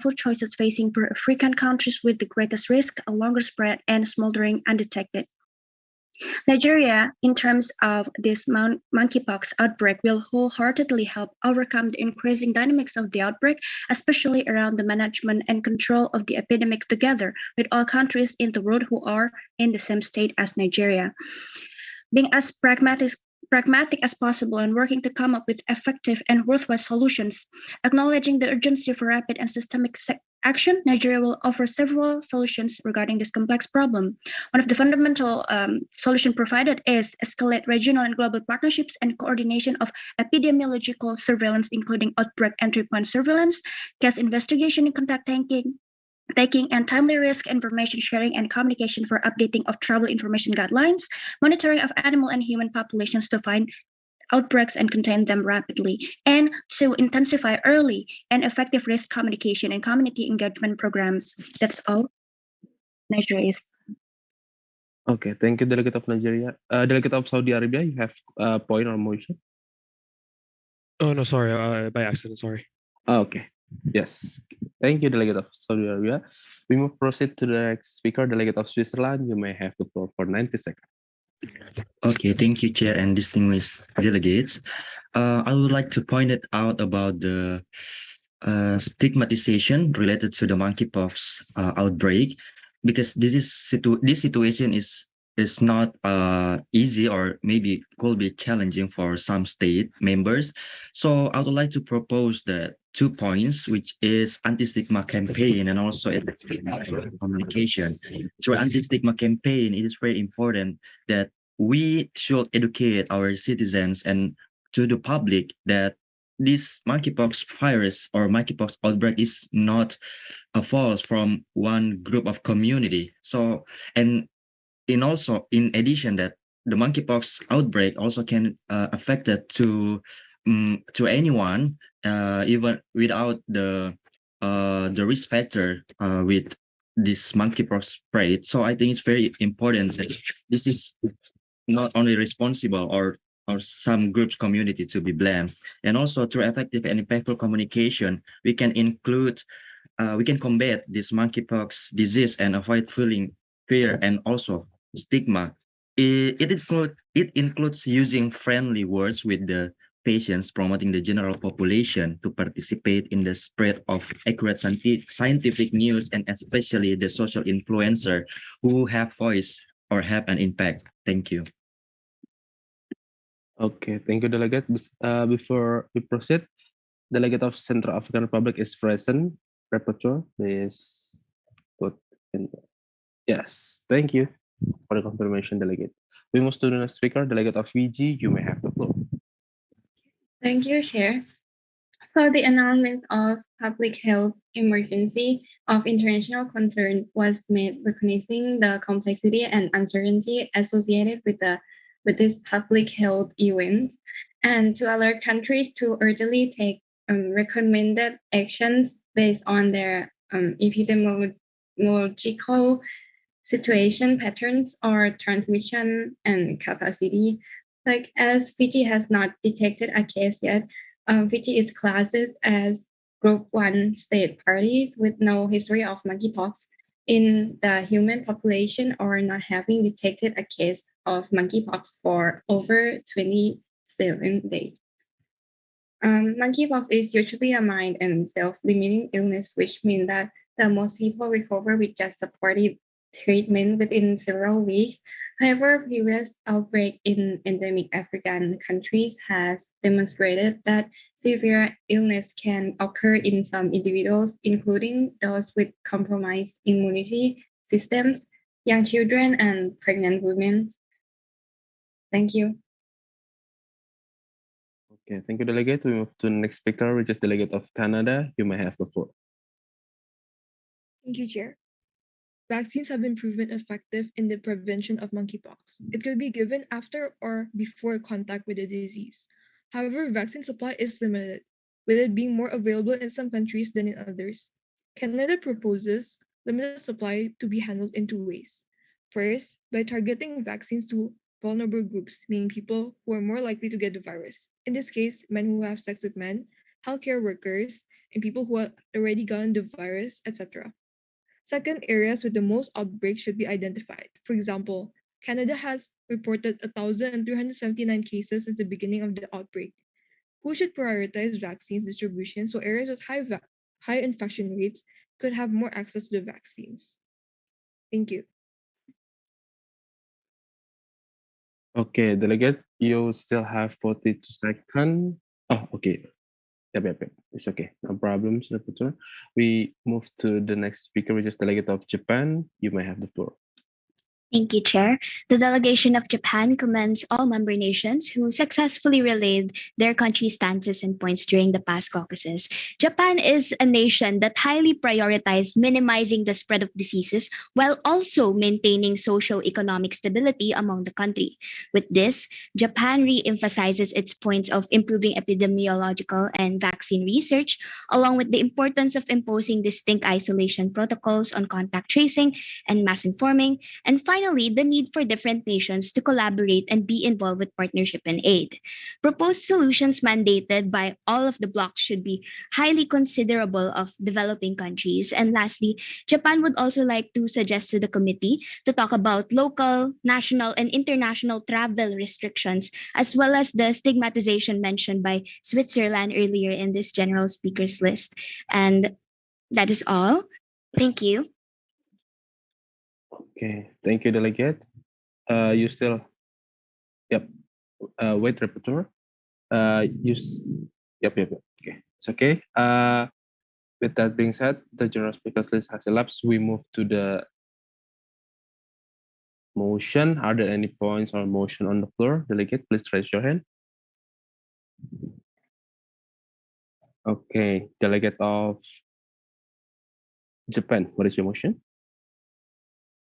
careful choices facing African countries with the greatest risk, a longer spread, and smoldering undetected. Nigeria, in terms of this monkeypox outbreak, will wholeheartedly help overcome the increasing dynamics of the outbreak, especially around the management and control of the epidemic together with all countries in the world who are in the same state as Nigeria. Being as pragmatic as possible and working to come up with effective and worthwhile solutions. Acknowledging the urgency for rapid and systemic action, Nigeria will offer several solutions regarding this complex problem. One of the fundamental solutions provided is escalate regional and global partnerships and coordination of epidemiological surveillance, including outbreak entry point surveillance, case investigation and contact taking and timely risk information sharing and communication for updating of travel information guidelines, monitoring of animal and human populations to find outbreaks and contain them rapidly, and to intensify early and effective risk communication and community engagement programs. That's all Nigeria is. Okay, thank you, Delegate of Nigeria. Delegate of Saudi Arabia, you have a point or motion? Oh, no, sorry, by accident, sorry. Okay, yes. Thank you, Delegate of Saudi Arabia. We move proceed to the next speaker, Delegate of Switzerland. You may have the floor for 90 seconds. Okay, thank you, Chair and distinguished delegates. I would like to point it out about the stigmatization related to the monkeypox outbreak, because this situation is not easy, or maybe could be challenging for some state members. So I would like to propose the 2 points, which is anti-stigma campaign and also effective communication. Through anti-stigma campaign, it is very important that we should educate our citizens and to the public that this monkeypox virus or monkeypox outbreak is not a false from one group of community. So, and in addition that the monkeypox outbreak also can affected to anyone, even without the risk factor with this monkeypox spread. So I think it's very important that this is not only responsible or some groups community to be blamed, and also through effective and impactful communication we can combat this monkeypox disease and avoid feeling fear and also stigma. It includes using friendly words with the patients, promoting the general population to participate in the spread of accurate scientific news, and especially the social influencer who have voice or have an impact. Thank you. Okay, thank you, Delegate. Before we proceed, Delegate of Central African Republic is present. Rapporteur, please put in. Yes, thank you for the confirmation, Delegate. We move to the next speaker, Delegate of Fiji. You may have the floor. Thank you, Chair. So the announcement of public health emergency of international concern was made recognizing the complexity and uncertainty associated with this public health event, and to alert countries to urgently take recommended actions based on their epidemiological situation patterns or transmission and capacity. Like, as Fiji has not detected a case yet, Fiji is classed as Group 1 state parties with no history of monkeypox in the human population, or not having detected a case of monkeypox for over 27 days. Monkeypox is usually a mild and self-limiting illness, which means that most people recover with just supportive treatment within several weeks. However, previous outbreak in endemic African countries has demonstrated that severe illness can occur in some individuals, including those with compromised immunity systems, young children, and pregnant women. Thank you. Okay, thank you, Delegate. We move to the next speaker, which is Delegate of Canada. You may have the floor. Thank you, Chair. Vaccines have been proven effective in the prevention of monkeypox. It could be given after or before contact with the disease. However, vaccine supply is limited, with it being more available in some countries than in others. Canada proposes limited supply to be handled in 2 ways. First, by targeting vaccines to vulnerable groups, meaning people who are more likely to get the virus. In this case, men who have sex with men, healthcare workers, in people who have already gotten the virus, etc. Second, areas with the most outbreaks should be identified. For example, Canada has reported 1,379 cases since the beginning of the outbreak. Who should prioritize vaccines distribution so areas with high infection rates could have more access to the vaccines? Thank you. Okay, delegate, you still have 42 seconds. Oh, okay. Yep. It's okay. No problems, Rapporteur. We move to the next speaker, which is Delegate of Japan. You may have the floor. Thank you, Chair. The delegation of Japan commends all member nations who successfully relayed their country's stances and points during the past caucuses. Japan is a nation that highly prioritized minimizing the spread of diseases while also maintaining socio-economic stability among the country. With this, Japan re-emphasizes its points of improving epidemiological and vaccine research, along with the importance of imposing distinct isolation protocols on contact tracing and mass informing, and finally, the need for different nations to collaborate and be involved with partnership and aid. Proposed solutions mandated by all of the blocs should be highly considerable of developing countries. And lastly, Japan would also like to suggest to the committee to talk about local, national, and international travel restrictions, as well as the stigmatization mentioned by Switzerland earlier in this general speakers list. And that is all. Thank you. Okay, thank you, Delegate. You still, yep. Wait, Rapporteur. Yep. Okay, it's okay. With that being said, the general speakers list has elapsed. We move to the motion. Are there any points or motion on the floor? Delegate, please raise your hand. Okay, Delegate of Japan, what is your motion?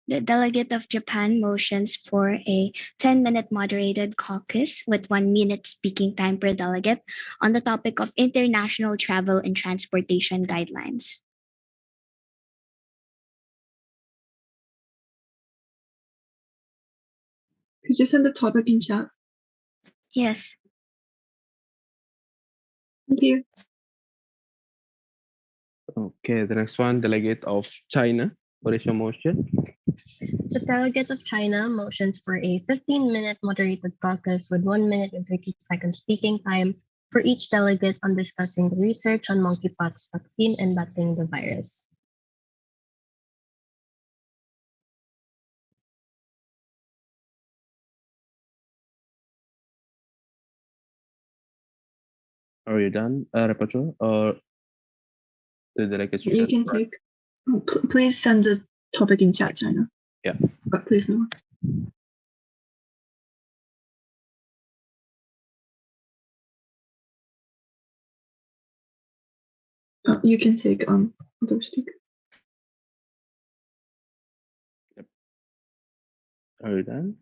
The delegate of Japan motions for a 10-minute moderated caucus with 1 minute speaking time per delegate on the topic of international travel and transportation guidelines. Could you send the topic in chat? Yes. Thank you. Okay, the next one, Delegate of China, what is your motion? The Delegate of China motions for a 15-minute moderated caucus with 1 minute and 30 seconds speaking time for each delegate on discussing the research on monkeypox vaccine and battling the virus. Are you done, Rapporteur, or the delegate? You can take. Please send the topic in chat, China. Yeah. But please no. You can take other speakers. Are you done?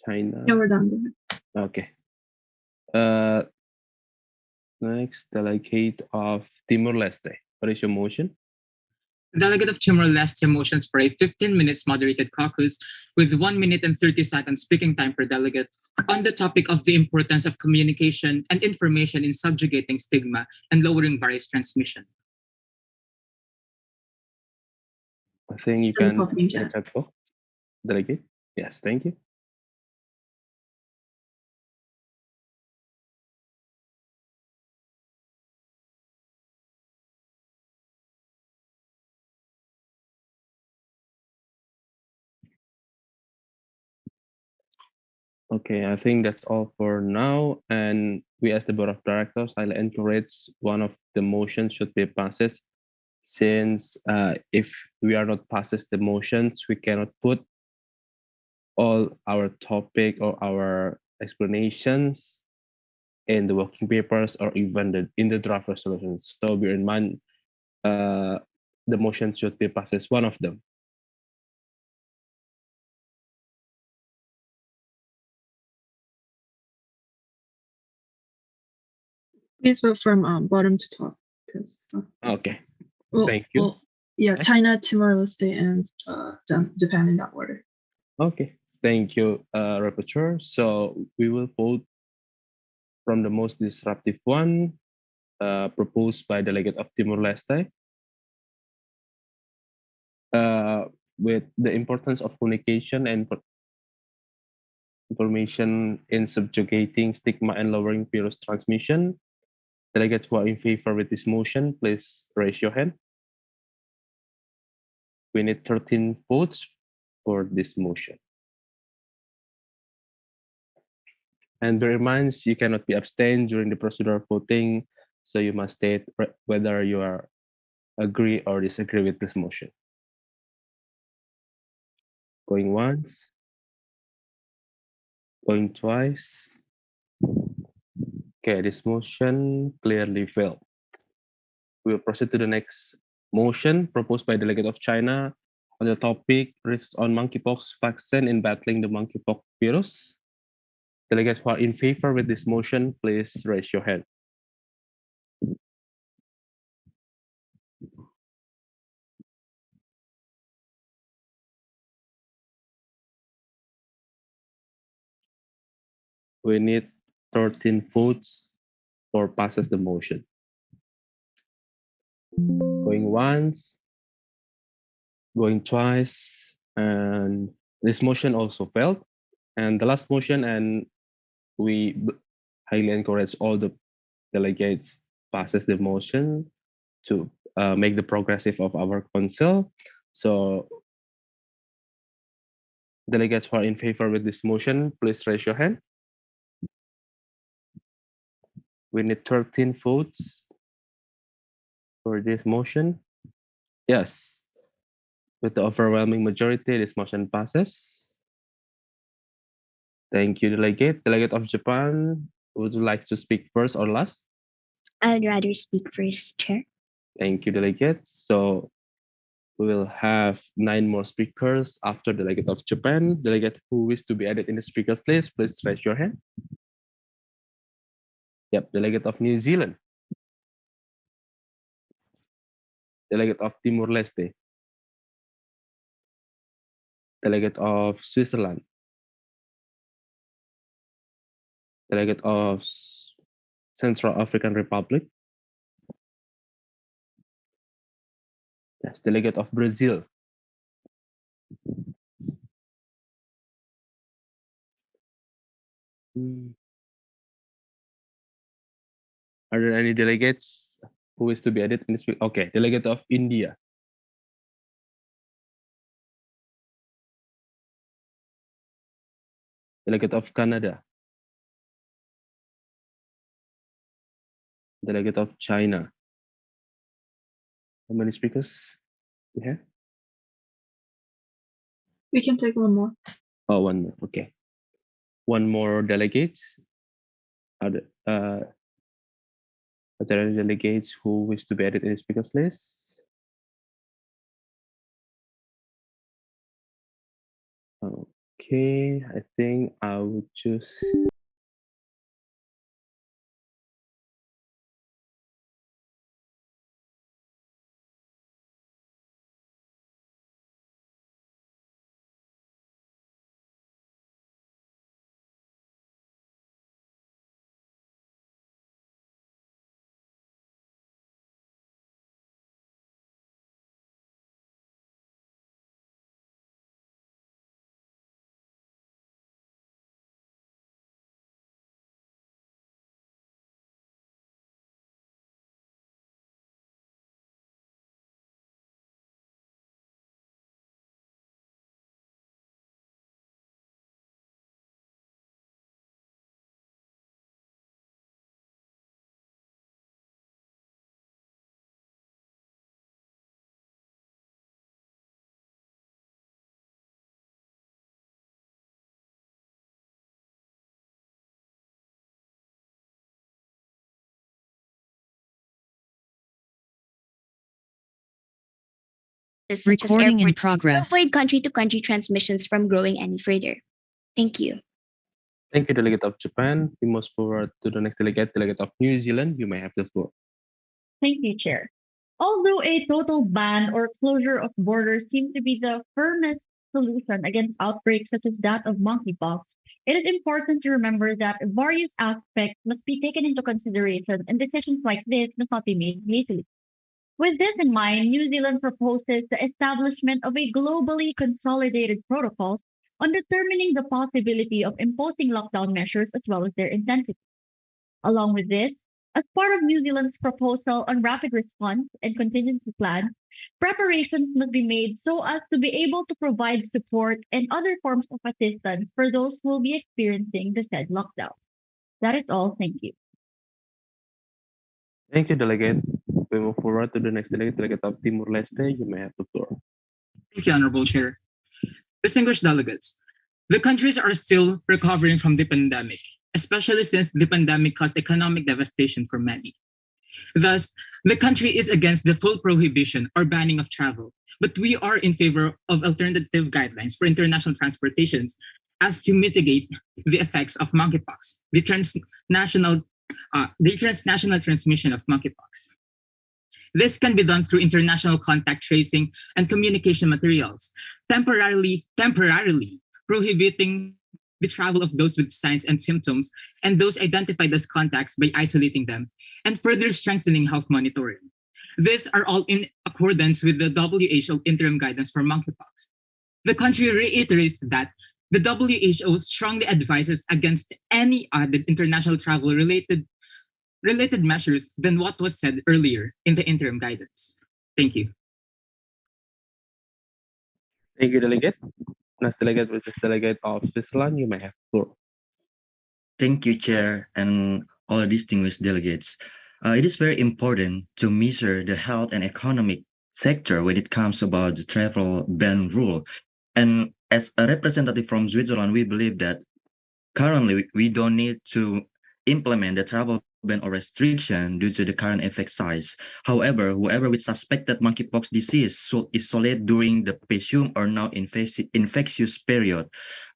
China. Yeah, we're done. Okay. Next, Delegate of Timor-Leste. What is your motion? The Delegate of Timor-Leste motions for a 15-minute moderated caucus with 1 minute and 30 seconds speaking time per delegate on the topic of the importance of communication and information in subjugating stigma and lowering virus transmission. I think you can take that for Delegate. Yes, thank you. Okay, I think that's all for now. And we, as the Board of Directors, I'll encourage one of the motions should be passes, since if we are not passes the motions, we cannot put all our topic or our explanations in the working papers or even in the draft resolutions. So bear in mind, the motion should be passes one of them. Please vote from bottom to top. Okay, thank you. Well, yeah, China, Timor-Leste, and Japan in that order. Okay, thank you, Rapporteur. So we will vote from the most disruptive one. proposed by Delegate of Timor-Leste, with the importance of communication and information in subjugating stigma and lowering virus transmission. Delegates who are in favor with this motion, please raise your hand. We need 13 votes for this motion. And bear in mind, you cannot be abstained during the procedural voting, so you must state whether you are agree or disagree with this motion. Going once, going twice. Okay, this motion clearly failed. We will proceed to the next motion proposed by Delegate of China on the topic risks on monkeypox vaccine in battling the monkeypox virus. Delegates who are in favor with this motion, please raise your hand. We need 13 votes for passes the motion. Going once, going twice, and this motion also failed. And the last motion, and we highly encourage all the delegates passes the motion to make the progressive of our council. So delegates who are in favor with this motion, please raise your hand. We need 13 votes for this motion. Yes, with the overwhelming majority, this motion passes. Thank you, Delegate. Delegate of Japan, would you like to speak first or last? I'd rather speak first, Chair. Thank you, Delegate. So we will have 9 more speakers after Delegate of Japan. Delegate who wish to be added in the speakers list, please raise your hand. Yep, Delegate of New Zealand. Delegate of Timor-Leste. Delegate of Switzerland. Delegate of Central African Republic. Yes, Delegate of Brazil. Are there any delegates who wish to be added in this week? Okay, Delegate of India. Delegate of Canada. Delegate of China. How many speakers we have? We can take one more. Oh, one more. Okay. One more delegates. Are there any delegates who wish to be added in the speakers list? Okay, I think I would choose. Such as Recording in airports, to progress. avoid country-to-country transmissions from growing any further. Thank you. Thank you, Delegate of Japan. We move forward to the next delegate, Delegate of New Zealand. You may have the floor. Thank you, Chair. Although a total ban or closure of borders seem to be the firmest solution against outbreaks such as that of monkeypox, it is important to remember that various aspects must be taken into consideration and decisions like this must not be made hastily. With this in mind, New Zealand proposes the establishment of a globally consolidated protocol on determining the possibility of imposing lockdown measures as well as their intensity. Along with this, as part of New Zealand's proposal on rapid response and contingency plans, preparations must be made so as to be able to provide support and other forms of assistance for those who will be experiencing the said lockdown. That is all. Thank you. Thank you, Delegate. We move forward to the next delegate, Delegate of Timor-Leste. You may have the floor. Thank you, Honorable Chair. Distinguished delegates, the countries are still recovering from the pandemic, especially since the pandemic caused economic devastation for many. Thus, the country is against the full prohibition or banning of travel, but we are in favor of alternative guidelines for international transportations as to mitigate the effects of monkeypox, the transnational transmission of monkeypox. This can be done through international contact tracing and communication materials, temporarily prohibiting the travel of those with signs and symptoms and those identified as contacts by isolating them, and further strengthening health monitoring. These are all in accordance with the WHO interim guidance for monkeypox. The country reiterates that the WHO strongly advises against any added international travel related measures than what was said earlier in the interim guidance. Thank you. Thank you, Delegate. Next delegate, which is Delegate of Switzerland. You may have the floor. Thank you, Chair, and all distinguished delegates. It is very important to measure the health and economic sector when it comes about the travel ban rule. And as a representative from Switzerland, we believe that currently we don't need to implement the travel ban or restriction due to the current effect size. However, whoever with suspected monkeypox disease should isolate during the presumed or now infectious period.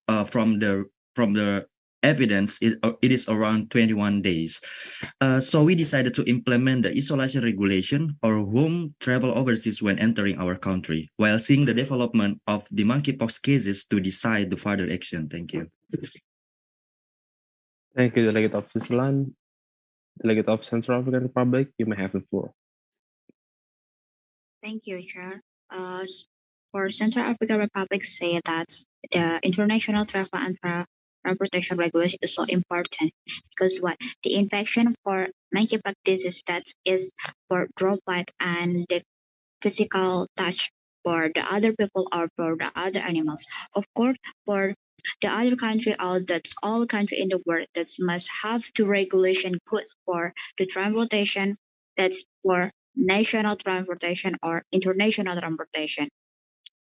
From the evidence, it is around 21 days. So we decided to implement the isolation regulation or whom travel overseas when entering our country, while seeing the development of the monkeypox cases to decide the further action. Thank you. Thank you, Delegate of Switzerland. Delegate of Central African Republic, you may have the floor. Thank you, Chair. For Central African Republic, say that the international travel and transportation regulation is so important because what the infection for monkeypox disease that is for droplet and the physical touch for the other people or for the other animals. Of course, for the other country out that's all country in the world that must have to regulation good for the transportation that's for national transportation or international transportation.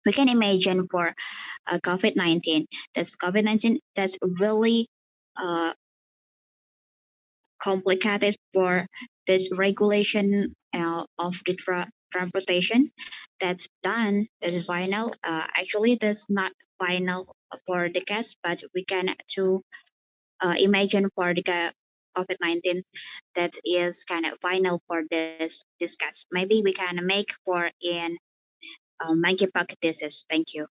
We can imagine for COVID-19, that's really uh, complicated for this regulation of the transportation that's done, that is final. Actually, that's not final for the case, but we can to imagine for the COVID-19 that is kind of final for this case. Maybe we can make for in monkeypox disease. Thank you.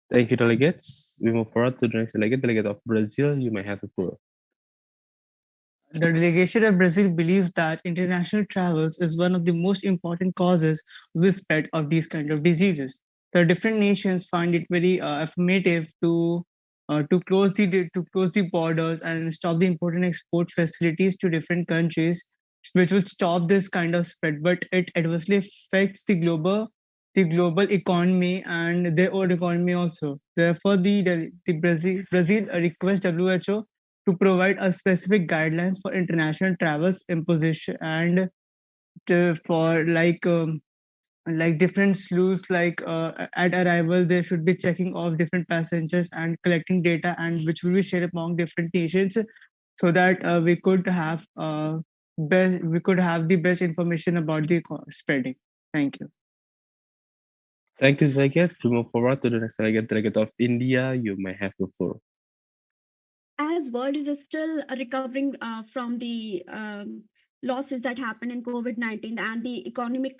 Thank you, delegates. We move forward to the next delegate, Delegate of Brazil. You may have the floor. The delegation of Brazil believes that international travels is one of the most important causes of the spread of these kinds of diseases. The different nations find it very affirmative to close the borders and stop the import and export facilities to different countries, which will stop this kind of spread. But it adversely affects the global economy and their own economy also. Therefore, the Brazil requests WHO to provide a specific guidelines for international travels imposition and for like different sleuths at arrival they should be checking off different passengers and collecting data and which will be shared among different nations so that we could have the best information about the spreading. Thank you. Thank you, delegate. To move forward to the next delegate, Delegate of India, you may have the floor. As world is still recovering from the losses that happened in COVID-19 and the economic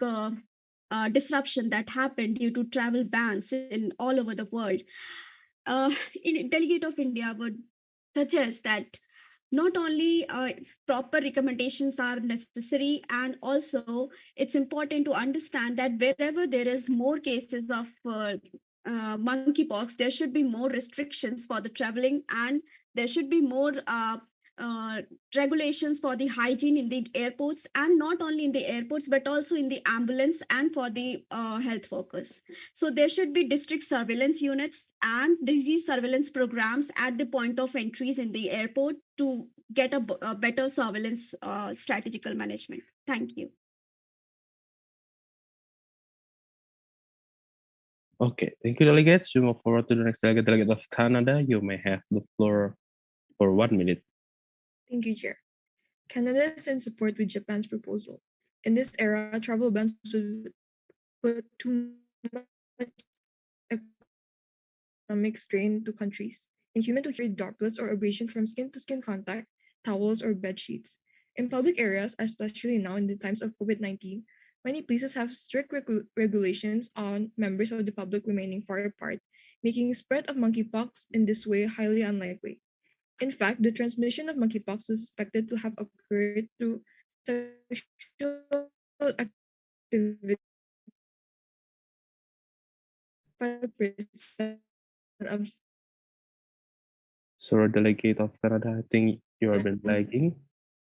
disruption that happened due to travel bans in all over the world. Delegate of India would suggest that not only proper recommendations are necessary, and also it's important to understand that wherever there is more cases of monkeypox, there should be more restrictions for the traveling, and there should be more uh, regulations for the hygiene in the airports, and not only in the airports but also in the ambulance and for the health workers. So there should be district surveillance units and disease surveillance programs at the point of entries in the airport to get a better surveillance strategical management. Thank you. Okay, thank you, delegates. We move forward to the next delegate, Delegate of Canada. You may have the floor for 1 minute. Thank you, Chair. Canada is in support with Japan's proposal. In this era, travel bans would put too much economic strain to countries. Inhuman to hear droplets or abrasion from skin-to-skin contact, towels, or bed sheets. In public areas, especially now in the times of COVID-19, many places have strict regulations on members of the public remaining far apart, making spread of monkeypox in this way highly unlikely. In fact, the transmission of monkeypox was suspected to have occurred through sexual activity. 5% of Sorry, Delegate of Canada, I think you have been lagging.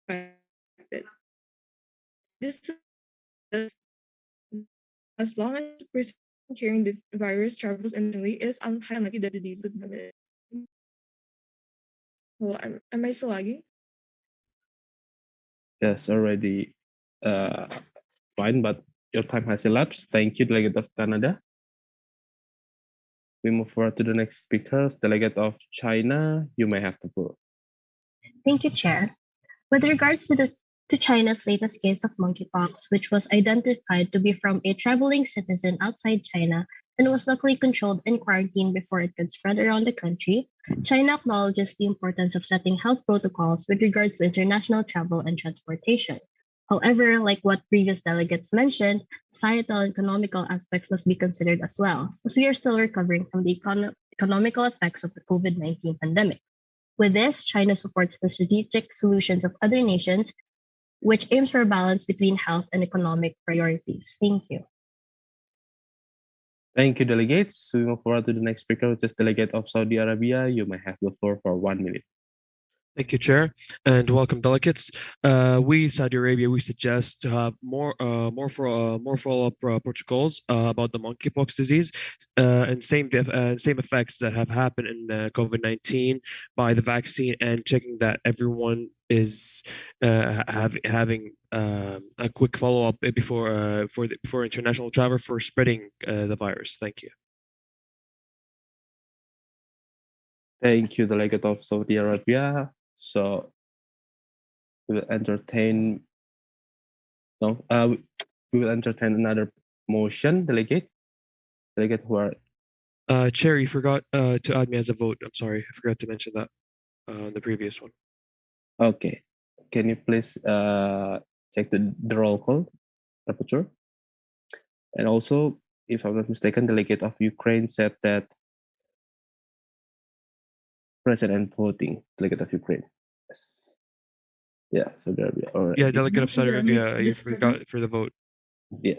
infected. This is as long as the person carrying the virus travels internally, it is highly unlikely that the disease would be. Well, am I still lagging? Yes, already fine, but your time has elapsed. Thank you, Delegate of Canada. We move forward to the next speakers, Delegate of China. You may have the floor. Thank you, Chair. With regards to China's latest case of monkeypox, which was identified to be from a traveling citizen outside China and was luckily controlled and quarantined before it could spread around the country, China acknowledges the importance of setting health protocols with regards to international travel and transportation. However, like what previous delegates mentioned, societal and economical aspects must be considered as well, as we are still recovering from the economical effects of the COVID-19 pandemic. With this, China supports the strategic solutions of other nations, which aims for a balance between health and economic priorities. Thank you. Thank you, delegates. We move forward to the next speaker, which is Delegate of Saudi Arabia. You may have the floor for 1 minute. Thank you, Chair, and welcome, delegates. We, Saudi Arabia, we suggest to have more follow-up protocols about the monkeypox disease and same effects that have happened in COVID-19 by the vaccine, and checking that everyone is having a quick follow-up before international travel for spreading the virus. Thank you. Thank you, Delegate of Saudi Arabia. So we will entertain. No, we will entertain another motion, Delegate. Delegate who are. Chair, you forgot to add me as a vote. I'm sorry, I forgot to mention that the previous one. Okay, can you please check the roll call, Rapporteur? And also, if I'm not mistaken, Delegate of Ukraine said that present and voting, Delegate of Ukraine. Yes. Yeah, so there we are. Yeah, Delegate of Saudi Arabia, you forgot for the vote. Yeah,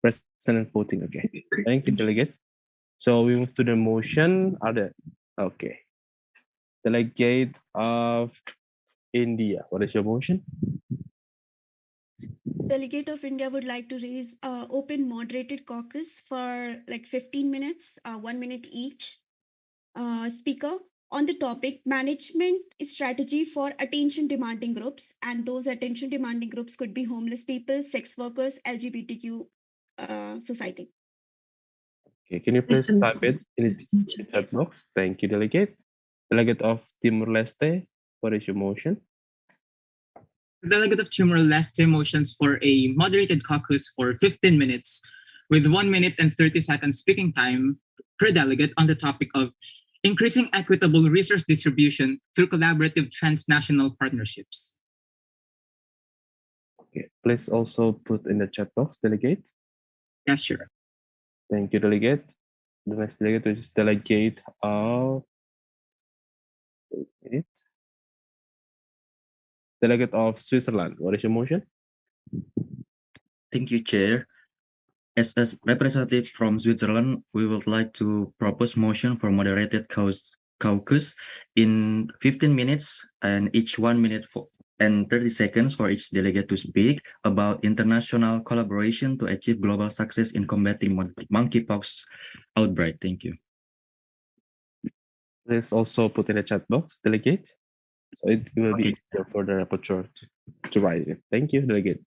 present and voting. Okay, thank you, Delegate. So we move to the motion. Are there? Okay. Delegate of India. What is your motion? Delegate of India would like to raise open moderated caucus for like 15 minutes, 1 minute each speaker on the topic management strategy for attention demanding groups. And those attention demanding groups could be homeless people, sex workers, LGBTQ society. Okay, can you please type it in the chat box? Thank you, Delegate. Delegate of Timor-Leste, what is your motion? The Delegate of Timor-Leste motions for a moderated caucus for 15 minutes with 1 minute and 30 seconds speaking time per delegate on the topic of increasing equitable resource distribution through collaborative transnational partnerships. Okay, please also put in the chat box, Delegate. Yes, sure. Thank you, delegate. The next delegate is delegate of wait a minute. Delegate of Switzerland. What is your motion? Thank you, Chair. As a representative from Switzerland, we would like to propose motion for moderated caucus in 15 minutes and each 1 minute for and 30 seconds for each delegate to speak about international collaboration to achieve global success in combating monkeypox outbreak. Thank you. Please also put in the chat box, delegate. So it will be Okay. easier for the rapporteur to write it. Thank you, delegate.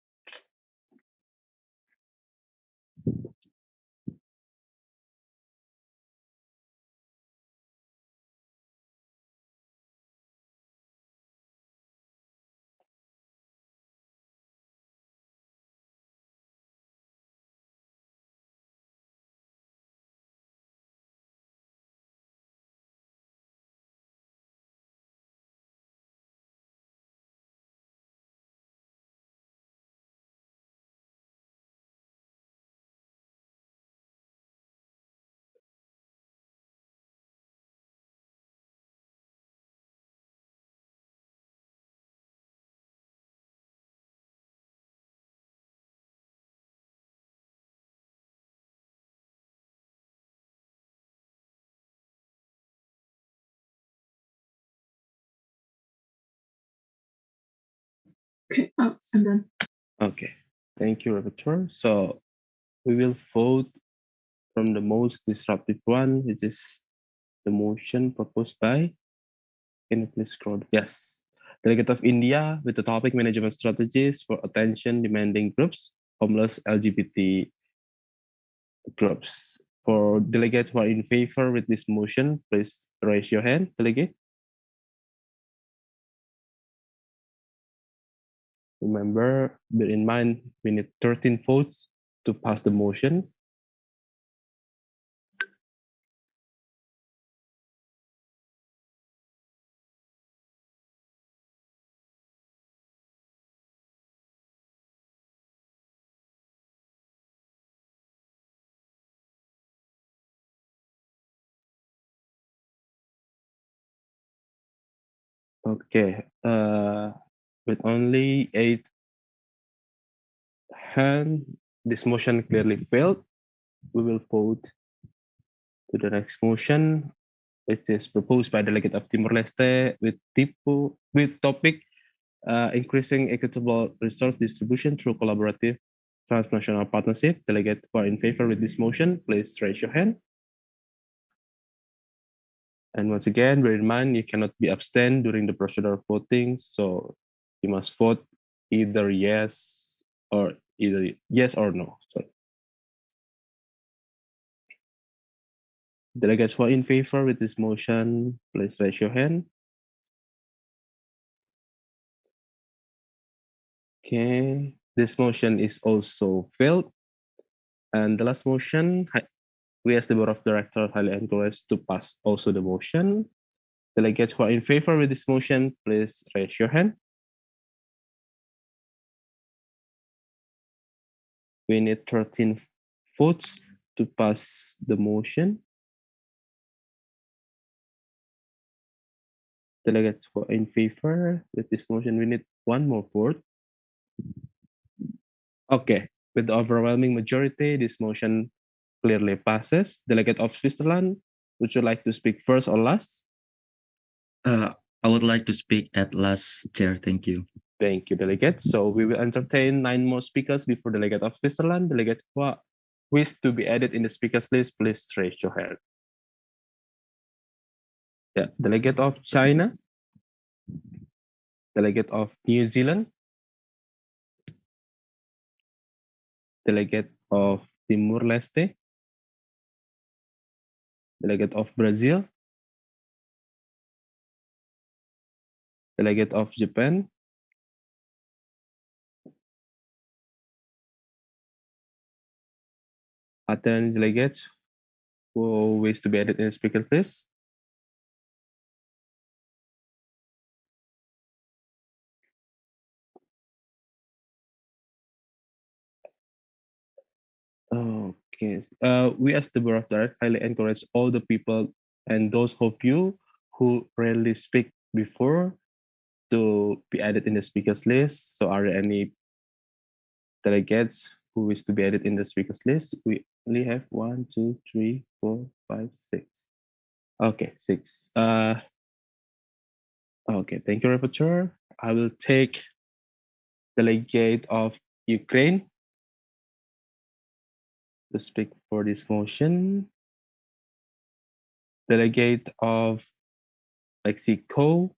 Okay, I'm done. Okay. Thank you, rapporteur. So we will vote from the most disruptive one, which is the motion proposed by, can you please scroll? Yes. Delegate of India with the topic management strategies for attention demanding groups, homeless LGBT groups. For delegates who are in favor with this motion, please raise your hand, delegate. Remember, bear in mind, we need 13 votes to pass the motion. Okay, with only 8 hands, this motion clearly failed. We will vote to the next motion, which is proposed by Delegate of Timor-Leste with topic increasing equitable resource distribution through collaborative transnational partnership. Delegate who are in favor with this motion, please raise your hand. And once again, bear in mind, you cannot be abstain during the procedure voting, so you must vote either yes or no. Sorry. Delegates who are in favor with this motion, please raise your hand. Okay, this motion is also failed. And the last motion, we as the board of directors highly encourage to pass also the motion. Delegates who are in favor with this motion, please raise your hand. We need 13 votes to pass the motion. Delegates who are in favor with this motion, we need one more vote. Okay, with the overwhelming majority, this motion clearly passes. Delegate of Switzerland, would you like to speak first or last? I would like to speak at last, Chair. Thank you. Thank you, Delegate. So we will entertain 9 more speakers before Delegate of Switzerland. Delegate who wish to be added in the speakers list, please raise your hand. Yeah, Delegate of China, Delegate of New Zealand, Delegate of Timor-Leste, Delegate of Brazil, Delegate of Japan, are there any delegates who wish to be added in the speaker list? Okay. We as the board of directors highly encourage all the people and those of you who rarely speak before to be added in the speakers list. So are there any delegates who wish to be added in the speakers list? We only have 1, 2, 3, 4, 5, 6. Okay, 6. Okay, thank you, Rapporteur. I will take Delegate of Ukraine to speak for this motion. Delegate of Mexico,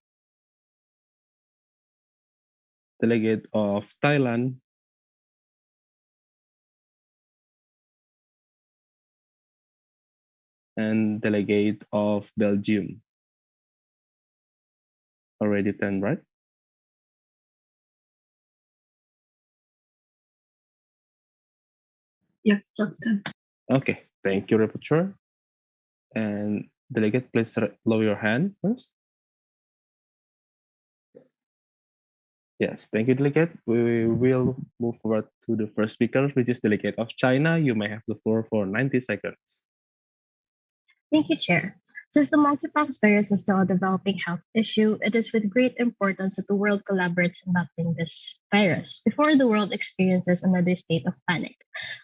Delegate of Thailand, and Delegate of Belgium. Already 10, right? Yes, that's 10. Okay, thank you, Rapporteur. And Delegate, please lower your hand first. Yes, thank you, Delegate. We will move forward to the first speaker, which is Delegate of China. You may have the floor for 90 seconds. Thank you, Chair. Since the monkeypox virus is still a developing health issue, it is with great importance that the world collaborates in battling this virus before the world experiences another state of panic.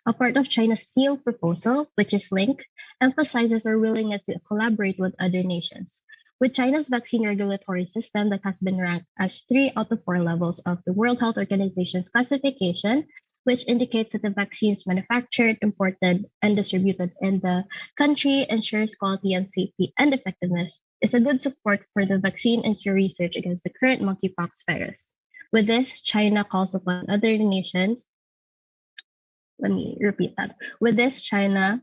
A part of China's seal proposal, which is linked, emphasizes our willingness to collaborate with other nations. With China's vaccine regulatory system that has been ranked as 3 out of 4 levels of the World Health Organization's classification, which indicates that the vaccines manufactured, imported, and distributed in the country ensures quality and safety and effectiveness, is a good support for the vaccine and cure research against the current monkeypox virus. With this, China calls upon other nations. Let me repeat that. With this, China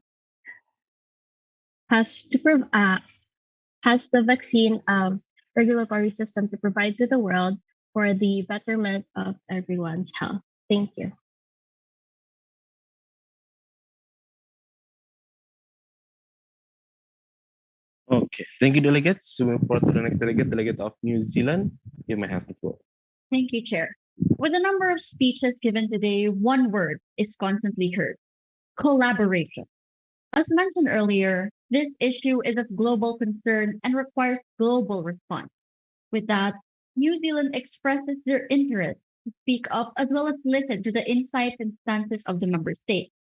has the vaccine regulatory system to provide to the world for the betterment of everyone's health. Thank you. Okay, thank you, delegates. So we move forward to the next delegate, Delegate of New Zealand. You may have the floor. Thank you, Chair. With the number of speeches given today, one word is constantly heard: collaboration. As mentioned earlier, this issue is of global concern and requires global response. With that, New Zealand expresses their interest to speak up as well as listen to the insights and stances of the member states.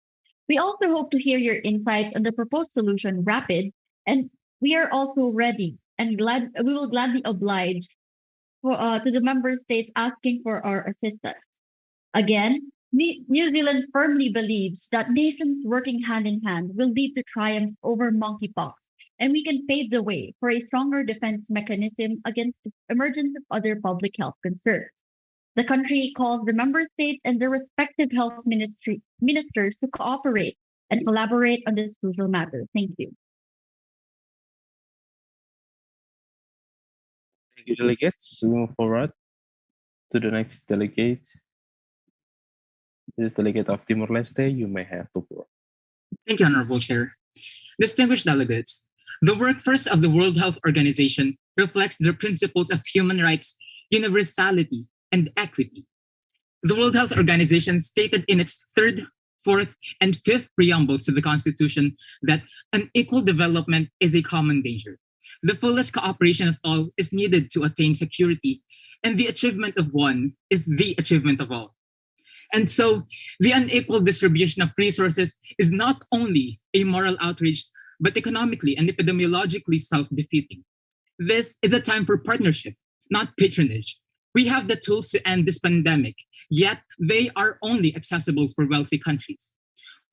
We also hope to hear your insights on the proposed solution rapid, and we are also ready and we will gladly oblige to the member states asking for our assistance. Again, New Zealand firmly believes that nations working hand in hand will lead to triumph over monkeypox, and we can pave the way for a stronger defense mechanism against the emergence of other public health concerns. The country calls the member states and their respective health ministers to cooperate and collaborate on this crucial matter. Thank you. Thank you, delegates. We move forward to the next delegate. This is Delegate of Timor-Leste. You may have the floor. Thank you, Honorable Chair. Distinguished delegates, the workforce of the World Health Organization reflects the principles of human rights, universality, and equity. The World Health Organization stated in its third, fourth, and fifth preambles to the Constitution that unequal development is a common danger. The fullest cooperation of all is needed to attain security, and the achievement of one is the achievement of all. And so, the unequal distribution of resources is not only a moral outrage, but economically and epidemiologically self-defeating. This is a time for partnership, not patronage. We have the tools to end this pandemic, yet they are only accessible for wealthy countries.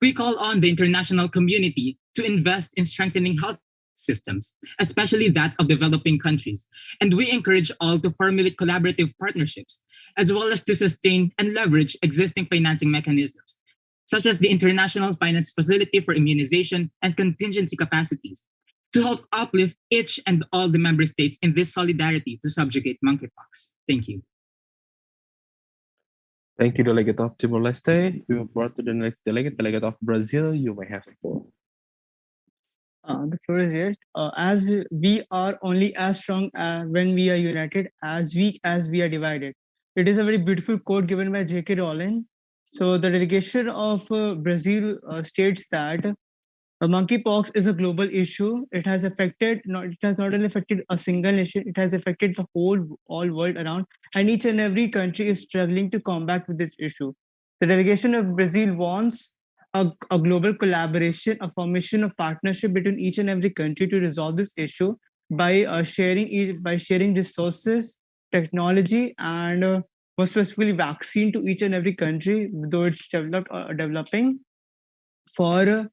We call on the international community to invest in strengthening health systems, especially that of developing countries, and we encourage all to formulate collaborative partnerships, as well as to sustain and leverage existing financing mechanisms, such as the International Finance Facility for Immunization and Contingency Capacities, to help uplift each and all the member states in this solidarity to subjugate monkeypox. Thank you. Thank you, Delegate of Timor-Leste. We move forward to the next delegate, Delegate of Brazil. You may have the floor. The floor is yours. As we are only as strong when we are united, as weak as we are divided. It is a very beautiful quote given by J.K. Rowling. So the delegation of Brazil states that monkeypox is a global issue. It has affected not it has not only affected a single nation, it has affected the all world around, and each and every country is struggling to combat with this issue. The delegation of Brazil wants a global collaboration, a formation of partnership between each and every country to resolve this issue by sharing resources, technology, and more specifically vaccine to each and every country, though it's developed or developing for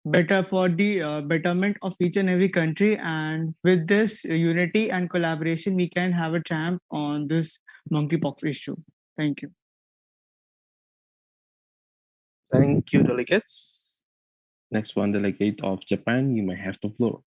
better for the betterment of each and every country. And with this unity and collaboration, we can have a triumph on this monkeypox issue. Thank you. Thank you, delegates. Next one, Delegate of Japan, you may have the floor.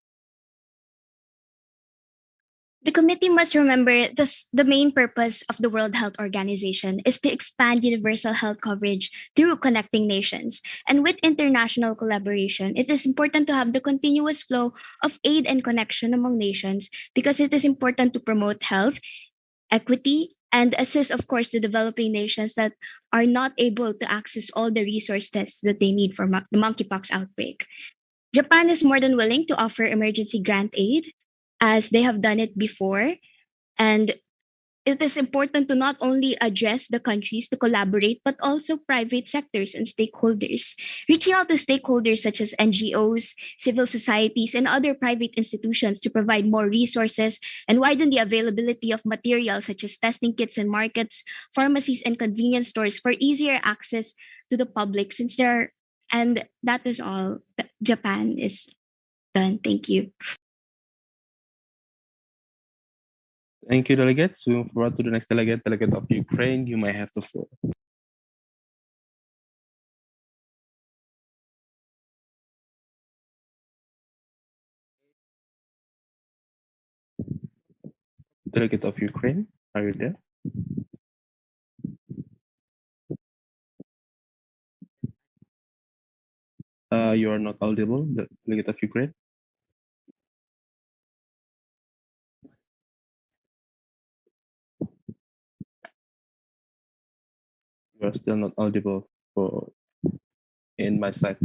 The committee must remember the main purpose of the World Health Organization is to expand universal health coverage through connecting nations. And with international collaboration, it is important to have the continuous flow of aid and connection among nations because it is important to promote health, equity, and assist, of course, the developing nations that are not able to access all the resources that they need for the monkeypox outbreak. Japan is more than willing to offer emergency grant aid as they have done it before. And it is important to not only address the countries to collaborate, but also private sectors and stakeholders. Reaching out to stakeholders such as NGOs, civil societies, and other private institutions to provide more resources and widen the availability of materials such as testing kits in markets, pharmacies, and convenience stores for easier access to the public since there and that is all that Japan is done. Thank you. Thank you, delegates. We move forward to the next delegate, Delegate of Ukraine. You may have the floor. Delegate of Ukraine, are you there? You are not audible, the Delegate of Ukraine. You are still not audible for in my side.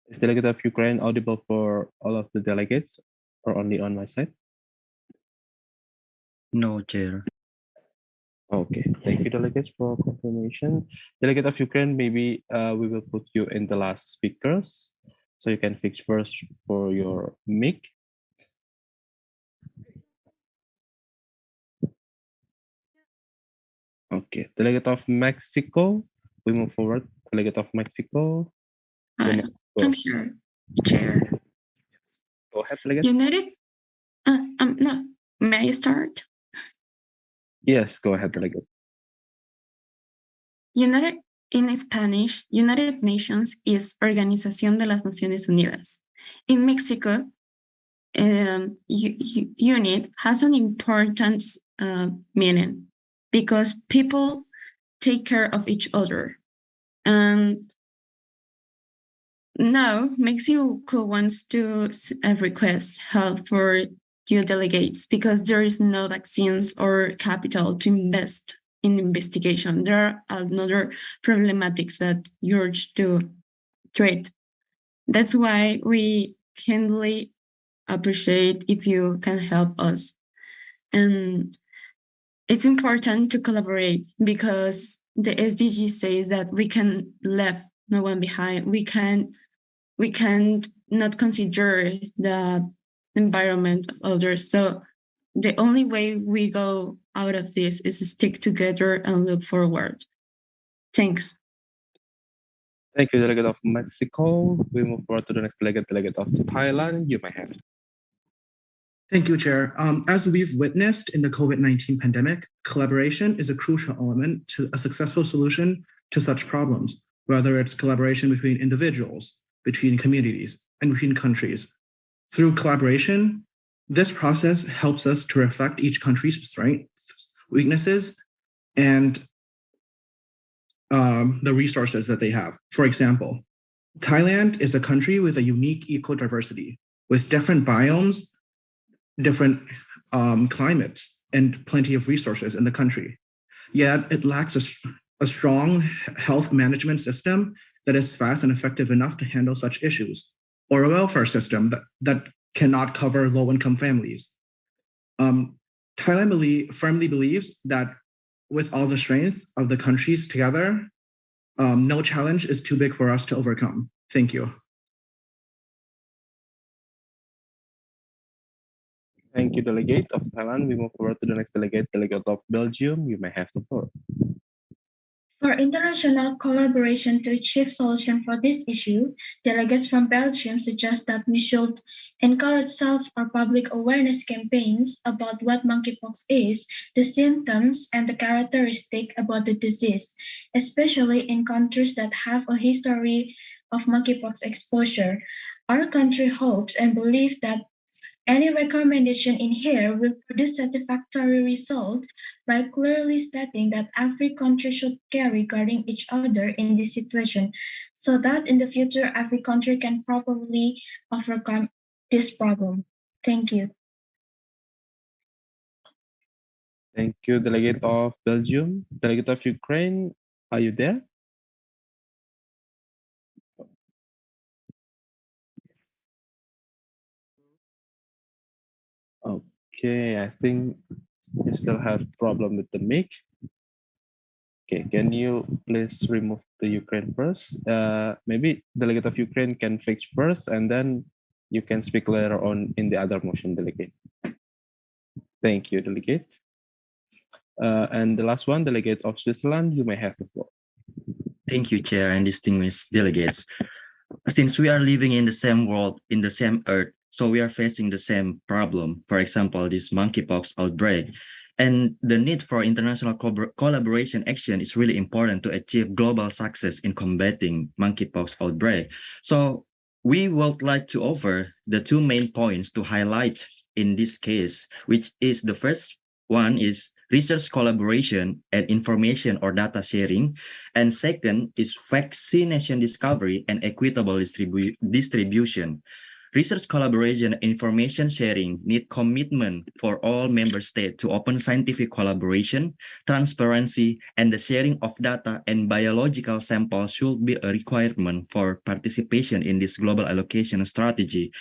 Is Delegate of Ukraine audible for all of the delegates or only on my side? No, Chair. Okay, thank you, delegates, for confirmation. Delegate of Ukraine, maybe we will put you in the last speakers, so you can fix first for your mic. Okay, Delegate of Mexico, we move forward. Delegate of Mexico. Hi, I'm here, Chair. Go ahead, Delegate. United. No. May I start? Yes, go ahead, Delegate. United in Spanish, United Nations is Organización de las Naciones Unidas. In Mexico, unit has an important meaning because people take care of each other. And now Mexico wants to request help for you delegates because there is no vaccines or capital to invest in investigation. There are another problematics that urge to treat. That's why we kindly appreciate if you can help us. And it's important to collaborate because the SDG says that we can leave no one behind. We can't not consider the environment of others. So the only way we go out of this is to stick together and look forward. Thanks. Thank you, Delegate of Mexico. We move forward to the next delegate, Delegate of Thailand. You may have it. Thank you, Chair. As we've witnessed in the COVID-19 pandemic, collaboration is a crucial element to a successful solution to such problems, whether it's collaboration between individuals, between communities, and between countries. Through collaboration, this process helps us to reflect each country's strengths, weaknesses, and the resources that they have. For example, Thailand is a country with a unique eco-diversity, with different biomes, different climates, and plenty of resources in the country. Yet it lacks a strong health management system that is fast and effective enough to handle such issues, or a welfare system that cannot cover low-income families. Thailand firmly believes that with all the strength of the countries together, no challenge is too big for us to overcome. Thank you. Thank you, Delegate of Thailand. We move forward to the next delegate, Delegate of Belgium. You may have the floor. For international collaboration to achieve solution for this issue, delegates from Belgium suggest that we should encourage self or public awareness campaigns about what monkeypox is, the symptoms, and the characteristic about the disease, especially in countries that have a history of monkeypox exposure. Our country hopes and believes that any recommendation in here will produce satisfactory result by clearly stating that every country should care regarding each other in this situation, so that in the future every country can properly overcome this problem. Thank you. Thank you, Delegate of Belgium. Delegate of Ukraine, are you there? Okay, I think you still have problem with the mic. Okay, can you please remove the Ukraine first? Maybe Delegate of Ukraine can fix first, and then you can speak later on in the other motion, Delegate. Thank you, Delegate. And the last one, Delegate of Switzerland, you may have the floor. Thank you, Chair and distinguished delegates. Since we are living in the same world, in the same earth, so we are facing the same problem. For example, this monkeypox outbreak. And the need for international collaboration action is really important to achieve global success in combating monkeypox outbreak. So we would like to offer the two main points to highlight in this case, which is the first one is research collaboration and information or data sharing. And second is vaccination discovery and equitable distribution. Research collaboration and information sharing need commitment for all member states to open scientific collaboration, transparency, and the sharing of data and biological samples should be a requirement for participation in this global allocation strategy.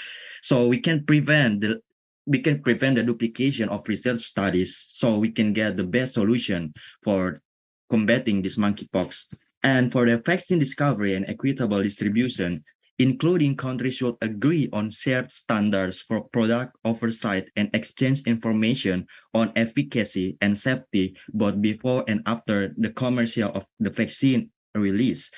So we can prevent the duplication of research studies so we can get the best solution for combating this monkeypox. And for the vaccine discovery and equitable distribution, including countries should agree on shared standards for product oversight and exchange information on efficacy and safety both before and after the commercial of the vaccine release.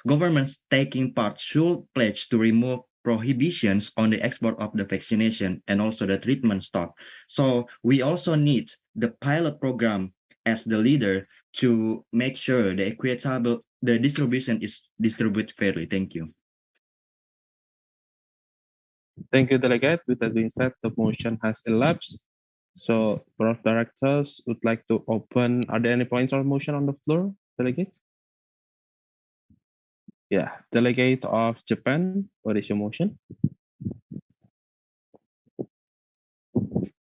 Governments taking part should pledge to remove prohibitions on the export of the vaccination and also the treatment stock. So we also need the pilot program as the leader to make sure the distribution is distributed fairly. Thank you. Thank you, Delegate. With that being said, the motion has elapsed. So, board of directors would like to open. Are there any points or motion on the floor, Delegate? Yeah, Delegate of Japan, what is your motion?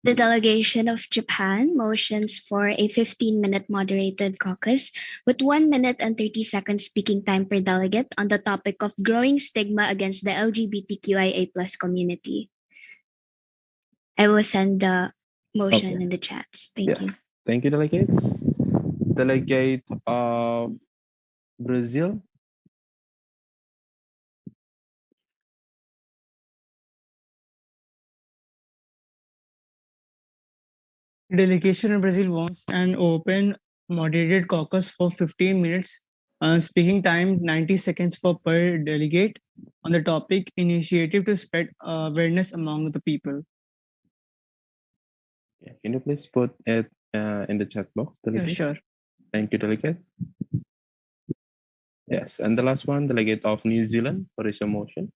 The delegation of Japan motions for a 15-minute moderated caucus with 1 minute and 30 seconds speaking time per delegate on the topic of growing stigma against the LGBTQIA+ community. I will send the motion in the chat. Thank you. Thank you, delegates. Delegate of Brazil. Delegation in Brazil wants an open, moderated caucus for 15 minutes, speaking time 90 seconds for per delegate on the topic initiative to spread awareness among the people. Yeah, can you please put it in the chat box, delegate? Sure. Thank you, delegate. Yes, and the last one, Delegate of New Zealand. What is your motion?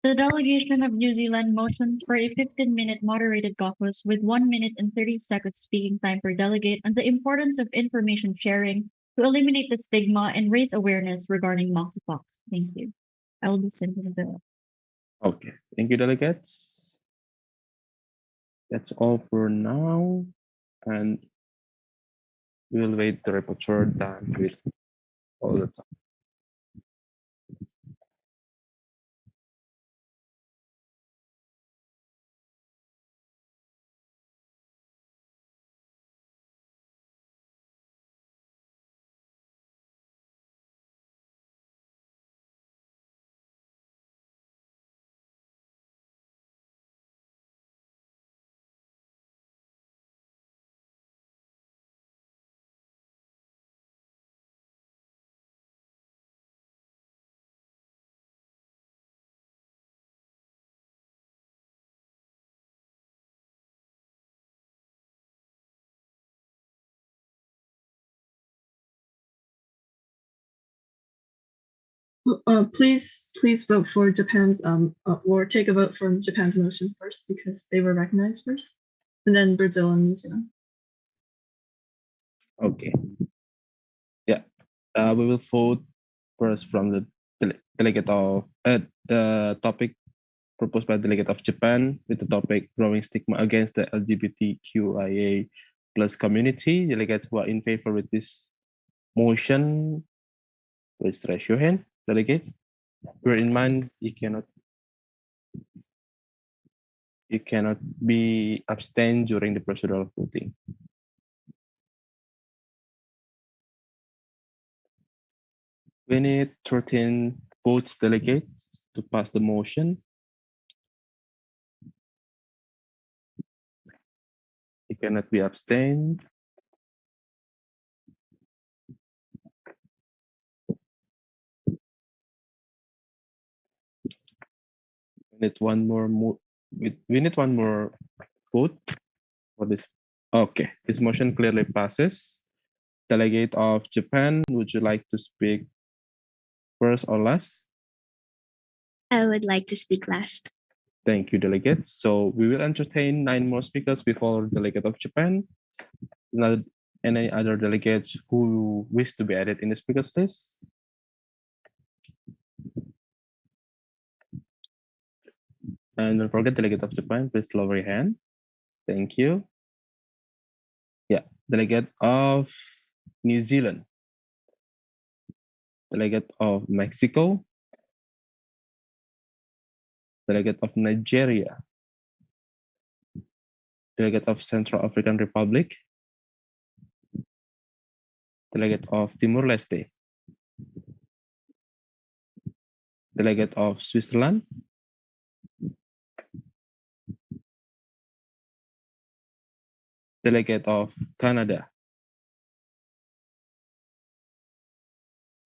The delegation of New Zealand motions for a 15-minute moderated caucus with 1 minute and 30 seconds speaking time per delegate on the importance of information sharing to eliminate the stigma and raise awareness regarding monkeypox. Thank you. I will be sending the bill. Okay, thank you, delegates. That's all for now, and we'll wait the rapporteur done with all the time. Please vote for Japan's or take a vote for Japan's motion first because they were recognized first, and then Brazil and New Zealand. Okay. Yeah. We will vote first from the delegate of the topic proposed by Delegate of Japan with the topic growing stigma against the LGBTQIA plus community. Delegates who are in favor with this motion, please raise your hand. Delegate, bear in mind you cannot be abstain during the procedural voting. We need 13 votes delegates to pass the motion. You cannot be abstained. We need one more we need one more vote for this. Okay, this motion clearly passes. Delegate of Japan, would you like to speak first or last? I would like to speak last. Thank you, delegate. So we will entertain 9 more speakers before Delegate of Japan. Not any other delegates who wish to be added in the speakers list? And don't forget, Delegate of Japan, please lower your hand. Thank you. Yeah, Delegate of New Zealand. Delegate of Mexico. Delegate of Nigeria. Delegate of Central African Republic. Delegate of Timor-Leste. Delegate of Switzerland. Delegate of Canada.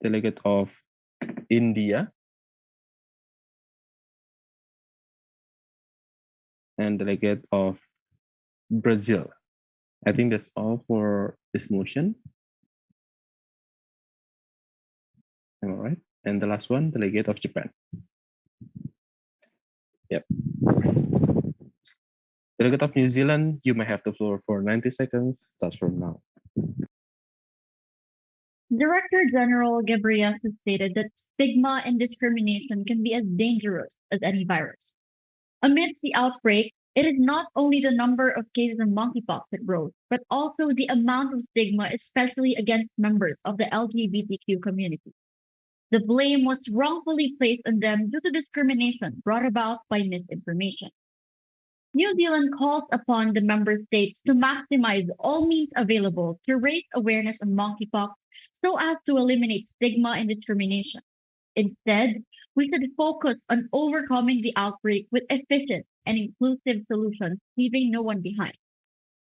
Delegate of India. And delegate of Brazil. I think that's all for this motion. All right. And the last one, Delegate of Japan. Yep. Delegate of New Zealand, you may have the floor for 90 seconds. Starts from now. Director General Ghebreyesus stated that stigma and discrimination can be as dangerous as any virus. Amidst the outbreak, it is not only the number of cases of monkeypox that rose, but also the amount of stigma, especially against members of the LGBTQ community. The blame was wrongfully placed on them due to discrimination brought about by misinformation. New Zealand calls upon the member states to maximize all means available to raise awareness on monkeypox so as to eliminate stigma and discrimination. Instead, we should focus on overcoming the outbreak with efficient and inclusive solutions, leaving no one behind.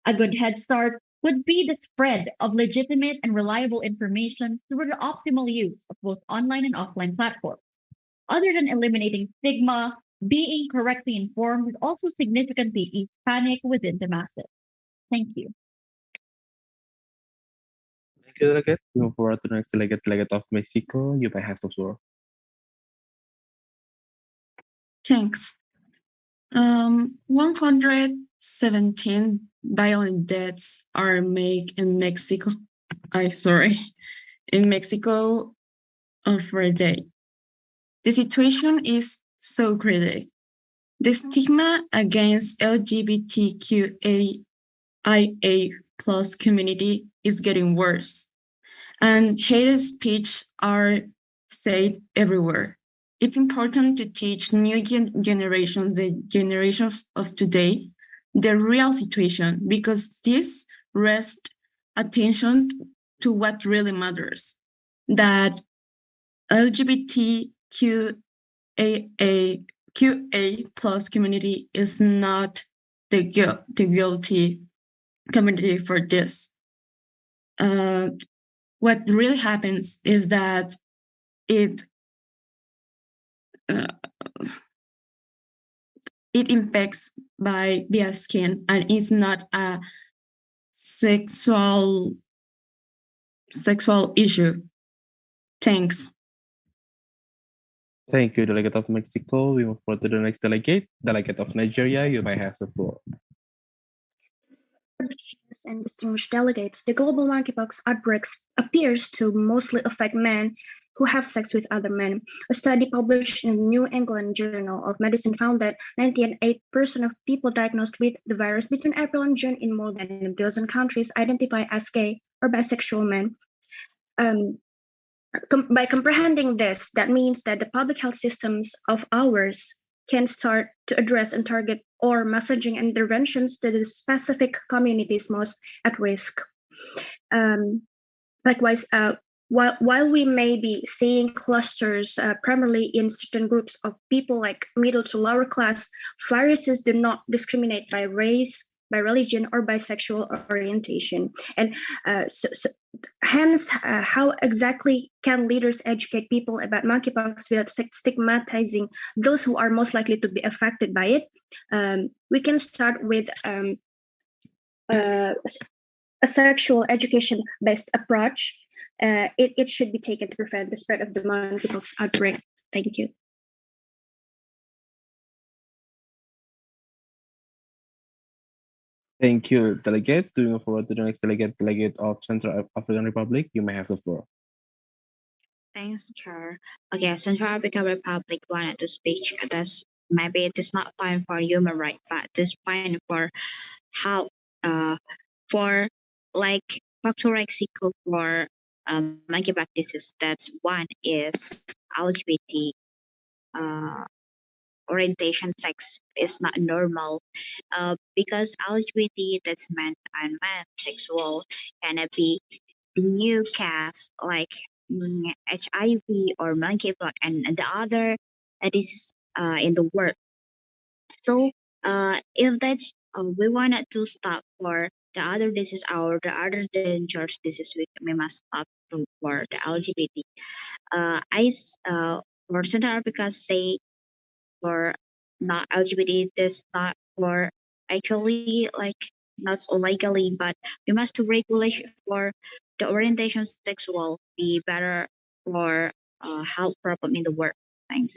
A good head start would be the spread of legitimate and reliable information through the optimal use of both online and offline platforms. Other than eliminating stigma, being correctly informed would also significantly ease panic within the masses. Thank you. Thank you, Delegate. We move forward to the next delegate, Delegate of Mexico. You may have the floor. Thanks. 117 violent deaths are made in Mexico. In Mexico for a day. The situation is so critical. The stigma against LGBTQIA plus community is getting worse. and hate speech are said everywhere. It's important to teach new generations, the generations of today, the real situation, because this rests attention to what really matters, that LGBTQA plus community is not the guilty community for this. What really happens is that it uh, it impacts by via skin and is not a sexual issue. Thanks. Thank you, Delegate of Mexico. We move forward to the next delegate. Delegate of Nigeria, you may have the floor. And distinguished delegates, the global monkeypox outbreaks appears to mostly affect men who have sex with other men. A study published in the New England Journal of Medicine found that 98% of people diagnosed with the virus between April and June in more than a dozen countries identify as gay or bisexual men. By comprehending this, that means that the public health systems of ours can start to address and target or messaging interventions to the specific communities most at risk. Likewise, while we may be seeing clusters primarily in certain groups of people like middle to lower class, viruses do not discriminate by race, by religion, or by sexual orientation. And hence, how exactly can leaders educate people about monkeypox without stigmatizing those who are most likely to be affected by it? We can start with a sexual education-based approach. It should be taken to prevent the spread of the monkeypox outbreak. Thank you. Thank you, Delegate. To move forward to the next delegate, Delegate of Central African Republic, you may have the floor. Thanks, Chair. Okay, Central African Republic wanted to speak. That's maybe it is not fine for human rights, but it is fine for how for like factorixical for monkeypox disease. That's one is LGBT orientation sex is not normal because LGBT that's man and man sexual cannot be new cast like HIV or monkeypox and the other disease in the world. So if that's we wanted to stop for the other disease or the other dangerous disease, we must stop for the LGBT. For Central Africa say for not LGBT, this not for actually like not so legally, but we must to regulation for the orientation sexual be better for health problem in the world. Thanks.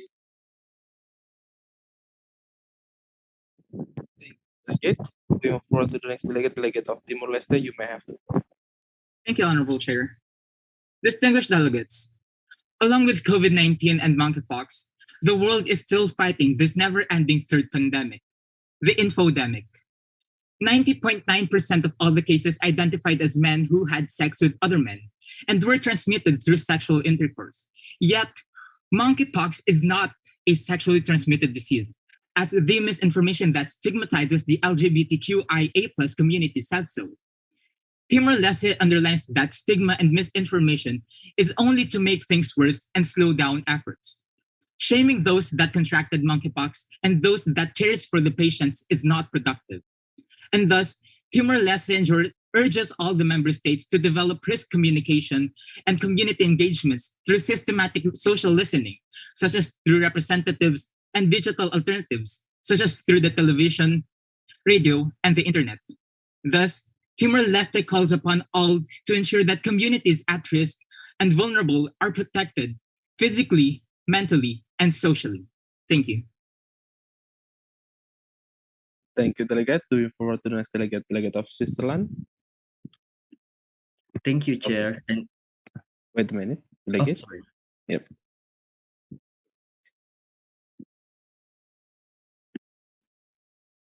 Delegate, we move forward to the next delegate, Delegate of Timor-Leste, you may have the floor. Thank you, Honorable Chair. Distinguished delegates, along with COVID-19 and monkeypox, the world is still fighting this never-ending third pandemic, the infodemic. 90.9% of all the cases identified as men who had sex with other men and were transmitted through sexual intercourse. Yet, monkeypox is not a sexually transmitted disease, as the misinformation that stigmatizes the LGBTQIA plus community says so. Timor-Leste underlines that stigma and misinformation is only to make things worse and slow down efforts. Shaming those that contracted monkeypox and those that cares for the patients is not productive. And thus, Timor-Leste urges all the member states to develop risk communication and community engagements through systematic social listening, such as through representatives and digital alternatives, such as through the television, radio, and the internet. Thus, Timor-Leste calls upon all to ensure that communities at risk and vulnerable are protected physically, mentally, and socially. Thank you. Thank you, Delegate. Do you forward to the next delegate, Delegate of Switzerland? Thank you, Chair. And wait a minute, Delegate. sorry. Yep.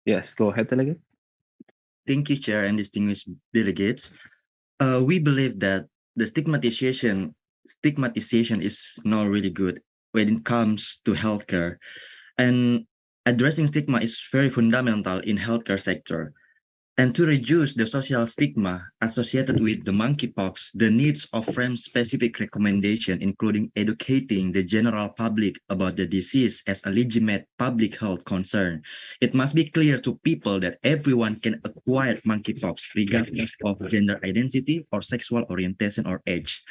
Yes, go ahead, Delegate. Thank you, Chair and distinguished delegates. We believe that the stigmatization is not really good when it comes to healthcare, and addressing stigma is very fundamental in healthcare sector. And to reduce the social stigma associated with the monkeypox, the needs of frame-specific recommendation, including educating the general public about the disease as a legitimate public health concern. It must be clear to people that everyone can acquire monkeypox regardless of gender identity or sexual orientation or age.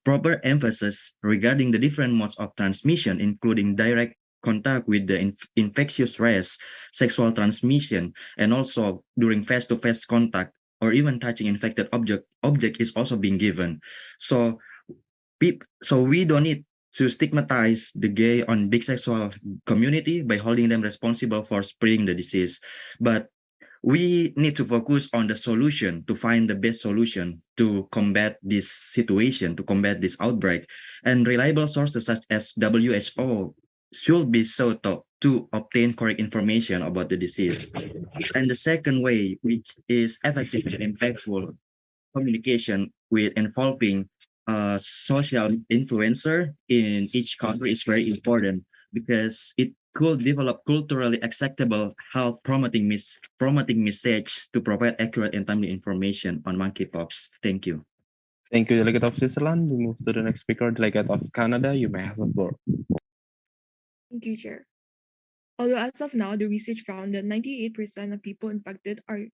Proper emphasis regarding the different modes of transmission, including direct contact with the infectious rash, sexual transmission, and also during face-to-face contact or even touching infected object is also being given. So so we don't need to stigmatize the gay on bisexual community by holding them responsible for spreading the disease, but we need to focus on the solution to find the best solution to combat this situation, to combat this outbreak. And reliable sources such as WHO should be sought to obtain correct information about the disease. And the second way, which is effective and impactful communication with involving social influencer in each country is very important because it could develop culturally acceptable health promoting message to provide accurate and timely information on monkeypox. Thank you. Thank you, Delegate of Switzerland. We move to the next speaker, Delegate of Canada. You may have the floor. Thank you, Chair. Although as of now, the research found that 98% of people infected are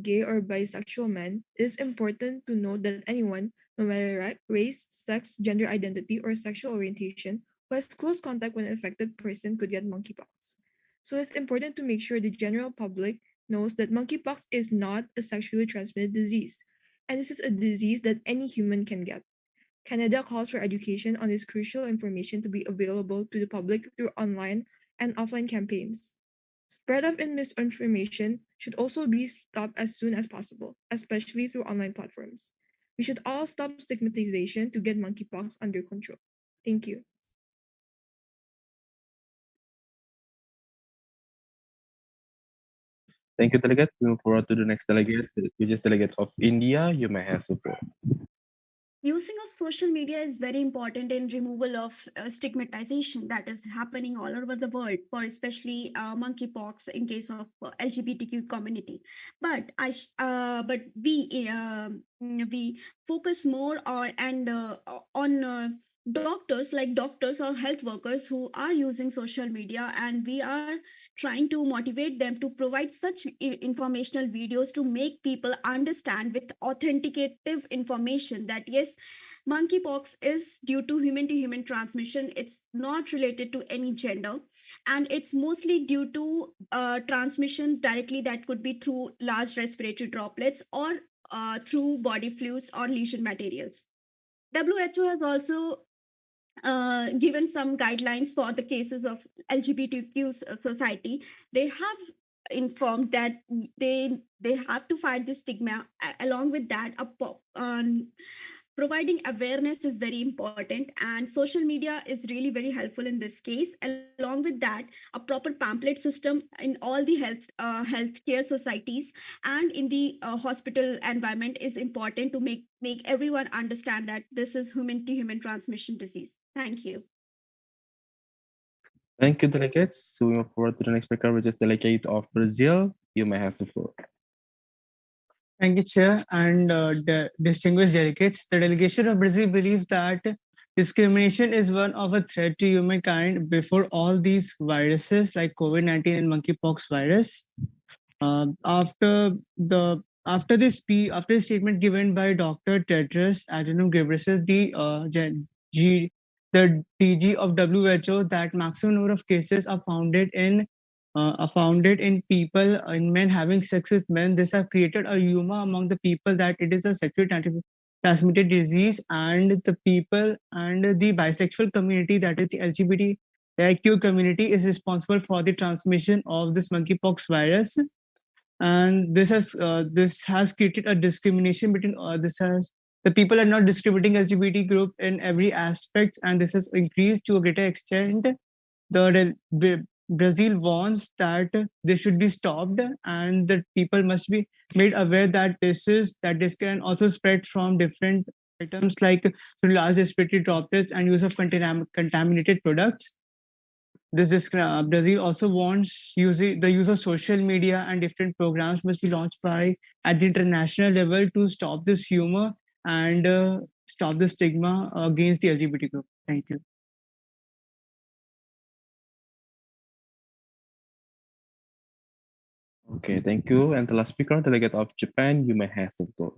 gay or bisexual men, it is important to note that anyone, no matter race, sex, gender identity, or sexual orientation, who has close contact with an infected person could get monkeypox. So it's important to make sure the general public knows that monkeypox is not a sexually transmitted disease, and this is a disease that any human can get. Canada calls for education on this crucial information to be available to the public through online and offline campaigns. Spread of misinformation should also be stopped as soon as possible, especially through online platforms. We should all stop stigmatization to get monkeypox under control. Thank you. Thank you, Delegate. We move forward to the next delegate, which is Delegate of India. You may have the floor. Using of social media is very important in removal of stigmatization that is happening all over the world for especially monkeypox in case of LGBTQ community. But we focus more on doctors like doctors or health workers who are using social media, and we are trying to motivate them to provide such informational videos to make people understand with authenticative information that yes, monkeypox is due to human transmission. It's not related to any gender, and it's mostly due to transmission directly that could be through large respiratory droplets or through body fluids or lesion materials. WHO has also given some guidelines for the cases of LGBTQ society. They have informed that they have to fight the stigma. Along with that, providing awareness is very important, and social media is really very helpful in this case. Along with that, a proper pamphlet system in all the healthcare societies and in the hospital environment is important to make everyone understand that this is human to human transmission disease. Thank you. Thank you, delegates. So we move forward to the next speaker, which is Delegate of Brazil. You may have the floor. Thank you, Chair, and distinguished delegates. The delegation of Brazil believes that discrimination is one of a threat to humankind before all these viruses like COVID-19 and monkeypox virus. After the statement given by Dr. Tedros Adhanom Ghebreyesus, the DG of WHO, that maximum number of cases are founded in people, in men having sex with men. This have created a humor among the people that it is a sexually transmitted disease, and the people and the bisexual community, that is the LGBTQ community, is responsible for the transmission of this monkeypox virus. And this has created a discrimination between the people are not discriminating LGBT group in every aspect, and this has increased to a greater extent Brazil warns that they should be stopped and that people must be made aware that this can also spread from different items like through large respiratory droplets and use of contaminated products. Brazil also wants the use of social media and different programs must be launched by at the international level to stop this humor and stop the stigma against the LGBT group. Thank you. Okay, thank you. And the last speaker, Delegate of Japan, you may have the floor.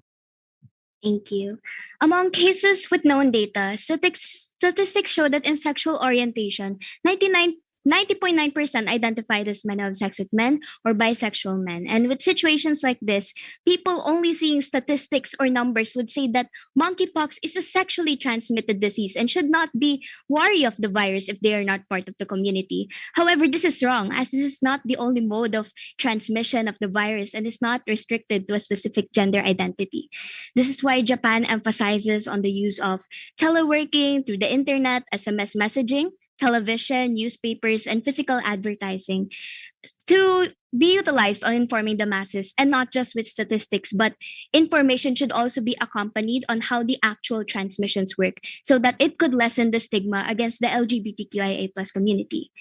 Thank you. Among cases with known data, statistics show that in sexual orientation, 90.9% identified as men have sex with men or bisexual men. And with situations like this, people only seeing statistics or numbers would say that monkeypox is a sexually transmitted disease and should not be wary of the virus if they are not part of the community. However, this is wrong, as this is not the only mode of transmission of the virus and is not restricted to a specific gender identity. This is why Japan emphasizes on the use of teleworking through the internet, SMS messaging, television, newspapers, and physical advertising to be utilized on informing the masses and not just with statistics, but information should also be accompanied on how the actual transmissions work so that it could lessen the stigma against the LGBTQIA plus community.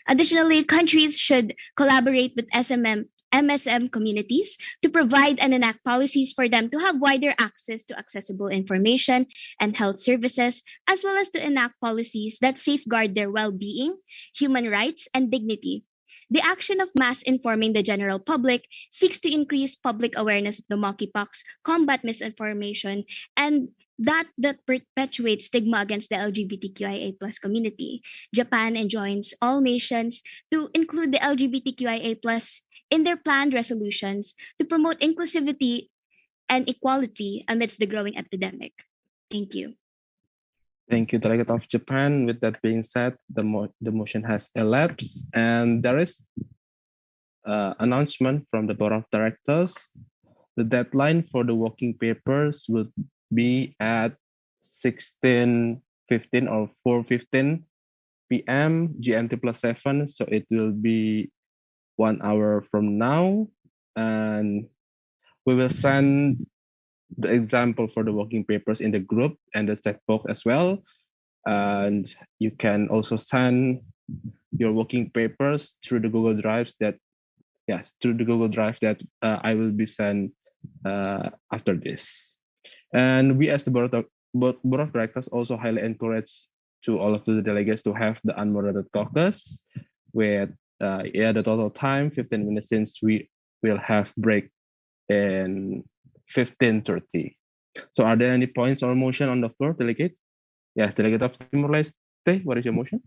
Additionally, countries should collaborate with MSM communities to provide and enact policies for them to have wider access to accessible information and health services, as well as to enact policies that safeguard their well being, human rights, and dignity. The action of mass informing the general public seeks to increase public awareness of the monkeypox, combat misinformation, and that perpetuates stigma against the LGBTQIA plus community. Japan enjoins all nations to include the LGBTQIA plus in their planned resolutions to promote inclusivity and equality amidst the growing epidemic. Thank you. Thank you, Delegate of Japan. With that being said, the motion has elapsed, and there is announcement from the Board of Directors. The deadline for the working papers would be at 16:15 or 4:15 p.m. GMT +7, so it will be 1 hour from now, and we will send the example for the working papers in the group and the chat box as well. And you can also send your working papers through the Google Drives that I will be sent after this. And we as the board of directors also highly encourage to all of the delegates to have the unmoderated caucus with the total time 15 minutes, since we will have break in 15:30. So are there any points or motion on the floor, delegate? Yes, Delegate of Timor-Leste, what is your motion?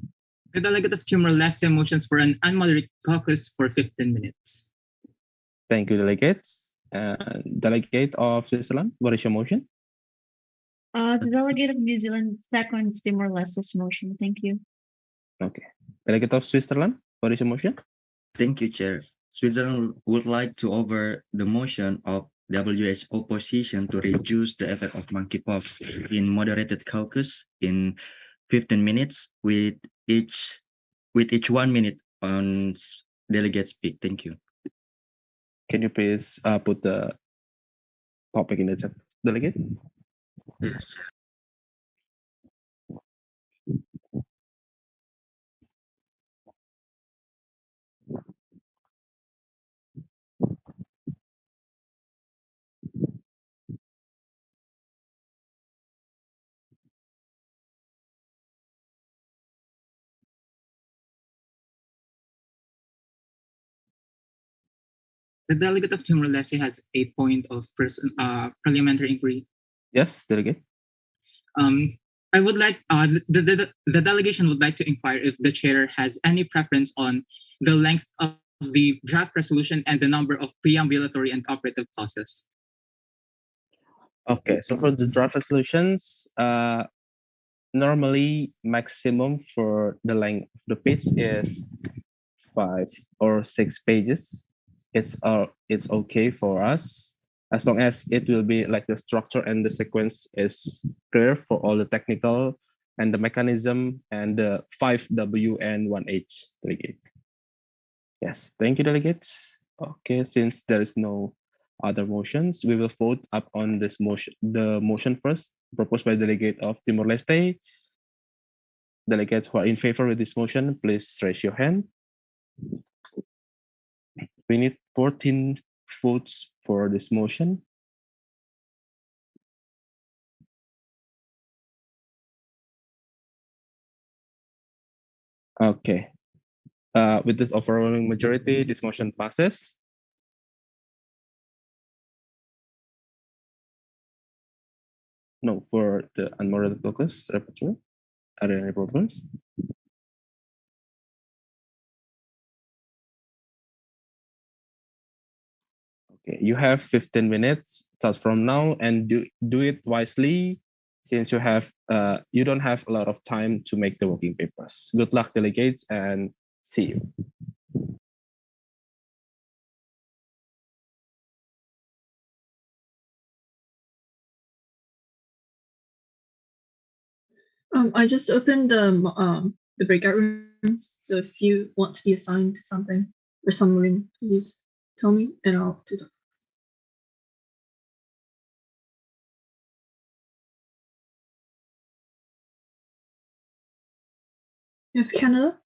The Delegate of Timor-Leste motions for an unmoderated caucus for 15 minutes. Thank you, delegates. Delegate of Switzerland, what is your motion? The Delegate of New Zealand seconds Timor-Leste's motion. Thank you. Okay. Delegate of Switzerland, what is your motion? Thank you, Chair. Switzerland would like to offer the motion of WHO position to reduce the effect of monkeypox in moderated caucus in 15 minutes with each 1 minute on delegate speak. Thank you. Can you please put the topic in the chat, delegate? Yes. The Delegate of Timor-Leste has a point of parliamentary inquiry. Yes, delegate. I would like the delegation would like to inquire if the chair has any preference on the length of the draft resolution and the number of preambulatory and operative clauses. Okay, so for the draft resolutions, normally maximum for the length of the page is 5 or 6 pages. It's okay for us as long as it will be like the structure and the sequence is clear for all the technical and the mechanism and the 5W and 1H delegate. Yes, thank you, delegates. Okay, since there is no other motions, we will vote up on this motion. The motion first, proposed by Delegate of Timor-Leste. Delegates who are in favor with this motion, please raise your hand. We need 14 votes for this motion. Okay. With this overwhelming majority, this motion passes. No, for the unmoderated caucus rapporteur, are there any problems? Okay, you have 15 minutes start from now, and do it wisely, since you don't have a lot of time to make the working papers. Good luck, delegates, and see you. I just opened the breakout rooms. So if you want to be assigned to something or some room, please tell me and I'll do that. Yes, Canada.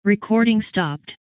Recording stopped.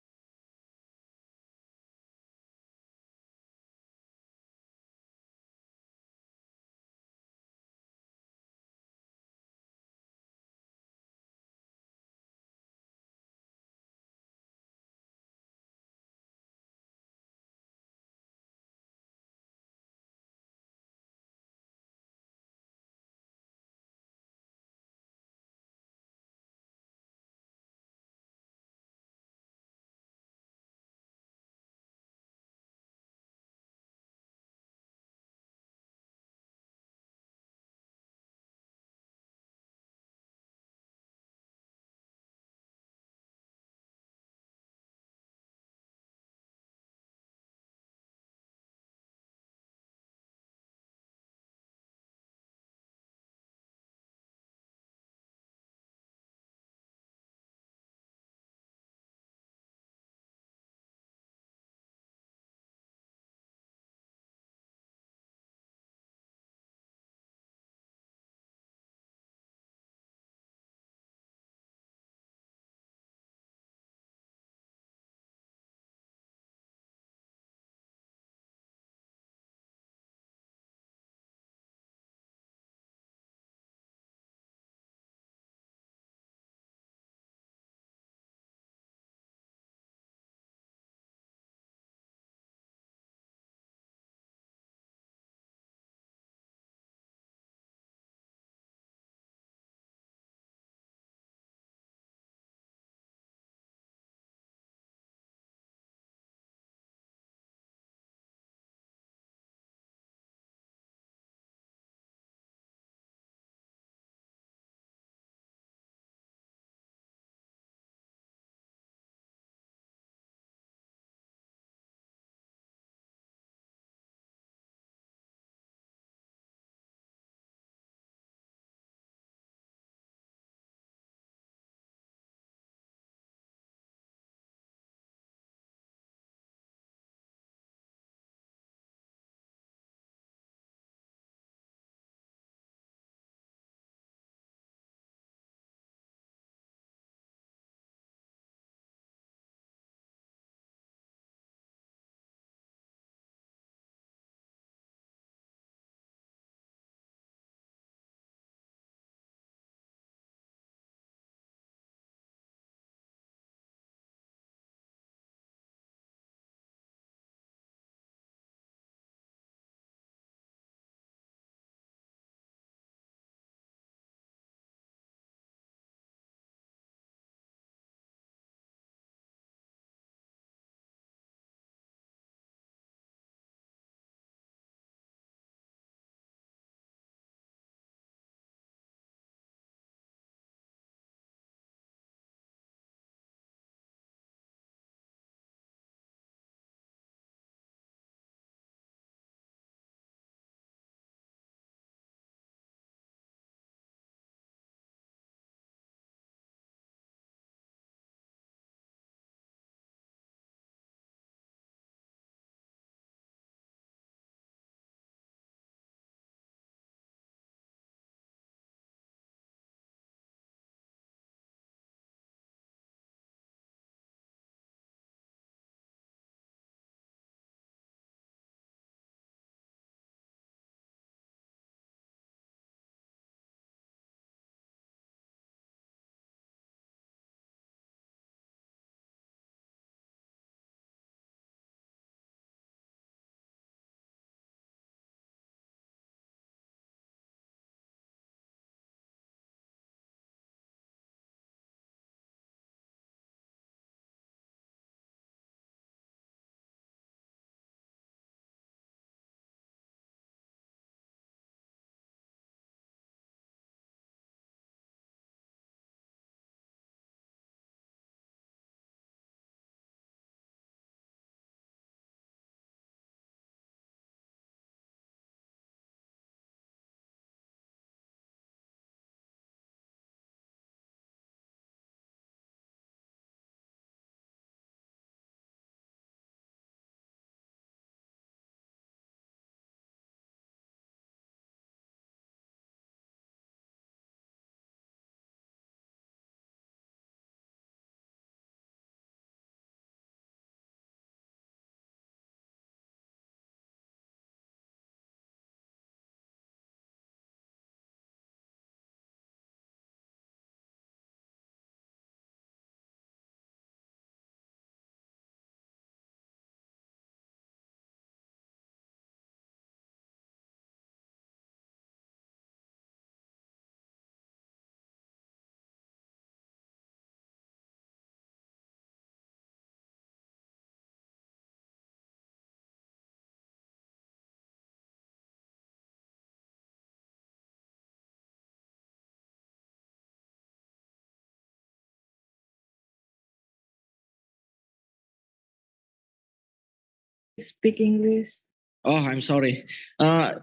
Speak English. Oh, I'm sorry.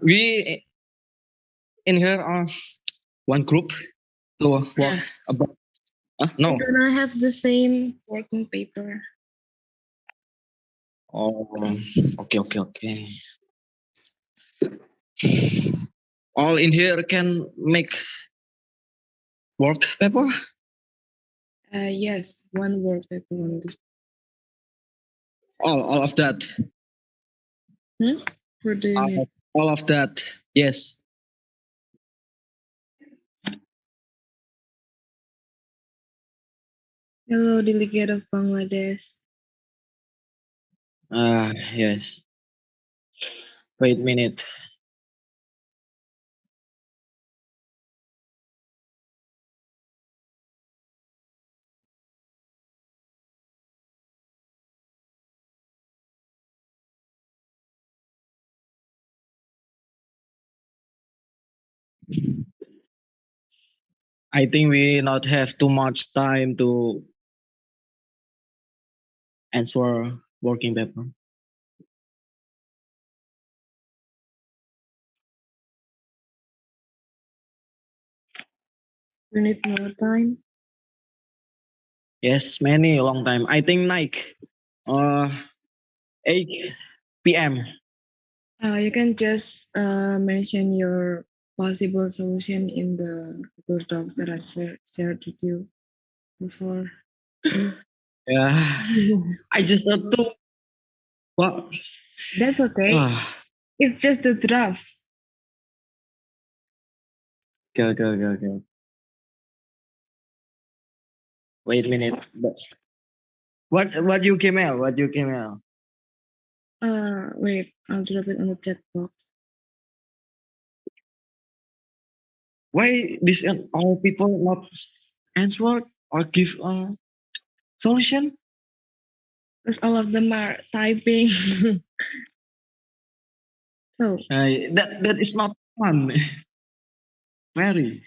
We in here one group to work Yeah. about. We're No. gonna have the same working paper. Oh, okay. All in here can make work paper. Yes, one work paper only. All of that. What do you mean? All of that. Yes. Hello, Delegate of Bangladesh. Yes. Wait a minute. I think we not have too much time to answer working paper. We need more time. Yes, many long time. I think like 8 p.m. You can just mention your possible solution in the Google Docs that I shared with you before. Yeah, I just have to. What? That's okay. It's just a draft. Okay. Wait a minute. What you came out? What you came out? Wait, I'll drop it on the chat box. Why this all people not answer or give a solution? Because all of them are typing. So that is not fun. Very.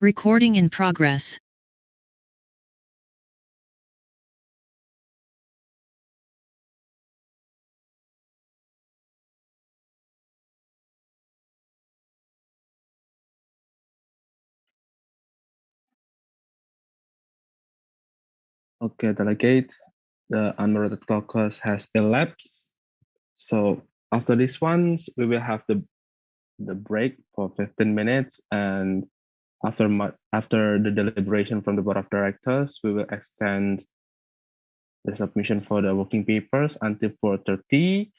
Recording in progress. Okay, delegate. The unmoderated caucus has elapsed. So after this one, we will have the break for 15 minutes, and after the deliberation from the board of directors, we will extend the submission for the working papers until 4:30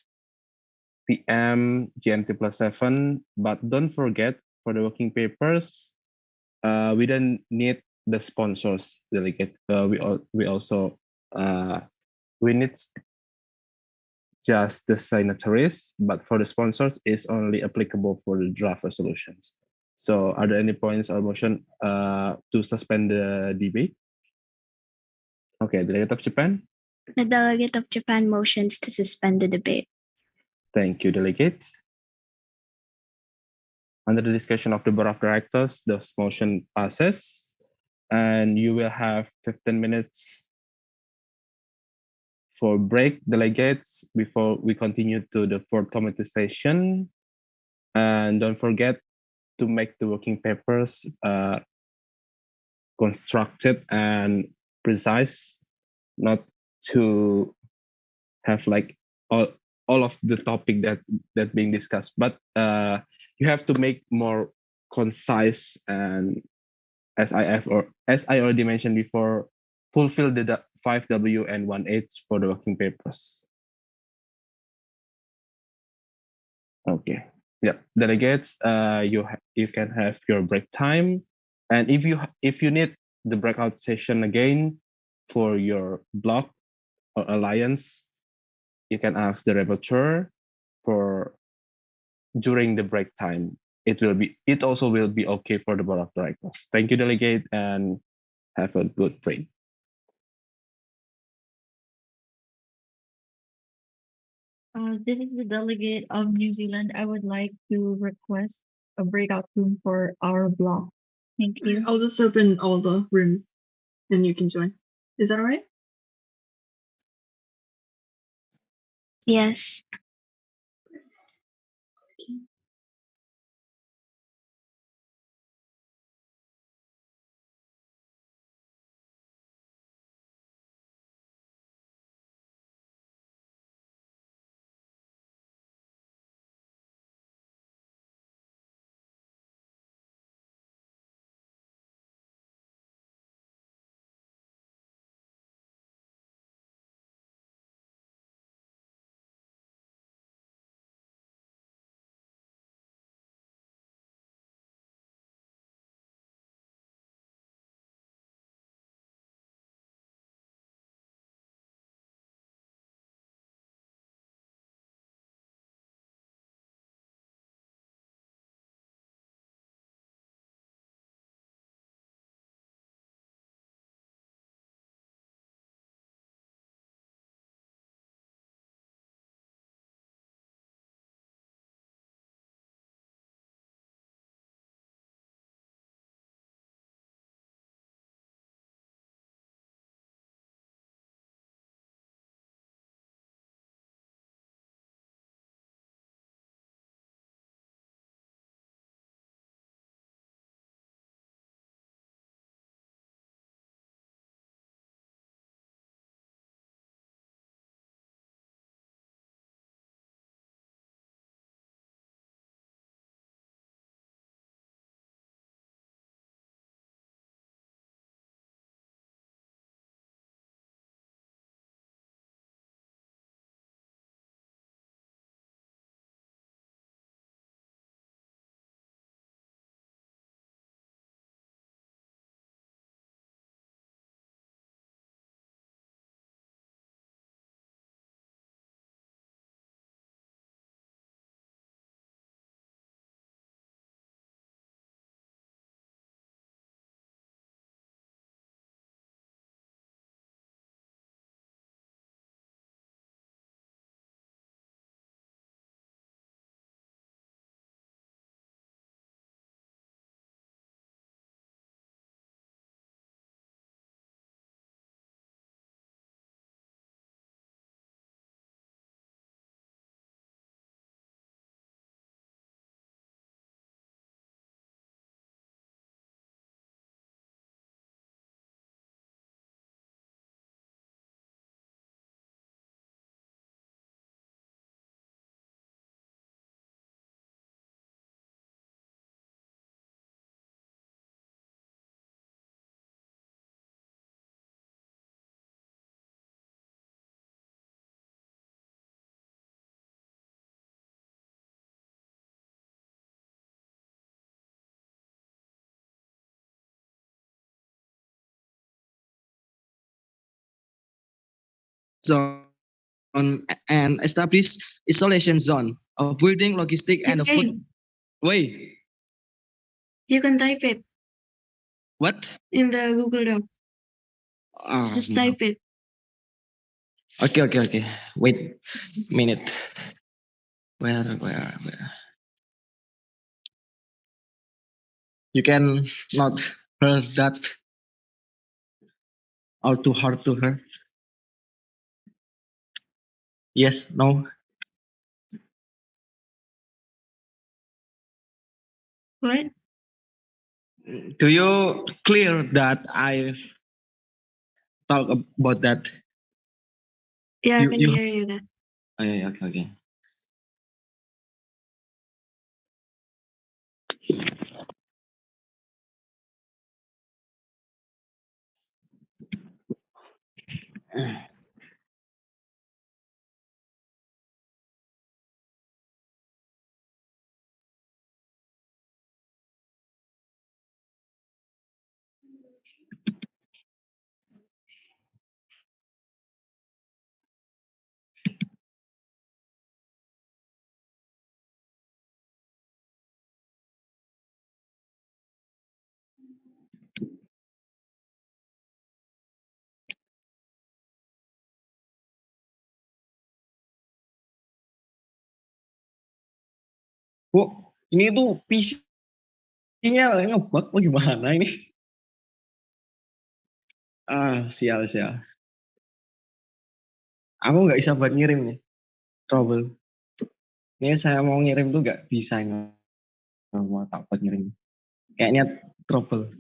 p.m. GMT +7. But don't forget, for the working papers, we don't need the sponsors delegate. We also we need just the signatories, but for the sponsors, it's only applicable for the draft resolutions. So, are there any points or motion to suspend the debate? Okay, Delegate of Japan. The Delegate of Japan motions to suspend the debate. Thank you, Delegate. Under the discussion of the Board of Directors, this motion passes, and you will have 15 minutes for break, delegates, before we continue to the fourth committee session. And don't forget to make the working papers constructed and precise, not to have like all of the topic that being discussed, but you have to make more concise, and as I already mentioned before, fulfill the 5W and 1H for the working papers. Okay. Yeah. Delegates, you can have your break time, and if you need the breakout session again for your block or alliance, you can ask the rapporteur for during the break time. It also will be okay for the board of directors. Thank you, delegate, and have a good break. This is the delegate of New Zealand. I would like to request a breakout room for our block. Thank you. I'll just open all the rooms and you can join. Is that all right? Yes. Zone and establish isolation zone of building, logistic, and a food. Okay. Wait, You can type it what? in the Google Docs. Just No. type it. Okay. Wait, minute. Where? You can not hear that or too hard to hear. Yes, no. What? Do you clear that I talk about that? Yeah, I You can you. hear you now. Okay. Bu, ini tuh PC-nya ngebug apa gimana ini? Sial sial. Aku nggak bisa buat ngirim nih. Trouble. Ini saya mau ngirim tuh nggak bisa nggak mau tak buat ngirim. Kayaknya trouble.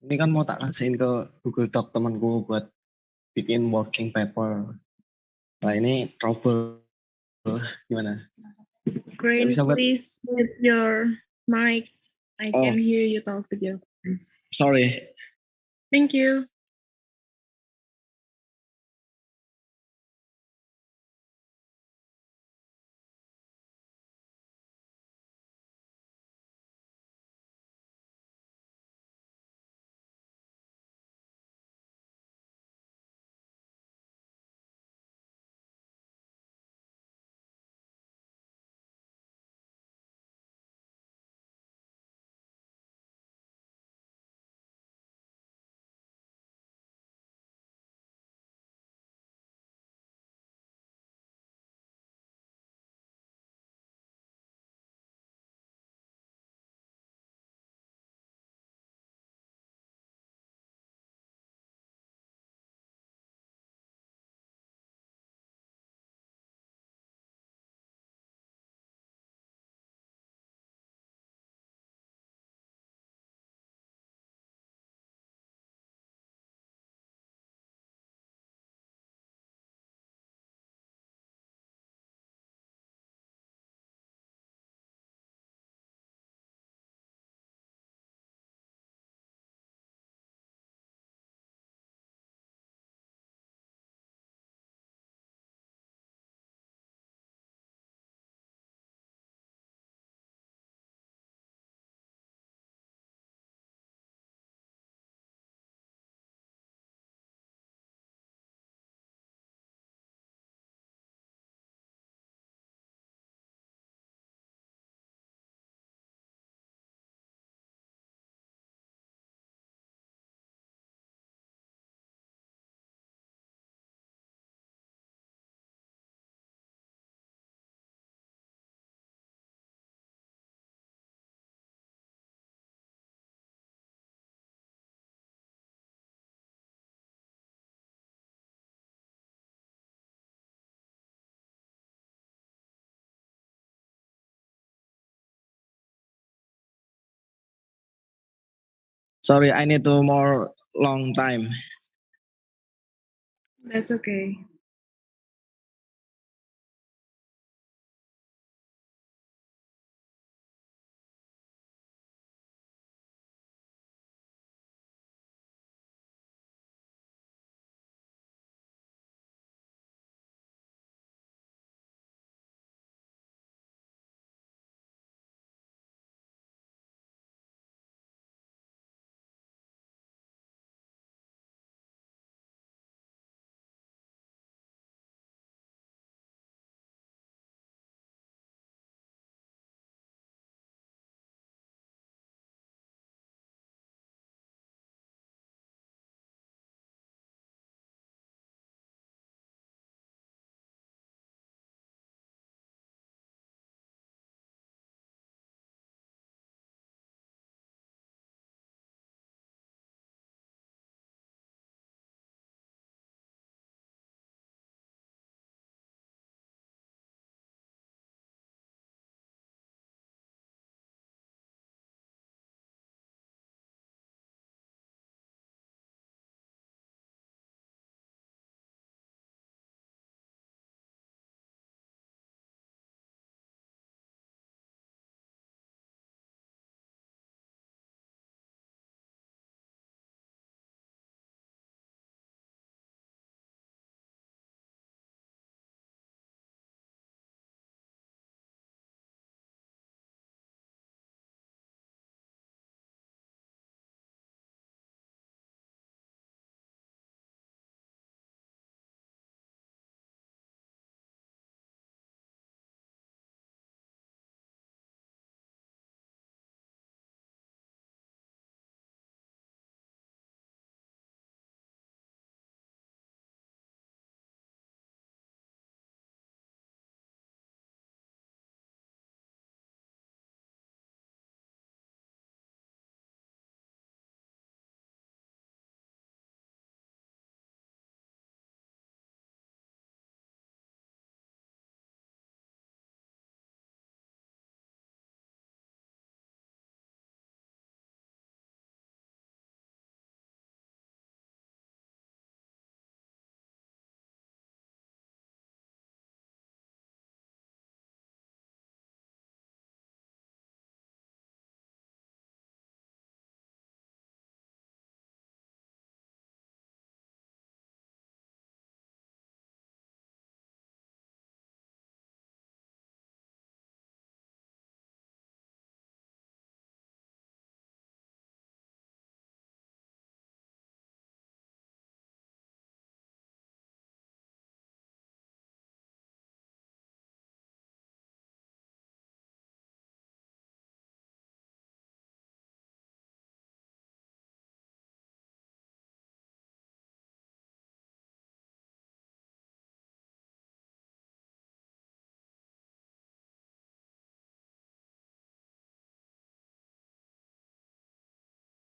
Ini kan mau tak kasihin ke Google Doc temanku buat bikin working paper. Nah ini trouble. Gimana? Nggak Crane, bisa buat. please mute your mic. I Oh, can hear you talk with your friends. sorry. Thank you. Sorry, I need to more long time. That's okay.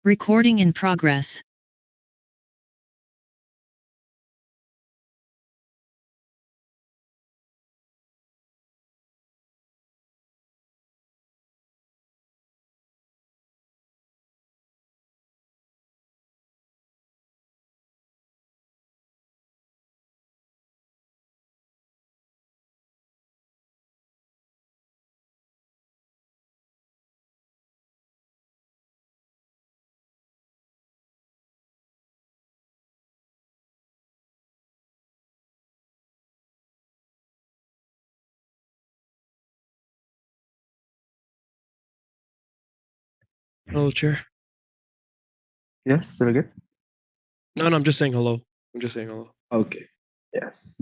Recording in progress. Hello, Chair. Yes, Delegate. No, I'm just saying hello. I'm just saying hello. Okay. Yes.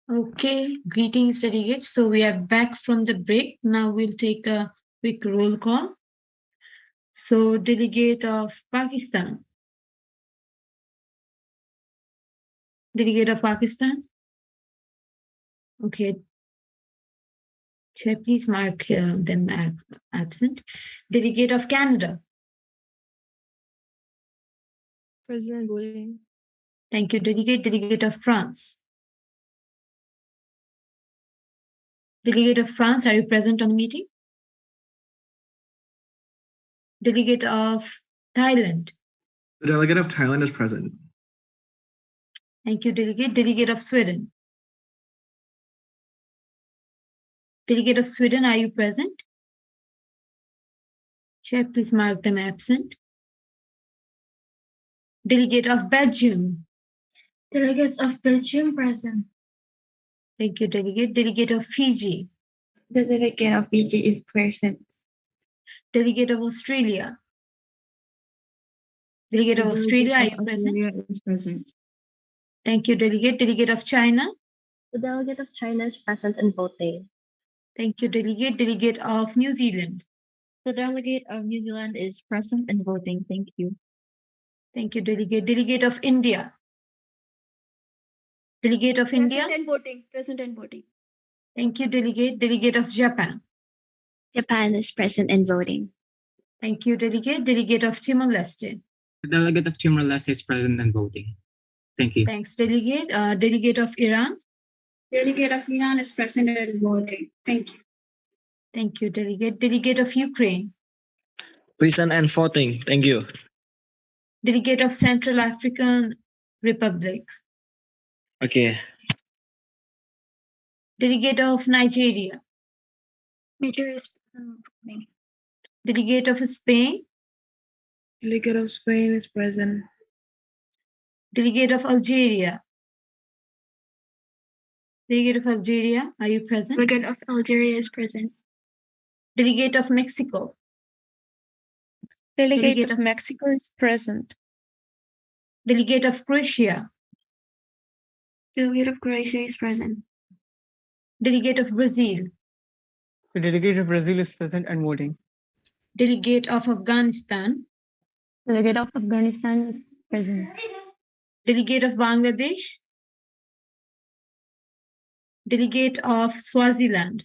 Okay, greetings, delegates. So we are back from the break. Now we'll take a quick roll call. So, Delegate of Pakistan. Delegate of Pakistan. Okay. Chair, please mark them absent. Delegate of Canada. President voting. Thank you, Delegate of France. Delegate of France, are you present on the meeting? Delegate of Thailand. The delegate of Thailand is present. Thank you, Delegate of Sweden. Delegate of Sweden, are you present? Chair, please mark them absent. Delegate of Belgium. Delegates of Belgium present. Thank you, Delegate of Fiji. The delegate of Fiji is present. Delegate of Australia. Delegate of Australia, are you present? Australia is present. Thank you, Delegate of China. The delegate of China is present and voting. Thank you, Delegate of New Zealand. The delegate of New Zealand is present and voting. Thank you. Thank you, Delegate of India. Delegate of India. And voting. Present and voting. Thank you, Delegate of Japan. Japan is present and voting. Thank you, Delegate of Timor-Leste. The delegate of Timor-Leste is present and voting. Thank you. Thanks, Delegate of Iran. Delegate of Iran is present and voting. Thank you. Thank you, Delegate of Ukraine. Present and voting. Thank you. Delegate of Central African Republic. Okay. Delegate of Nigeria. Nigeria is present and voting. Delegate of Spain. Delegate of Spain is present. Delegate of Algeria. Delegate of Algeria, are you present? Delegate of Algeria is present. Delegate of Mexico. Delegate of Mexico is present. Delegate of Croatia. Delegate of Croatia is present. Delegate of Brazil. The delegate of Brazil is present and voting. Delegate of Afghanistan. Delegate of Afghanistan is present. Delegate of Bangladesh. Delegate of Swaziland.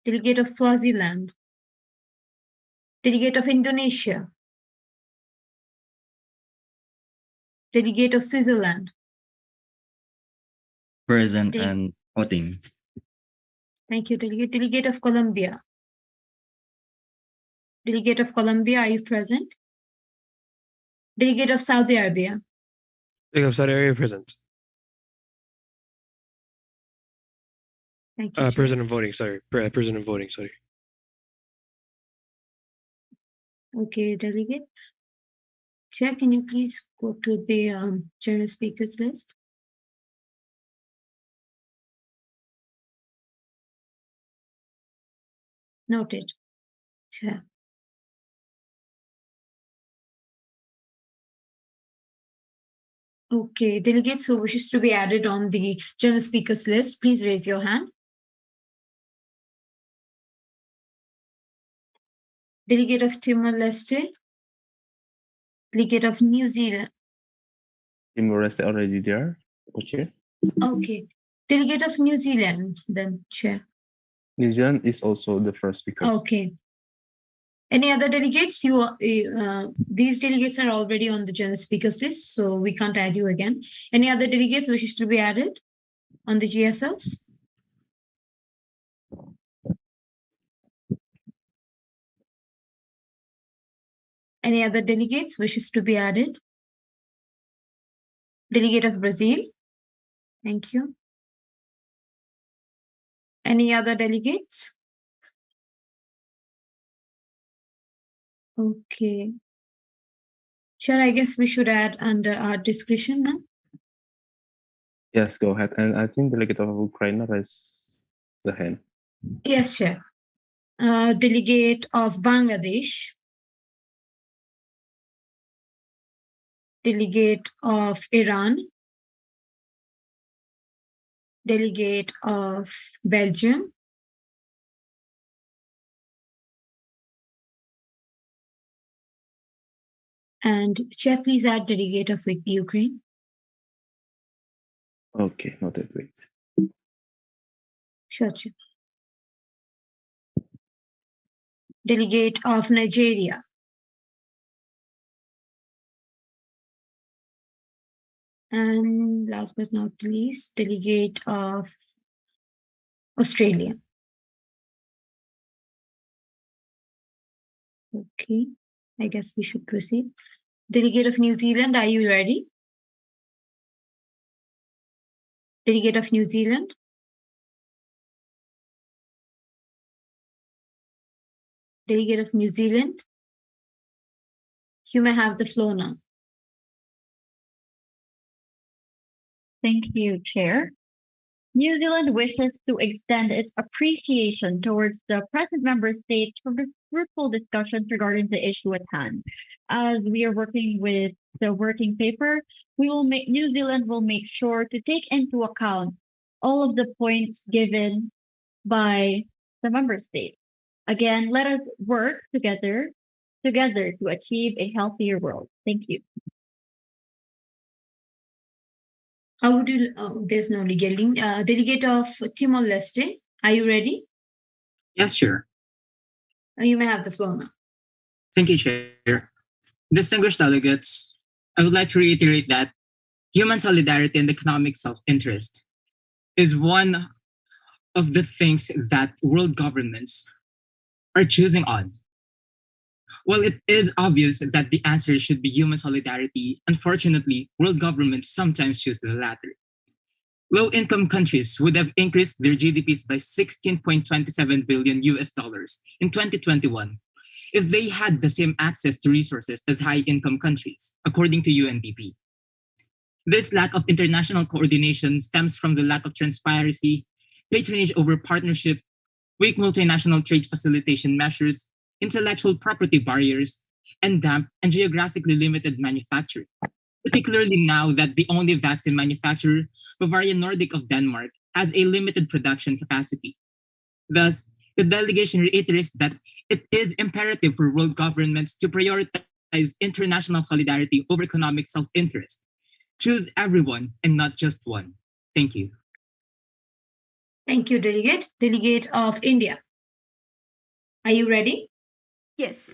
Delegate of Swaziland. Delegate of Indonesia. Delegate of Switzerland. Present and voting. Thank you, Delegate of Colombia. Delegate of Colombia, are you present? Delegate of Saudi Arabia. Delegate of Saudi Arabia present. Thank you, Chair. President voting, sorry. President voting, sorry. Okay, Delegate. Chair, can you please go to the general speakers list? Noted, Chair. Okay, delegates who wishes to be added on the general speakers list, please raise your hand. Delegate of Timor-Leste. Delegate of New Zealand. Timor-Leste already there, Co-Chair. Okay. Delegate of New Zealand, then, Chair. New Zealand is also the first speaker. Okay. Any other delegates? These delegates are already on the general speakers list, so we can't add you again. Any other delegates wishes to be added on the GSLs? Any other delegates wishes to be added? Delegate of Brazil. Thank you. Any other delegates? Okay. Sure, I guess we should add under our discretion now. Yes, go ahead. And I think Delegate of Ukraine raised the hand. Yes, sure. Delegate of Bangladesh. Delegate of Iran. Delegate of Belgium. And Chair, please add delegate of Ukraine. Okay, noted. Wait. Sure, Chair. Delegate of Nigeria. And last but not least, delegate of Australia. Okay, I guess we should proceed. Delegate of New Zealand, are you ready? Delegate of New Zealand. Delegate of New Zealand. You may have the floor now. Thank you, Chair. New Zealand wishes to extend its appreciation towards the present member states for the fruitful discussions regarding the issue at hand. As we are working with the working paper, New Zealand will make sure to take into account all of the points given by the member states. Again, let us work together to achieve a healthier world. Thank you. How would you? There's no legal link. Delegate of Timor-Leste, are you ready? Yes, sure. You may have the floor now. Thank you, Chair. Distinguished delegates, I would like to reiterate that human solidarity and economic self-interest is one of the things that world governments are choosing on. While it is obvious that the answer should be human solidarity, unfortunately, world governments sometimes choose the latter. Low-income countries would have increased their GDPs by 16.27 billion US dollars in 2021 if they had the same access to resources as high-income countries, according to UNDP. This lack of international coordination stems from the lack of transparency, patronage over partnership, weak multinational trade facilitation measures, intellectual property barriers, and damp and geographically limited manufacturing, particularly now that the only vaccine manufacturer, Bavarian Nordic of Denmark, has a limited production capacity. Thus, the delegation reiterates that it is imperative for world governments to prioritize international solidarity over economic self-interest. Choose everyone and not just one. Thank you. Thank you, Delegate. Delegate of India. Are you ready? Yes.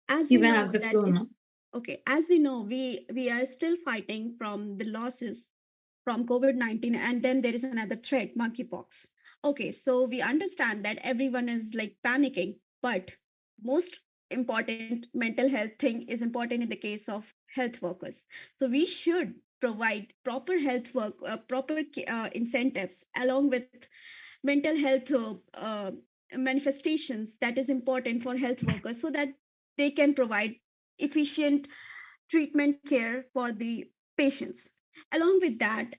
As You we may know have the that floor is- now. Okay, as we know, we are still fighting from the losses from COVID-19, and then there is another threat, monkeypox. Okay, so we understand that everyone is like panicking, but most important mental health thing is important in the case of health workers. So we should provide proper health work, incentives along with mental health manifestations that is important for health workers so that they can provide efficient treatment care for the patients. Along with that,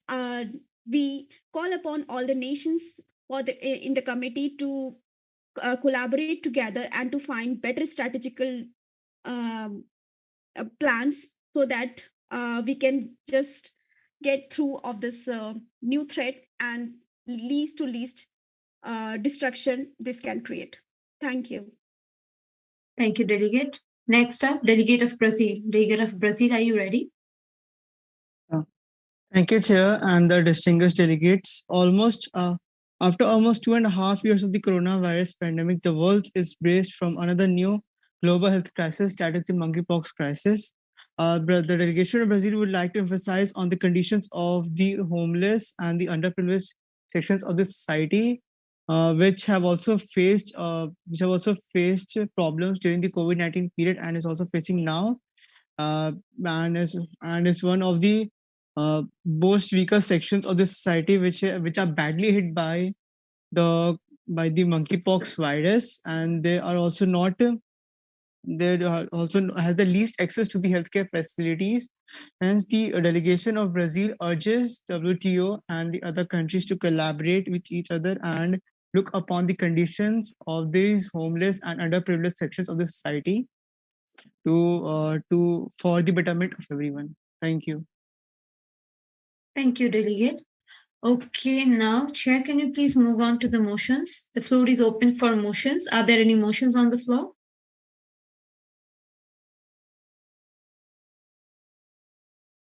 we call upon all the nations in the committee to collaborate together and to find better strategical um, plans so that we can just get through of this new threat and least destruction this can create. Thank you. Thank you, Delegate. Next up, Delegate of Brazil. Delegate of Brazil, are you ready? Thank you, Chair, and the distinguished delegates. Almost After almost 2.5 years of the coronavirus pandemic, the world is braced from another new global health crisis, that is the monkeypox crisis. The delegation of Brazil would like to emphasize on the conditions of the homeless and the underprivileged sections of the society, which have also faced problems during the COVID-19 period and is also facing now, uh, and is one of the most weaker sections of the society which are badly hit the the monkeypox virus, and they are also not they are also has the least access to the healthcare facilities. Hence, the delegation of Brazil urges WTO and the other countries to collaborate with each other and look upon the conditions of these homeless and underprivileged sections of the society to for the betterment of everyone. Thank you. Thank you, Delegate. Okay, now, Chair, can you please move on to the motions? The floor is open for motions. Are there any motions on the floor?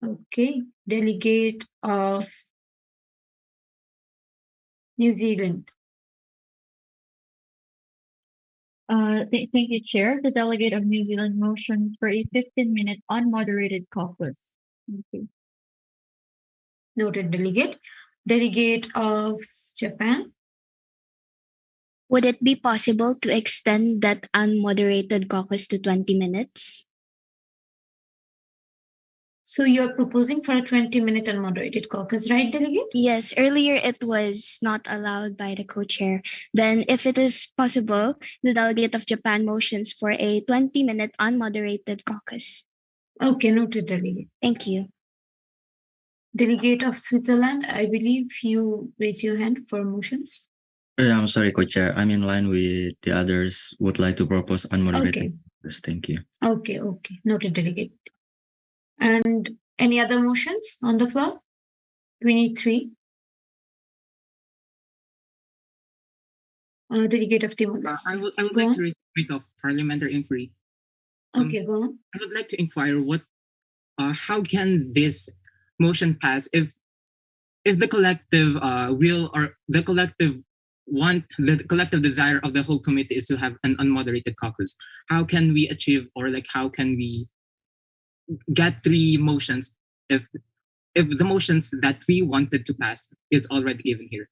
Okay, Delegate of New Zealand. Thank you, Chair. The Delegate of New Zealand motions for a 15-minute unmoderated caucus. Thank you. Noted, Delegate. Delegate of Japan. Would it be possible to extend that unmoderated caucus to 20 minutes? So you're proposing for a 20-minute unmoderated caucus, right, Delegate? Yes, earlier it was not allowed by the co-chair. Then, if it is possible, the Delegate of Japan motions for a 20-minute unmoderated caucus. Okay, noted, Delegate. Thank you. Delegate of Switzerland, I believe you raise your hand for motions. I'm sorry, Co-Chair. I'm in line with the others. Would like to propose unmoderated. Okay. Thank you. Okay, noted, Delegate. And any other motions on the floor? 23. Delegate of Timor-Leste. I would like to raise a point of parliamentary inquiry. Okay, go on. I would like to inquire how can this motion pass if the collective will or the collective desire of the whole committee is to have an unmoderated caucus? How can we achieve, or like how can we get 3 motions if the motions that we wanted to pass is already given here?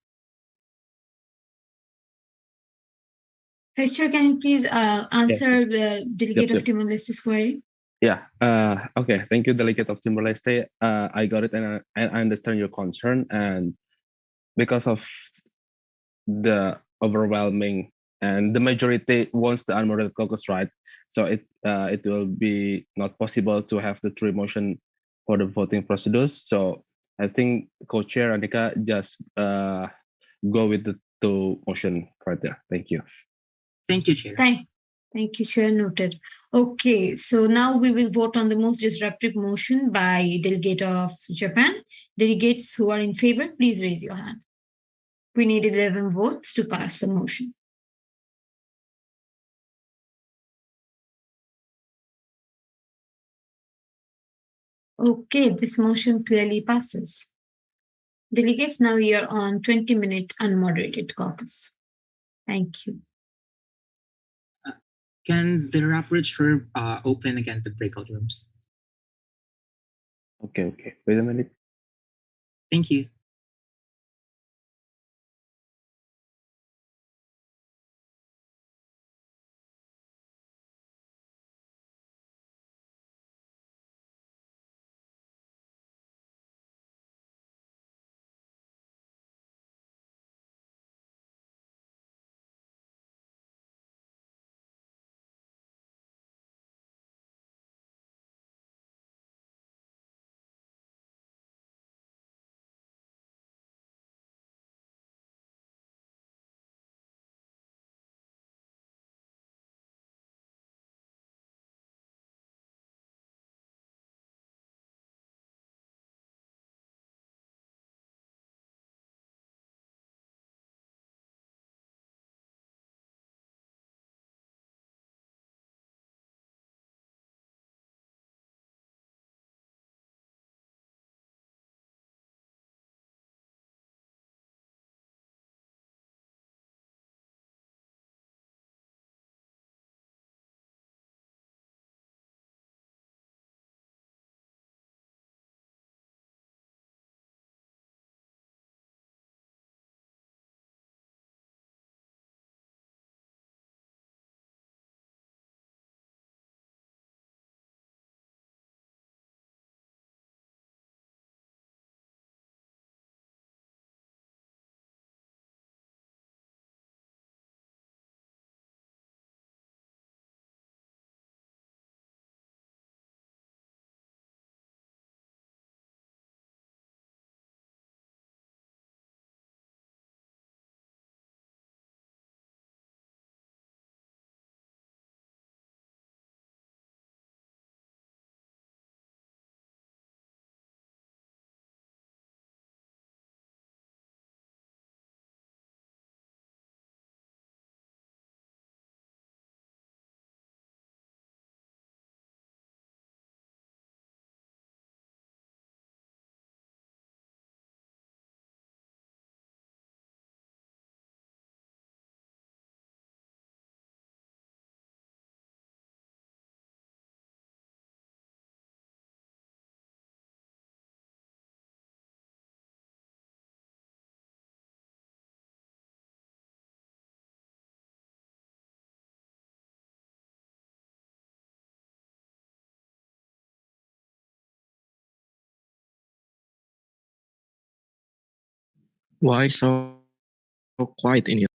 Chair, can you please answer the Delegate of Timor-Leste's query? Yeah. Okay. Thank you, Delegate of Timor-Leste. I got it, and I understand your concern. And because of the overwhelming and the majority wants the unmoderated caucus, right? So it will be not possible to have the 3 motion for the voting procedures. So I think co-chair Anika just go with the 2 motion right there. Thank you. Thank you, Chair. Thank you, Chair. Noted. Okay, so now we will vote on the most disruptive motion by Delegate of Japan. Delegates who are in favor, please raise your hand. We need 11 votes to pass the motion. Okay, this motion clearly passes. Delegates, now you're on 20-minute unmoderated caucus. Thank you. Can the rapporteur open again the breakout rooms? Okay. Wait a minute. Thank you. Why so quiet in here?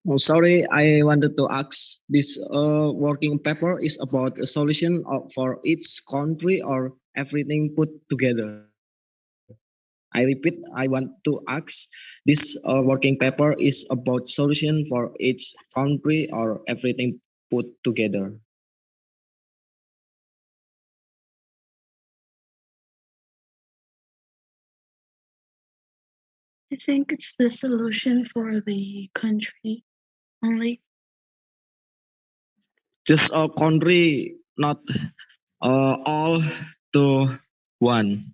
Oh, sorry, I wanted to ask. This working paper is about a solution for each country or everything put together. I repeat, I want to ask. This working paper is about solution for each country or everything put together. I think it's the solution for the country only. Just a country, not all to one.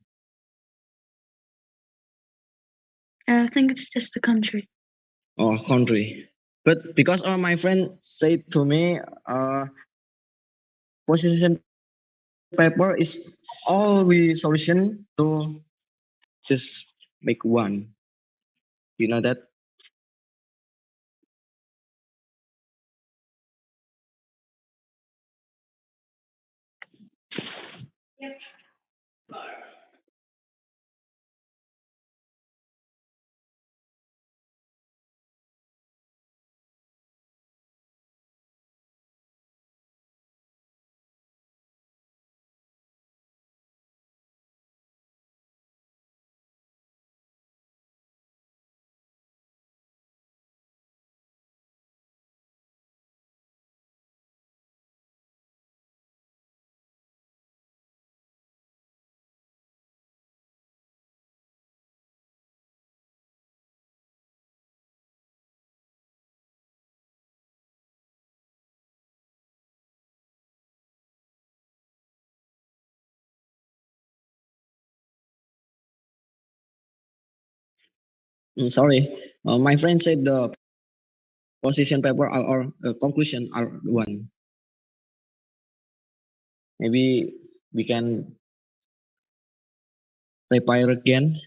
I think it's just the country. Or country. But because my friend said to me, position paper is all we solution to just make one. You know that? Sorry, my friend said the position paper or conclusion are one. Maybe we can repair again.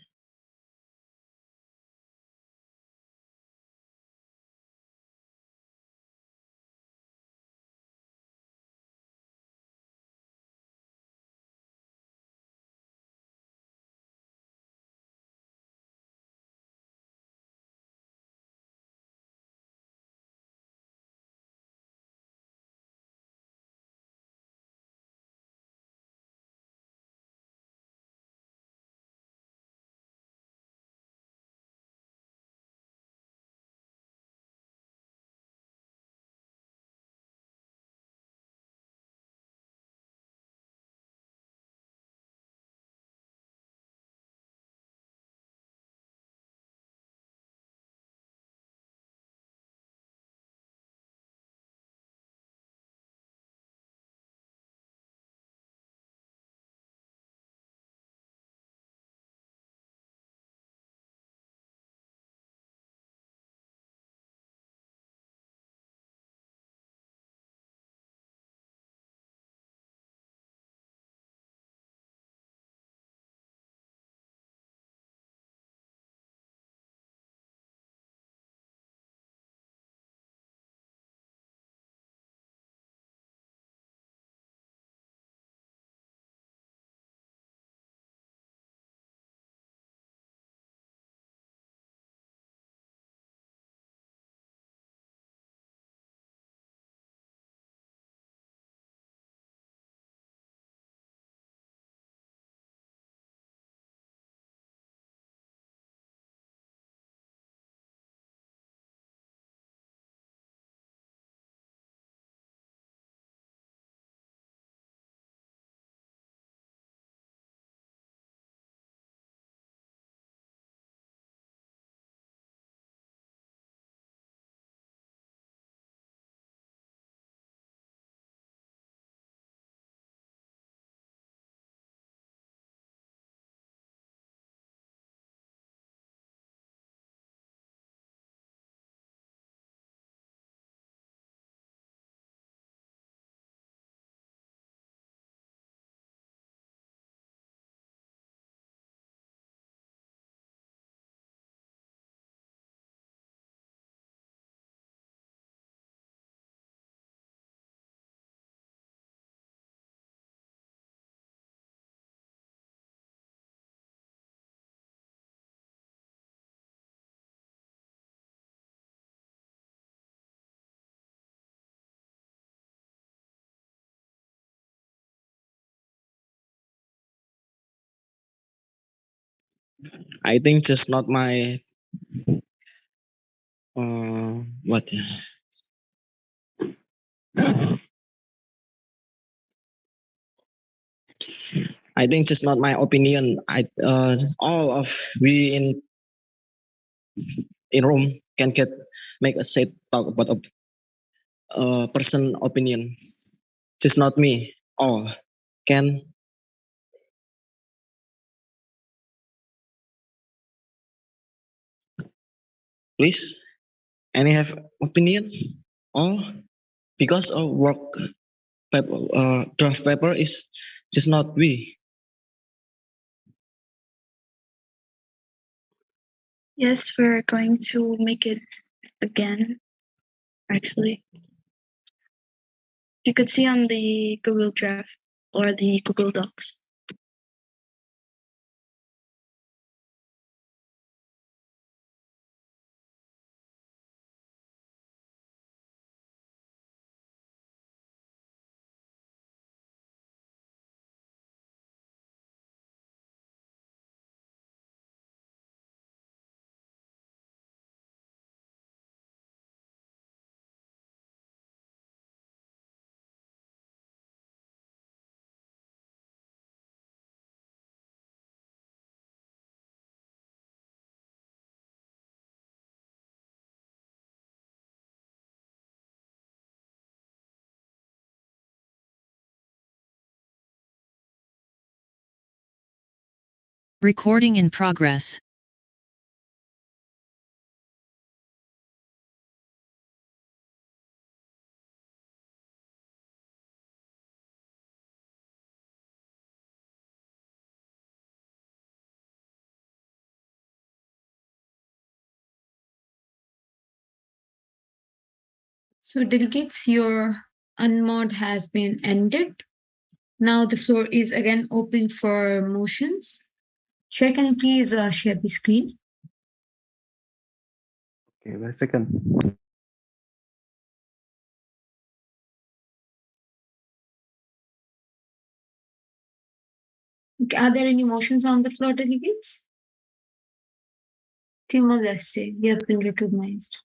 I think just not my what I think just not my opinion. I all of we in room can get make a set talk about a person opinion. Just not me. All can please any have opinion? All because of work paper draft paper is just not we. Yes, we're going to make it again, actually. You could see on the Google Drive or the Google Docs. Recording in progress. So delegates, your unmod has been ended. Now the floor is again open for motions. Chair, can you please share the screen? Okay, wait a second. Okay, are there any motions on the floor, delegates? Timor-Leste, you have been recognized.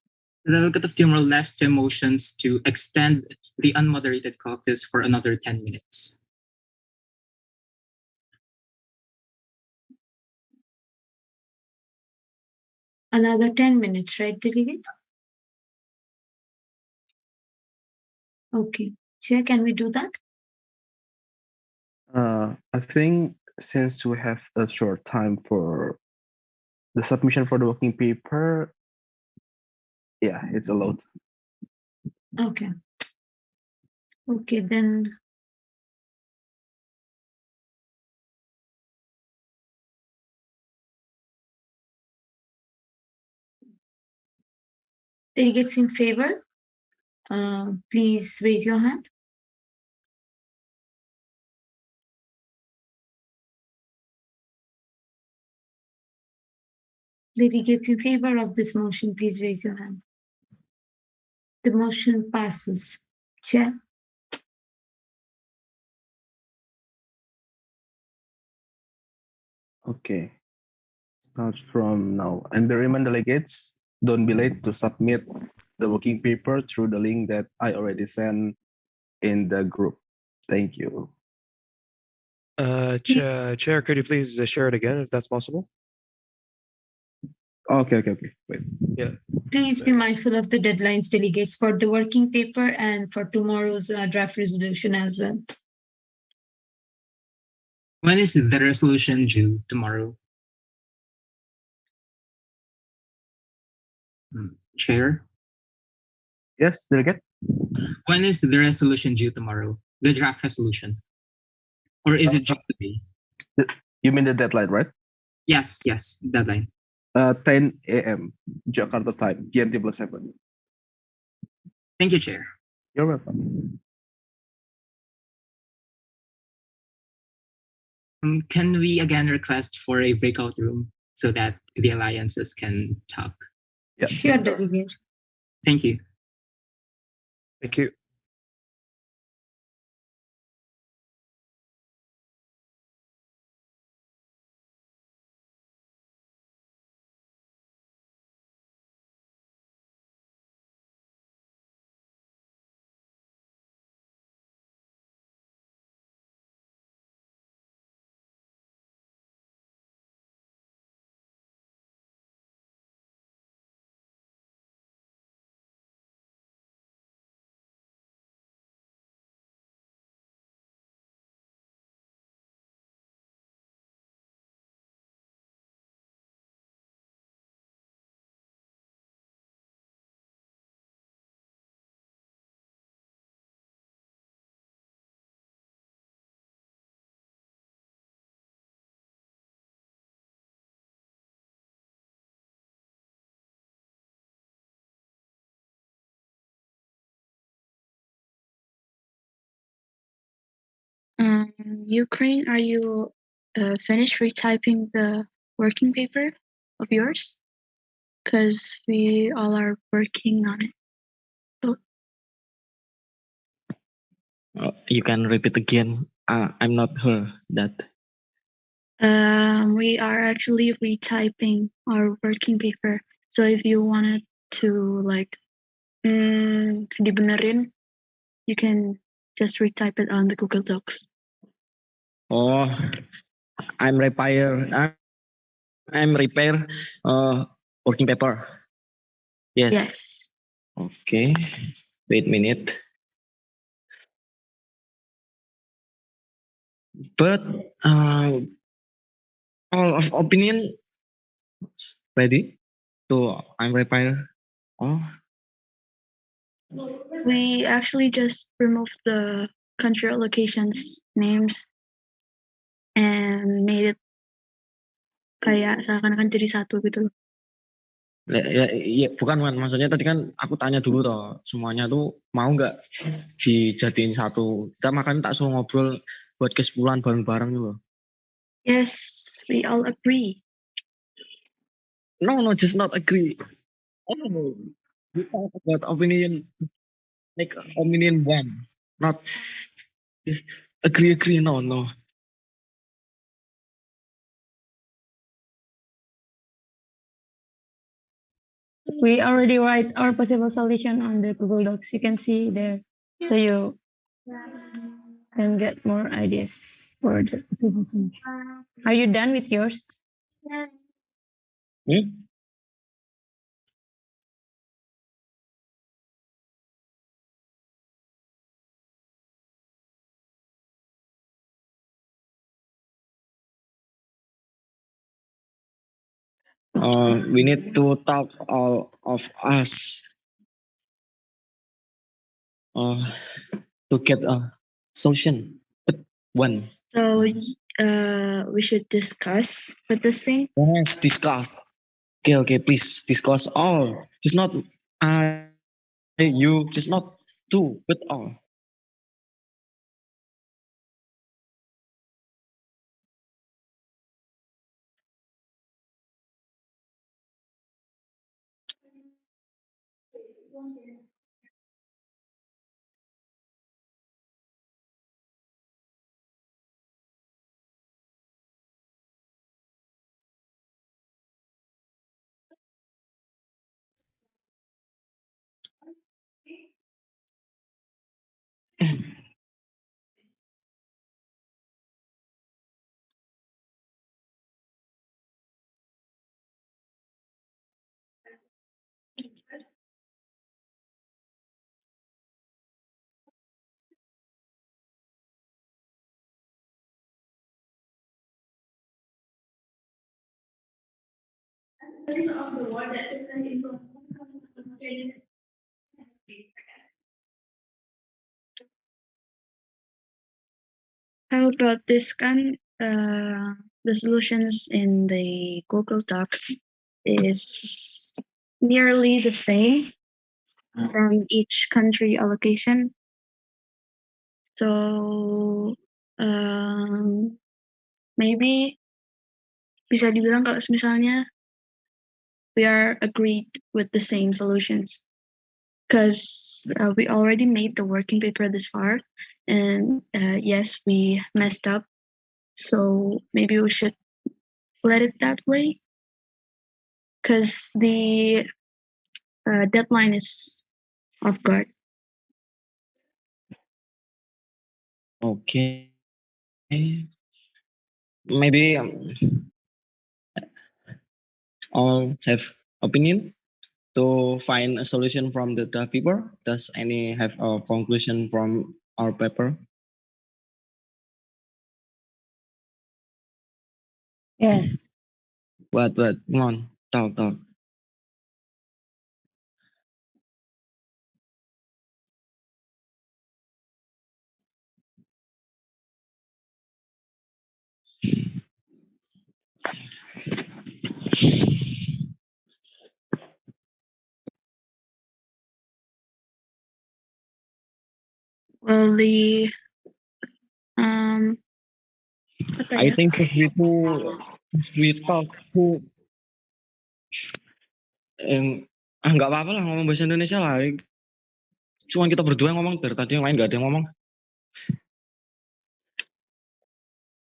The Delegate of Timor-Leste motions to extend the unmoderated caucus for another 10 minutes. Another 10 minutes, right, delegate? Okay. Chair, can we do that? I think since we have a short time for the submission for the working paper, yeah, it's allowed. Okay. Okay, then delegates in favor, please raise your hand. Delegates in favor of this motion, please raise your hand. The motion passes. Chair. Okay, start from now. And the remaining delegates, don't be late to submit the working paper through the link that I already sent in the group. Thank you. Chair, could you please share it again if that's possible? Okay. Wait. Yeah. Please be mindful of the deadlines, delegates, for the working paper and for tomorrow's draft resolution as well. When is the resolution due tomorrow? Chair? Yes, delegate? When is the resolution due tomorrow? The draft resolution? Or is it due today? You mean the deadline, right? Yes, deadline. 10 a.m. Jakarta time, GMT plus 7. Thank you, Chair. You're welcome. Can we again request for a breakout room so that the alliances can talk? Yeah. Sure, delegate. Thank you. Thank you. Ukraine, are you finished retyping the working paper of yours? Because we all are working on it. So, You can repeat again. I'm not heard that. we are actually retyping our working paper. So if you wanted to like dibenerin, you can just retype it on the Google Docs. Oh, I'm repair working paper. Yes. Yes. Okay. Wait a minute. But all of opinion ready to I'm repair. Oh, We actually just removed the country allocations names and made it kayak seakan-akan jadi satu gitu loh. ya, bukan maksudnya tadi kan aku tanya dulu toh semuanya tuh mau nggak dijadiin satu. Kita makan tak suruh ngobrol buat kesimpulan bareng-bareng loh. Yes, we all agree. No, just not agree. Oh, we talk about opinion, make opinion one, not just agree. No. We already write our possible solution on the Google Docs. You can see there, so you can get more ideas for the possible solution. Are you done with yours? We need to talk all of us to get a solution. But one. So we should discuss with this thing. Yes, discuss. Okay, please discuss all. Just not you, just not two, but all. How about this kan? The solutions in the Google Docs is nearly the same from each country allocation. So maybe bisa dibilang kalau misalnya we are agreed with the same solutions because we already made the working paper this far, and yes, we messed up. So maybe we should let it that way because the deadline is off guard. Okay. Maybe all have opinion to find a solution from the draft paper. Does any have a conclusion from our paper? Yes. But come on, talk. Well, the Apa I ya? think we talk to nggak apa-apa lah ngomong bahasa Indonesia lah. Cuma kita berdua yang ngomong, dari tadi yang lain nggak ada yang ngomong.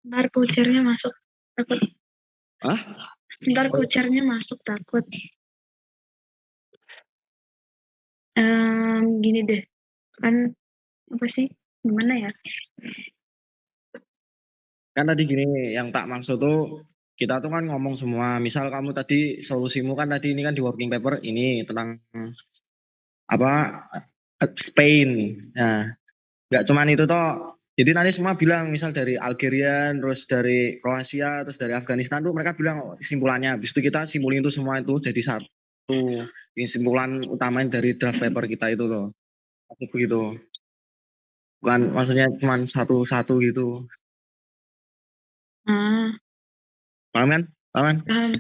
Ntar kucernya masuk, takut. Hah? Ntar kucernya masuk, takut. Gini deh, kan apa sih? Gimana ya? Kan tadi gini, yang tak maksud tuh kita tuh kan ngomong semua. Misal kamu tadi solusimu kan tadi ini kan di working paper ini tentang apa Spain. Nah, nggak cuman itu toh. Jadi nanti semua bilang misal dari Algeria, terus dari Kroasia, terus dari Afghanistan tuh mereka bilang kesimpulannya. Habis itu kita simpulin itu semua itu jadi satu kesimpulan utama dari draft paper kita itu loh. Begitu. Bukan maksudnya cuma satu-satu gitu. Paham kan? Paham kan? Paham.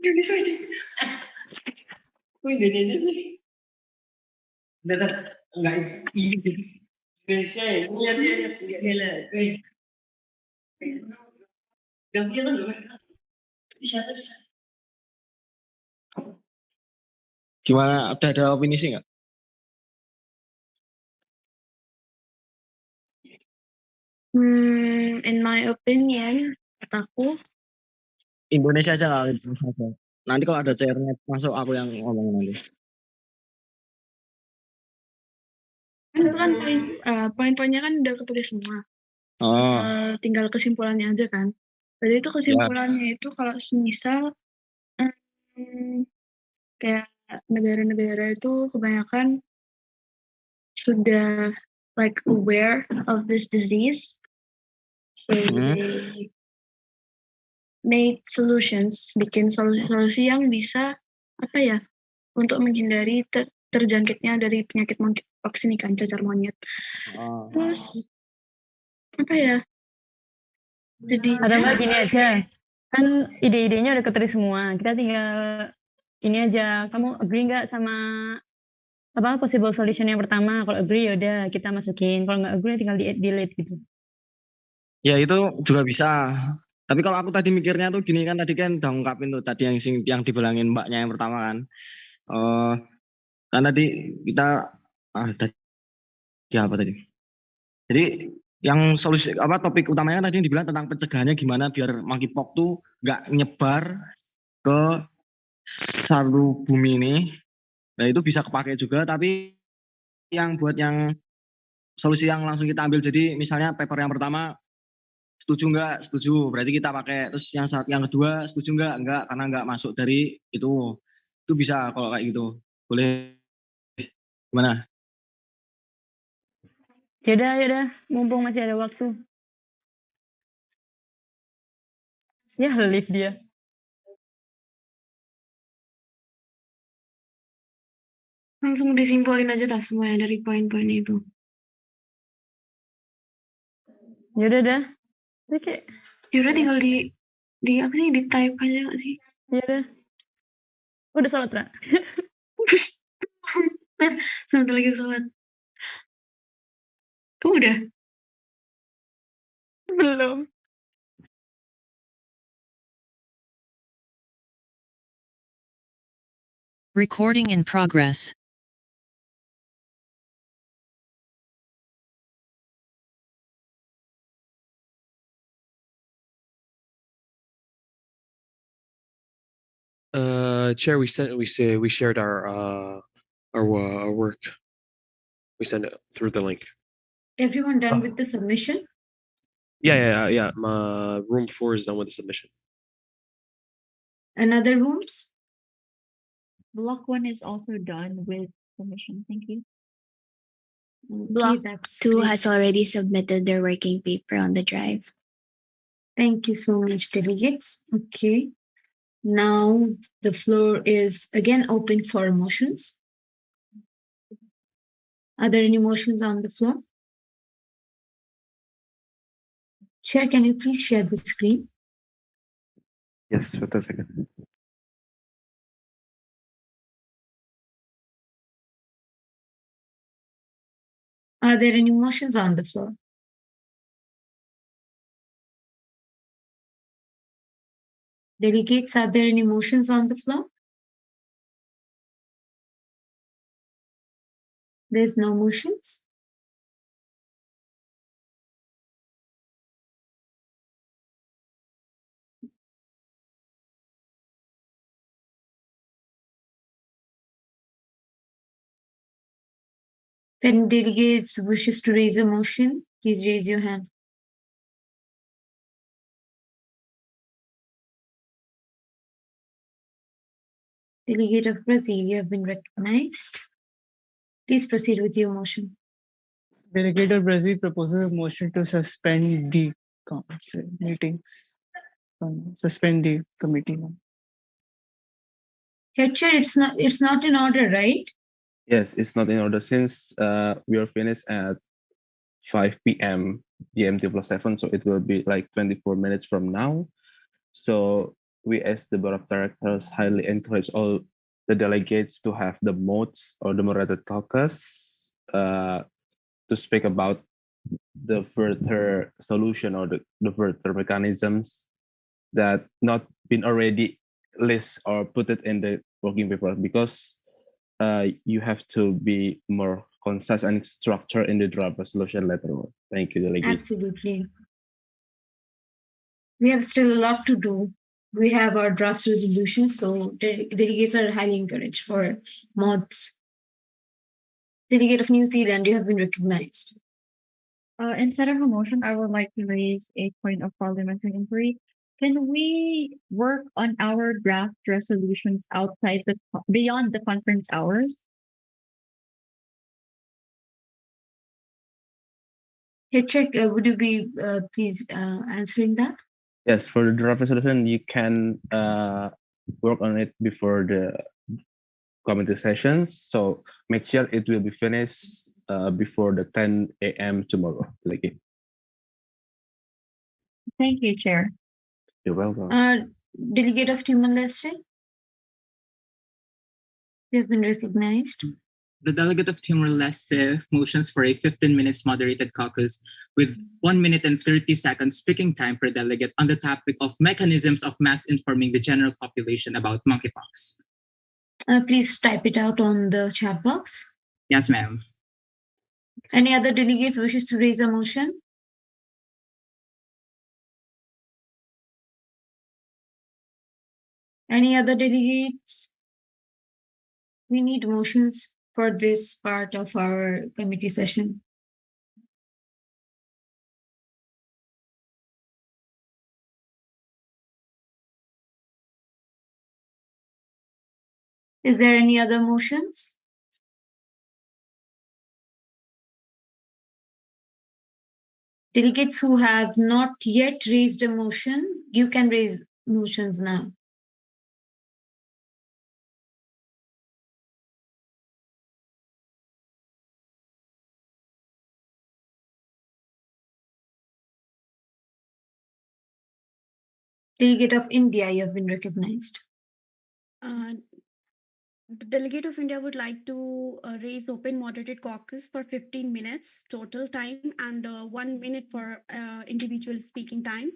Indonesia aja. Indonesia nih. Enggak Indonesia ya. Lihat gila. Dan dia tuh siapa? Gimana? Ada opini sih nggak? In my opinion, kataku Indonesia aja lah. Nanti kalau ada chairnya masuk aku yang ngomong nanti. kan poin-poinnya kan udah ketulis semua. Oh. Tinggal kesimpulannya aja kan. Berarti itu kesimpulannya itu kalau misal kayak negara-negara itu kebanyakan sudah like aware of this disease, so they made solutions, bikin solusi-solusi yang bisa apa ya untuk menghindari terjangkitnya dari penyakit monkeypox ini kan, cacar monyet. Terus apa ya? Jadi atau enggak gini aja, kan ide-idenya udah ketulis semua, kita tinggal ini aja, kamu agree nggak sama apa possible solution yang pertama? Kalau agree yaudah kita masukin, kalau nggak agree tinggal delete gitu. Ya itu juga bisa. Tapi kalau aku tadi mikirnya tuh gini kan, tadi kan udah ngungkapin tuh tadi yang dibilangin mbaknya yang pertama kan. Kan tadi kita tadi apa tadi? Jadi yang solusi apa topik utamanya kan tadi dibilang tentang pencegahannya gimana biar monkeypox tuh nggak nyebar ke seluruh bumi ini. Nah itu bisa kepakai juga, tapi yang buat yang solusi yang langsung kita ambil, jadi misalnya paper yang pertama setuju nggak? Setuju, berarti kita pakai. Terus yang kedua setuju nggak? Enggak, karena nggak masuk dari itu bisa kalau kayak gitu. Boleh gimana? Yaudah, mumpung masih ada waktu. Ya, leave dia. Langsung disimpulin aja tas semuanya dari poin-poin itu. Yaudah dah. Oke. Yaudah tinggal di apa sih, di type aja nggak sih? Yaudah. Udah sholat, Ra? Sebentar lagi sholat. Kamu udah? Belum. Recording in progress. Chair, we shared our work. We sent it through the link. Everyone done with the submission? Yeah. My room 4 is done with the submission. And other rooms? Block 1 is also done with submission. Thank you. Block 2 has already submitted their working paper on the drive. Thank you so much, delegates. Okay. Now the floor is again open for motions. Are there any motions on the floor? Chair, can you please share the screen? Yes, wait a second. Are there any motions on the floor? Delegates, are there any motions on the floor? There's no motions. If any delegates wishes to raise a motion, please raise your hand. Delegate of Brazil, you have been recognized. Please proceed with your motion. Delegate of Brazil proposes a motion to suspend the council meetings. Suspend the committee. Head chair, it's not in order, right? Yes, it's not in order since we are finished at 5 p.m. GMT plus 7, so it will be like 24 minutes from now. So we, as the board of directors, highly encourage all the delegates to have the modes or the moderated caucus to speak about the further solution or the further mechanisms that not been already list or put it in the working paper, because you have to be more concise and structured in the draft resolution later on. Thank you, delegate. Absolutely. We have still a lot to do. We have our draft resolution, so delegates are highly encouraged for mods. Delegate of New Zealand, you have been recognized. Instead of a motion, I would like to raise a point of parliamentary inquiry. Can we work on our draft resolutions beyond the conference hours? Hey, check. Would you be please answering that? Yes, for the draft resolution, you can work on it before the committee sessions. So make sure it will be finished before the 10 a.m. tomorrow. Delegate. Thank you, Chair. You're welcome. Delegate of Timor-Leste, you have been recognized. The Delegate of Timor-Leste motions for a 15 minutes moderated caucus with 1 minute and 30 seconds speaking time per delegate on the topic of mechanisms of mass informing the general population about monkeypox. Please type it out on the chat box. Yes, ma'am. Any other delegates wishes to raise a motion? Any other delegates? We need motions for this part of our committee session. Is there any other motions? Delegates who have not yet raised a motion, you can raise motions now. Delegate of India, you have been recognized. The Delegate of India would like to raise open moderated caucus for 15 minutes total time and 1 minute for individual speaking time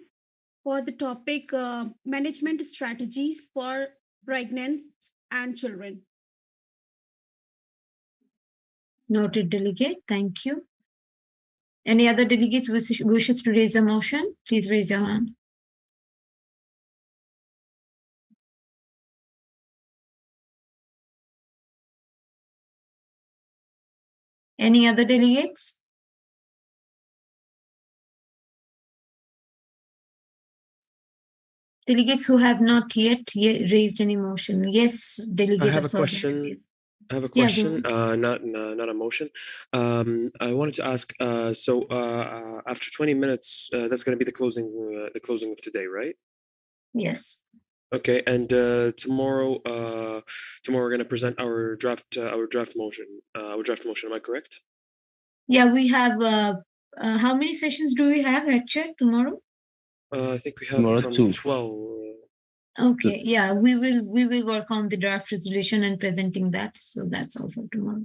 for the topic management strategies for pregnant and children. Noted, delegate. Thank you. Any other delegates wishes to raise a motion? Please raise your hand. Any other delegates? Delegates who have not yet raised any motion. Yes, delegate I have of a Saudi question. Arabia. I have a Yeah, question, go not a motion. I wanted to ask. After 20 minutes, that's going to be the closing of today, right? Yes. Okay, and tomorrow we're going to present our draft motion. Am I correct? Yeah, we have. How many sessions do we have at check tomorrow? I think we have Tomorrow from 2. 12. Okay, yeah, we will work on the draft resolution and presenting that. So that's all for tomorrow.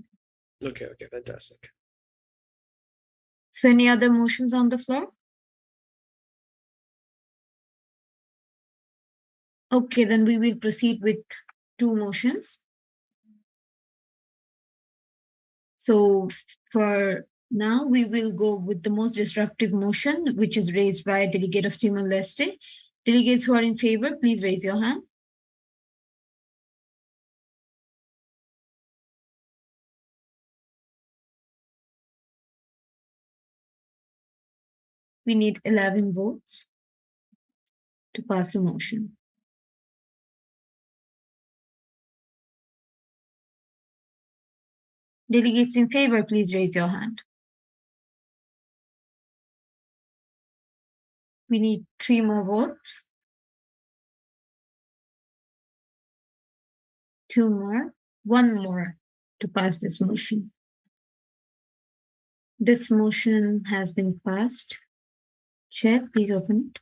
Okay, fantastic. So any other motions on the floor? Okay, then we will proceed with two motions. So for now, we will go with the most disruptive motion, which is raised by Delegate of Timor-Leste. Delegates who are in favor, please raise your hand. We need 11 votes to pass the motion. Delegates in favor, please raise your hand. We need 3 more votes. 2 more, 1 more to pass this motion. This motion has been passed. Chair, please open it.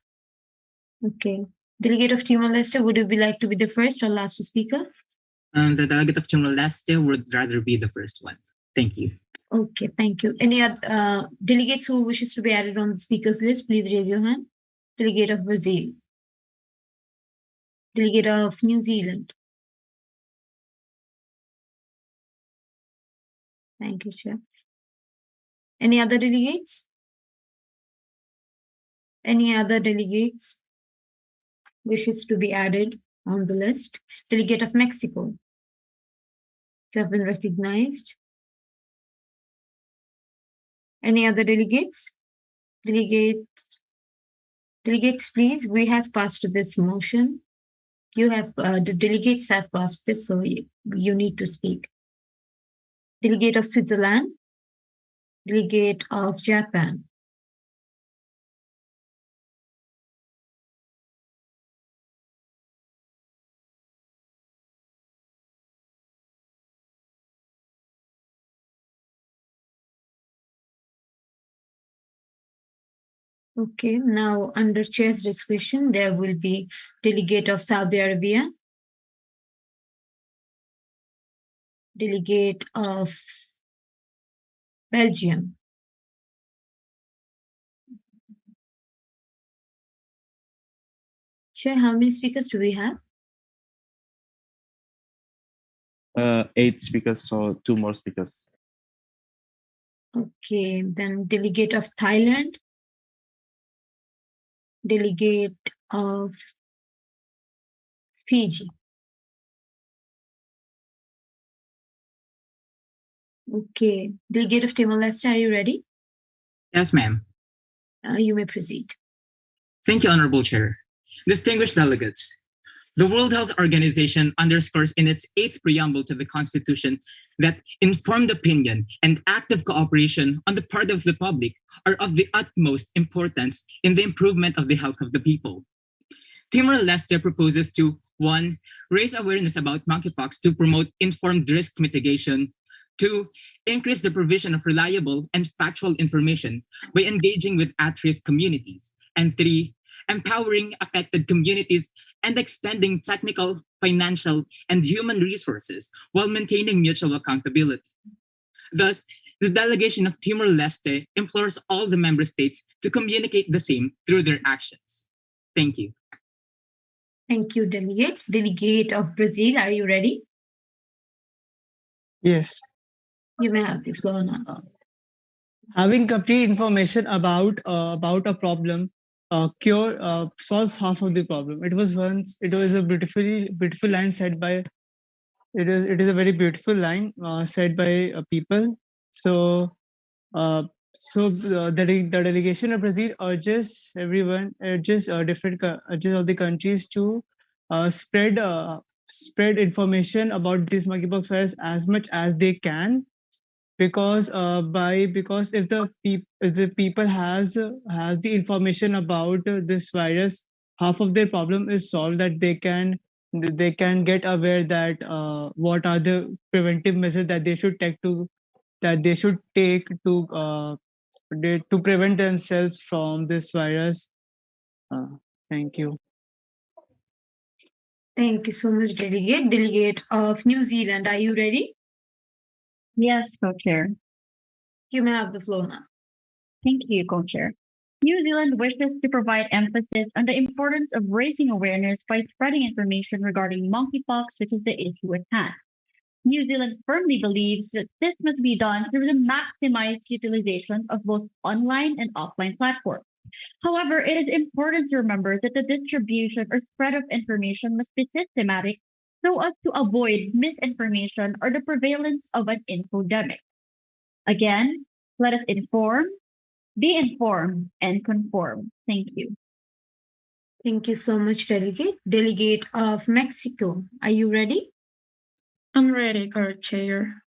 Okay. Delegate of Timor-Leste, would you like to be the first or last speaker? The Delegate of Timor-Leste would rather be the first one. Thank you. Okay, thank you. Any other delegates who wishes to be added on the speakers list, please raise your hand. Delegate of Brazil. Delegate of New Zealand. Thank you, Chair. Any other delegates? Any other delegates wishes to be added on the list? Delegate of Mexico. You have been recognized. Any other delegates? Delegates, please. We have passed this motion. You have the delegates have passed this, so you need to speak. Delegate of Switzerland. Delegate of Japan. Okay, now under chair's discretion, there will be delegate of Saudi Arabia, delegate of Belgium, Chair, how many speakers do we have? 8 speakers, so 2 more speakers. Okay, then delegate of Thailand, delegate of Fiji. Okay, delegate of Timor-Leste, are you ready? Yes, ma'am. You may proceed. Thank you, Honorable Chair. Distinguished delegates, the World Health Organization underscores in its 8th preamble to the Constitution that informed opinion and active cooperation on the part of the public are of the utmost importance in the improvement of the health of the people. Timor-Leste proposes to 1. Raise awareness about monkeypox to promote informed risk mitigation. 2. Increase the provision of reliable and factual information by engaging with at-risk communities. And 3. Empowering affected communities and extending technical, financial, and human resources while maintaining mutual accountability. Thus, the delegation of Timor-Leste implores all the member states to communicate the same through their actions. Thank you. Thank you, delegate. Delegate of Brazil, are you ready? Yes. You may have the floor now. Having complete information about a problem, cure solves half of the problem. It was a beautiful line said by. It is a very beautiful line said by people. So the delegation of Brazil urges everyone, urges urges all the countries to spread information about this monkeypox virus as much as they can, because if the people has the information about this virus, half of their problem is solved. That they can get aware that what are the preventive measures that they should take to prevent themselves from this virus. Thank you. Thank you so much, delegate. Delegate of New Zealand, are you ready? Yes, co-chair. You may have the floor now. Thank you, co-chair. New Zealand wishes to provide emphasis on the importance of raising awareness by spreading information regarding monkeypox, which is the issue at hand. New Zealand firmly believes that this must be done through the maximized utilization of both online and offline platforms. However, it is important to remember that the distribution or spread of information must be systematic so as to avoid misinformation or the prevalence of an infodemic. Again, let us inform, be informed, and conform. Thank you. Thank you so much, Delegate. Delegate of Mexico, are you ready? I'm ready, Co-Chair.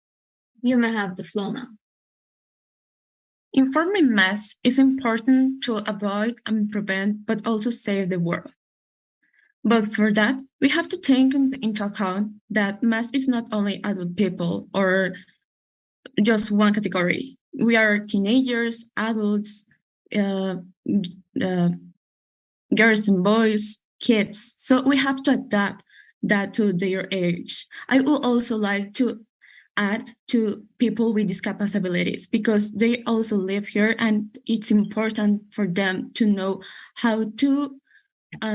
You may have the floor now. Informing mass is important to avoid and prevent, but also save the world. But for that, we have to take into account that mass is not only adult people or just one category. We are teenagers, adults, girls and boys, kids. So we have to adapt that to their age. I would also like to add to people with disabilities because they also live here and it's important for them to know how to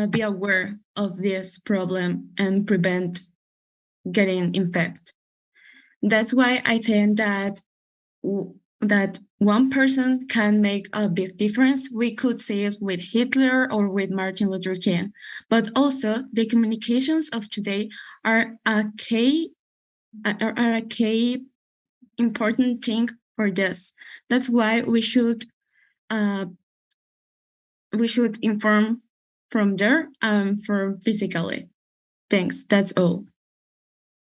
be aware of this problem and prevent getting infected. That's why I think that that one person can make a big difference. We could see it with Hitler or with Martin Luther King, but also the communications of today are a key important thing for this. That's why we should inform from there from physically. Thanks. That's all.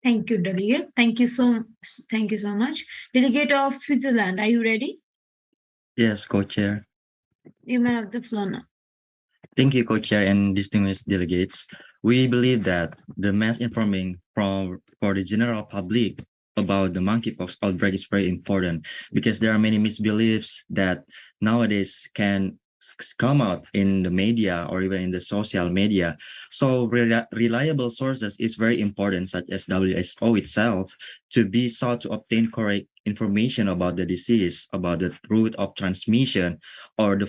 Thank you, Delegate. Thank you so much. Delegate of Switzerland, are you ready? Yes, Co-Chair. You may have the floor now. Thank you, Co-Chair and distinguished delegates. We believe that the mass informing for the general public about the monkeypox outbreak is very important because there are many misbeliefs that nowadays can come out in the media or even in the social media. So reliable sources is very important, such as WHO itself, to be sought to obtain correct information about the disease, about the route of transmission, or the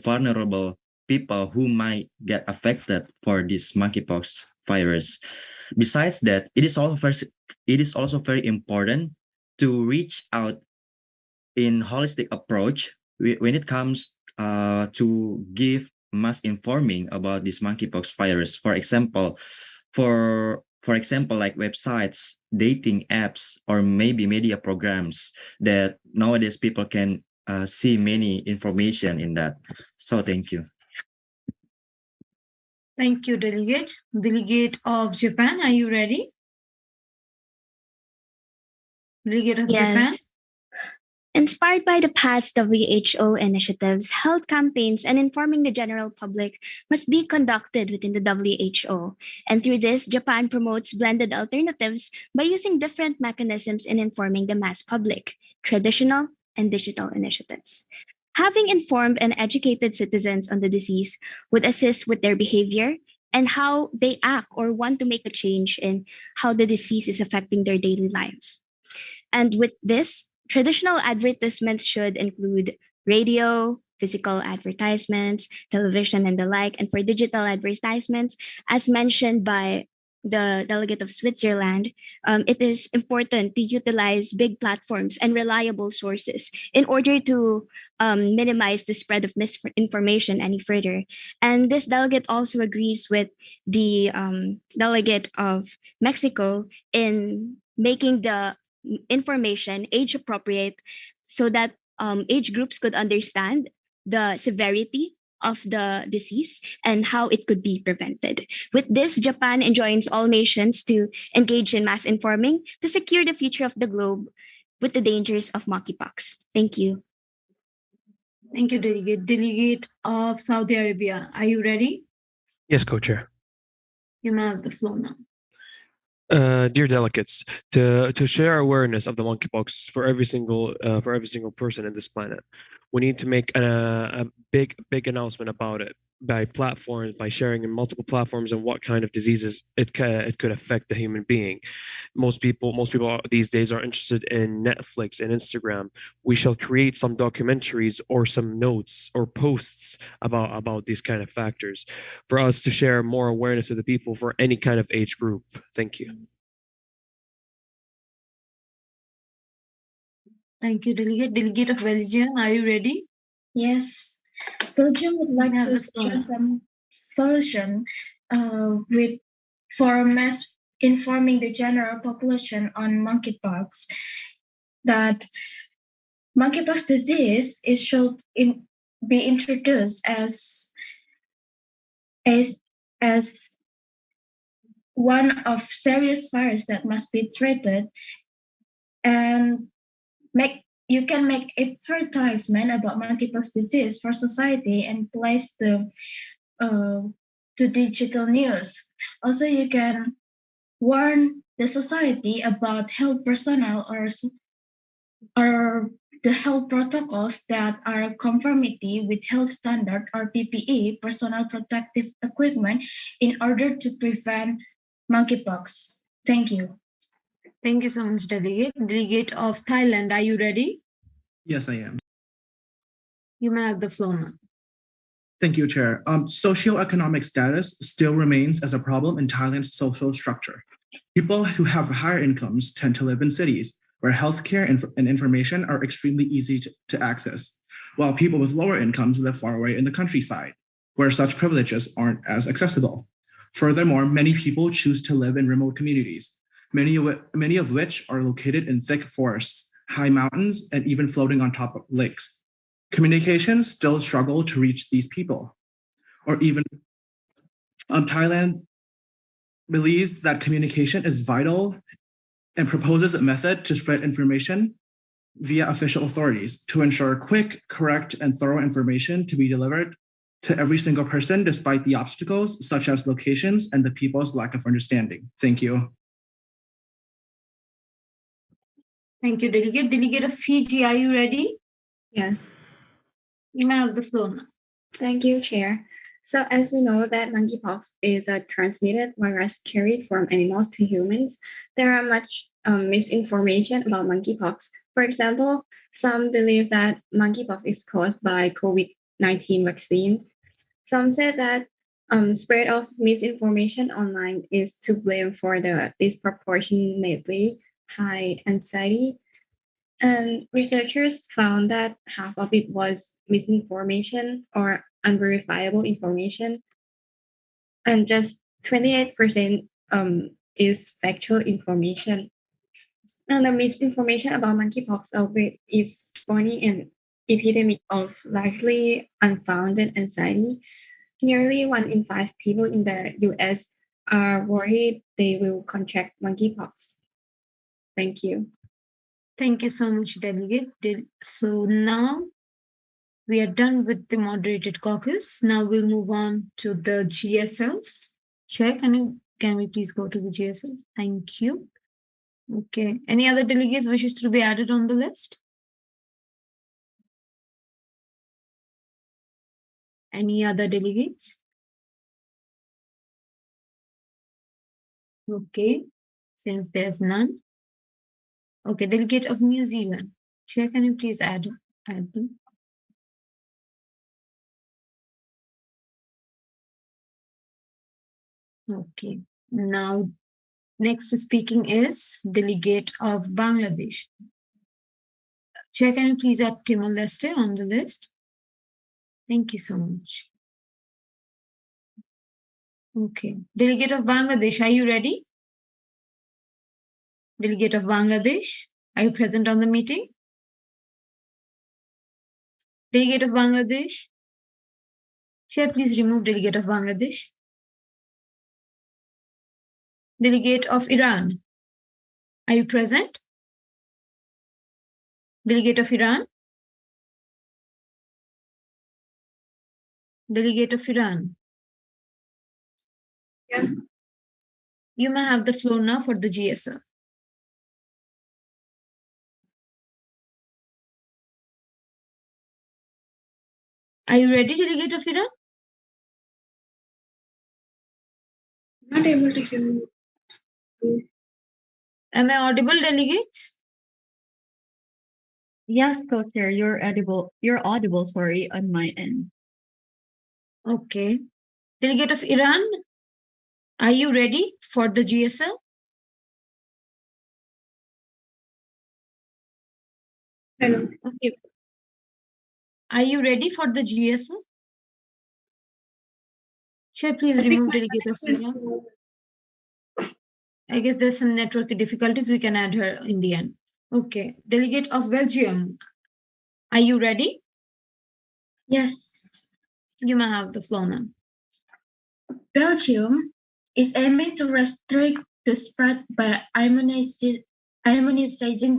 vulnerable people who might get affected for this monkeypox virus. Besides that, it is also very important to reach out in holistic approach when it comes to give mass informing about this monkeypox virus. For example, like websites, dating apps, or maybe media programs that nowadays people can see many information in that. So thank you. Thank you, Delegate. Delegate of Japan, are you ready? Delegate of Japan? Yes. Inspired by the past WHO initiatives, health campaigns and informing the general public must be conducted within the WHO. And through this, Japan promotes blended alternatives by using different mechanisms in informing the mass public, traditional and digital initiatives. Having informed and educated citizens on the disease would assist with their behavior and how they act or want to make a change in how the disease is affecting their daily lives. And with this, traditional advertisements should include radio, physical advertisements, television, and the like. And for digital advertisements, as mentioned by the delegate of Switzerland, it is important to utilize big platforms and reliable sources in order to minimize the spread of misinformation any further. And this delegate also agrees with the delegate of Mexico in making the information age appropriate so that age groups could understand the severity of the disease and how it could be prevented. With this, Japan enjoins all nations to engage in mass informing to secure the future of the globe with the dangers of monkeypox. Thank you. Thank you, Delegate. Delegate of Saudi Arabia, are you ready? Yes, Co-Chair. You may have the floor now. Dear delegates, to share awareness of the monkeypox for every single person in this planet, we need to make a big announcement about it by platforms, by sharing in multiple platforms, and what kind of diseases it could affect the human being. Most people these days are interested in Netflix and Instagram. We shall create some documentaries or some notes or posts about these kind of factors for us to share more awareness to the people for any kind of age group. Thank you. Thank you, Delegate. Delegate of Belgium, are you ready? Yes, Belgium would like have to the floor. suggest some solution with for mass informing the general population on monkeypox that monkeypox disease should be introduced as as one of serious virus that must be treated, and you can make advertisement about monkeypox disease for society and place to digital news. Also, you can warn the society about health personnel or the health protocols that are conformity with health standard or PPE, personal protective equipment, in order to prevent monkeypox. Thank you. Thank you so much, Delegate. Delegate of Thailand, are you ready? Yes, I am. You may have the floor now. Thank you, Chair. Socioeconomic status still remains as a problem in Thailand's social structure. People who have higher incomes tend to live in cities where healthcare and information are extremely easy to access, while people with lower incomes live far away in the countryside, where such privileges aren't as accessible. Furthermore, many people choose to live in remote communities, many of which are located in thick forests, high mountains, and even floating on top of lakes. Communications still struggle to reach these people, or even Thailand believes that communication is vital and proposes a method to spread information via official authorities to ensure quick, correct, and thorough information to be delivered to every single person despite the obstacles such as locations and the people's lack of understanding. Thank you. Thank you, Delegate. Delegate of Fiji, are you ready? Yes. You may have the floor now. Thank you, Chair. So as we know that monkeypox is a transmitted virus carried from animals to humans, there are much misinformation about monkeypox. For example, some believe that monkeypox is caused by COVID-19 vaccine. Some said that spread of misinformation online is to blame for the disproportionately high anxiety. And researchers found that half of it was misinformation or unverifiable information, and just 28% is factual information. And the misinformation about monkeypox outbreak is spawning an epidemic of largely unfounded anxiety. Nearly 1 in 5 people in the US are worried they will contract monkeypox. Thank you. Thank you so much, Delegate. So now we are done with the moderated caucus. Now we'll move on to the GSLs. Chair, can we please go to the GSLs? Thank you. Okay. Any other delegates wishes to be added on the list? Any other delegates? Okay. Since there's none. Okay, Delegate of New Zealand. Chair, can you please add them? Okay. Now, next speaking is Delegate of Bangladesh. Chair, can you please add Timor-Leste on the list? Thank you so much. Okay. Delegate of Bangladesh, are you ready? Delegate of Bangladesh, are you present on the meeting? Delegate of Bangladesh? Chair, please remove Delegate of Bangladesh. Delegate of Iran, are you present? Delegate of Iran? Delegate of Iran? Yeah. You may have the floor now for the GSL. Are you ready, Delegate of Iran? Not able to hear you. Am I audible, delegates? Yes, co-chair, you're audible, sorry, on my end. Okay. Delegate of Iran, are you ready for the GSL? Hello. Okay. Are you ready for the GSL? Shall I please remove Delegate of Iran? I guess there's some network difficulties. We can add her in the end. Okay. Delegate of Belgium, are you ready? Yes. You may have the floor now. Belgium is aiming to restrict the spread by immunizing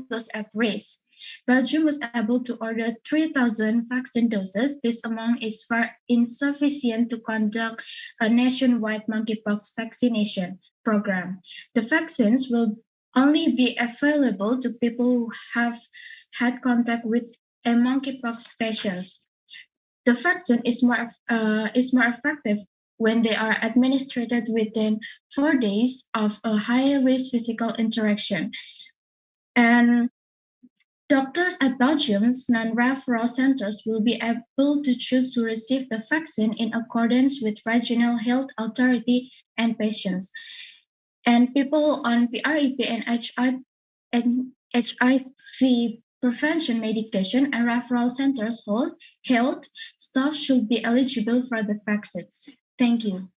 those at risk. Belgium was able to order 3,000 vaccine doses. This amount is far insufficient to conduct a nationwide monkeypox vaccination program. The vaccines will only be available to people who have had contact with a monkeypox patient. The vaccine is more effective when they are administered within 4 days of a high-risk physical interaction. And doctors at Belgium's non-referral centers will be able to choose to receive the vaccine in accordance with regional health authority and patients. And people on PrEP and HIV prevention medication and referral centers health staff should be eligible for the vaccines. Thank you.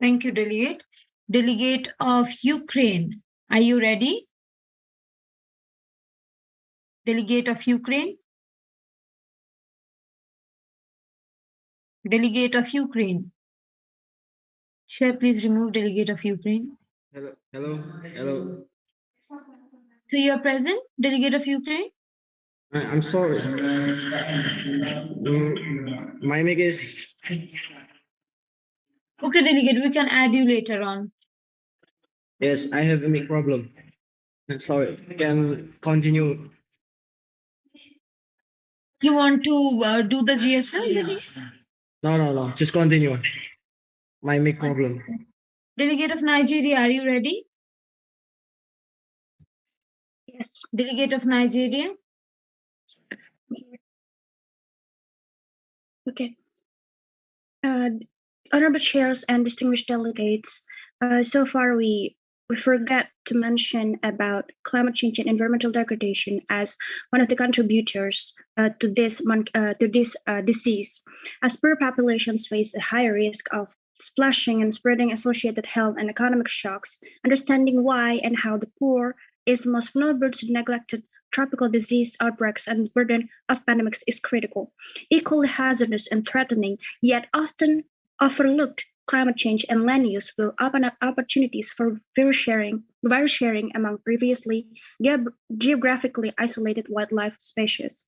Thank you, Delegate. Delegate of Ukraine, are you ready? Delegate of Ukraine? Delegate of Ukraine. Shall I please remove Delegate of Ukraine? Hello. So you are present, Delegate of Ukraine? I'm sorry. My mic is. Okay, Delegate, we can add you later on. Yes, I have a mic problem. Sorry, can continue. You want to do the GSL? No. Just continue. My mic problem. Delegate of Nigeria, are you ready? Yes. Delegate of Nigeria? Okay. Honorable chairs and distinguished delegates, so far we forgot to mention about climate change and environmental degradation as one of the contributors to this disease. As poor populations face a higher risk of splashing and spreading associated health and economic shocks, understanding why and how the poor is most vulnerable to neglected tropical disease outbreaks and burden of pandemics is critical. Equally hazardous and threatening, yet often overlooked, climate change and land use will open up opportunities for virus sharing among previously geographically isolated wildlife species.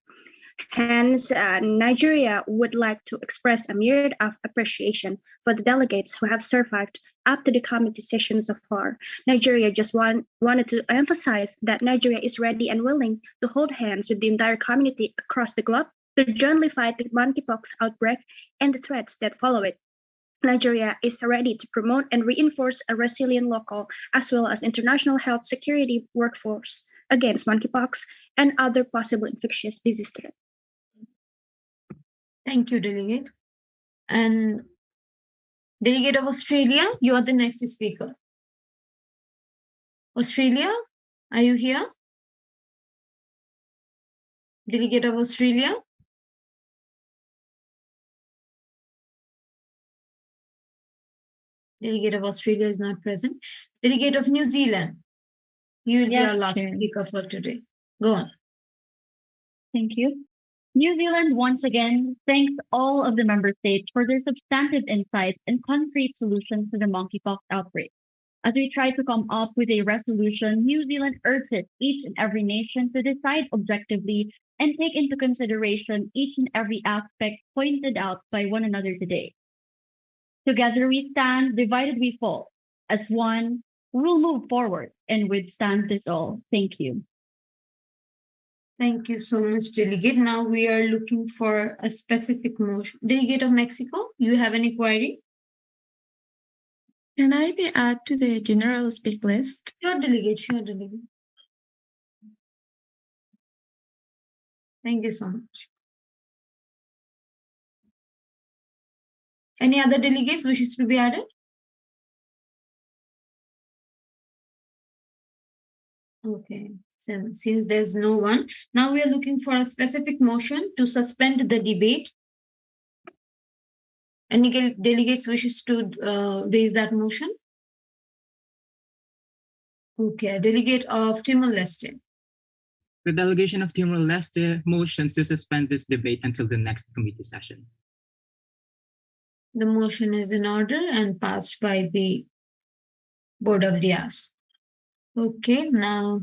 Hence, Nigeria would like to express a myriad of appreciation for the delegates who have survived up to the committee session so far. Nigeria just wanted to emphasize that Nigeria is ready and willing to hold hands with the entire community across the globe to jointly fight the monkeypox outbreak and the threats that follow it. Nigeria is ready to promote and reinforce a resilient local as well as international health security workforce against monkeypox and other possible infectious disease threats. Thank you, Delegate. And Delegate of Australia, you are the next speaker. Australia, are you here? Delegate of Australia? Delegate of Australia is not present. Delegate of New Zealand, you will be our last speaker for today. Go on. Thank you. New Zealand once again thanks all of the member states for their substantive insights and concrete solutions to the monkeypox outbreak. As we try to come up with a resolution, New Zealand urges each and every nation to decide objectively and take into consideration each and every aspect pointed out by one another today. Together we stand, divided we fall. As one, we'll move forward and withstand this all. Thank you. Thank you so much, Delegate. Now we are looking for a specific motion. Delegate of Mexico, you have any query? Can I be added to the general speak list? Sure, delegate. Sure, delegate. Thank you so much. Any other delegates wishes to be added? Okay, so since there's no one, now we are looking for a specific motion to suspend the debate. Any delegates wishes to raise that motion? Okay, Delegate of Timor-Leste. The delegation of Timor-Leste motions to suspend this debate until the next committee session. The motion is in order and passed by the Board of Dias. Okay, now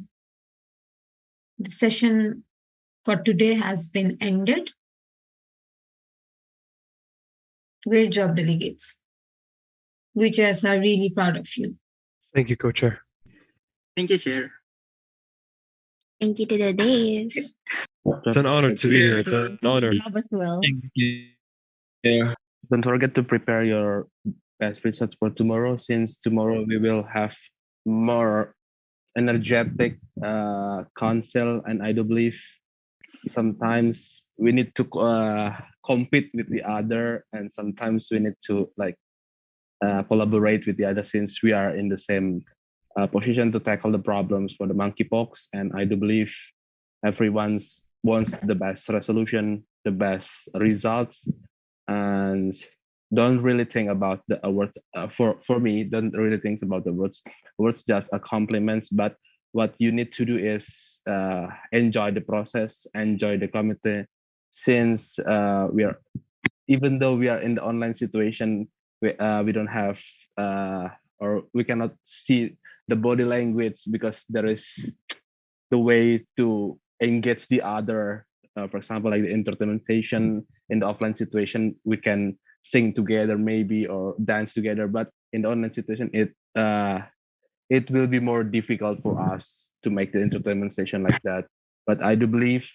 the session for today has been ended. Great job, delegates. We just are really proud of you. Thank you, co-chair. Thank you, Chair. Thank you to the days. It's an honor to be here. It's an honor. Job as well. Thank you. Yeah. Don't forget to prepare your best results for tomorrow, since tomorrow we will have more energetic council, and I do believe sometimes we need to compete with the other, and sometimes we need to collaborate with the other, since we are in the same position to tackle the problems for the monkeypox. And I do believe everyone wants the best resolution, the best results, and don't really think about the awards. For me, don't really think about the awards. Awards just are compliments, but what you need to do is enjoy the process, enjoy the committee, since even though we are in the online situation, we don't have or we cannot see the body language, because there is the way to engage the other. For example, like the entertainmentation in the offline situation, we can sing together maybe or dance together, but in the online situation, it will be more difficult for us to make the entertainment session like that. But I do believe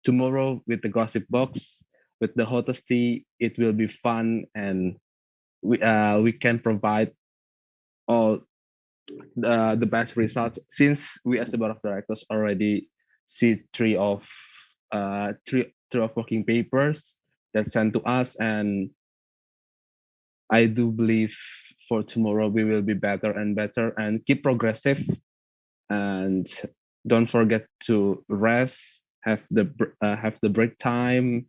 tomorrow with the gossip box, with the hottest tea, it will be fun, and we can provide all the best results, since we as the board of directors already see three of working papers that sent to us, and I do believe for tomorrow we will be better and better, and keep progressive, and don't forget to rest, have the break time,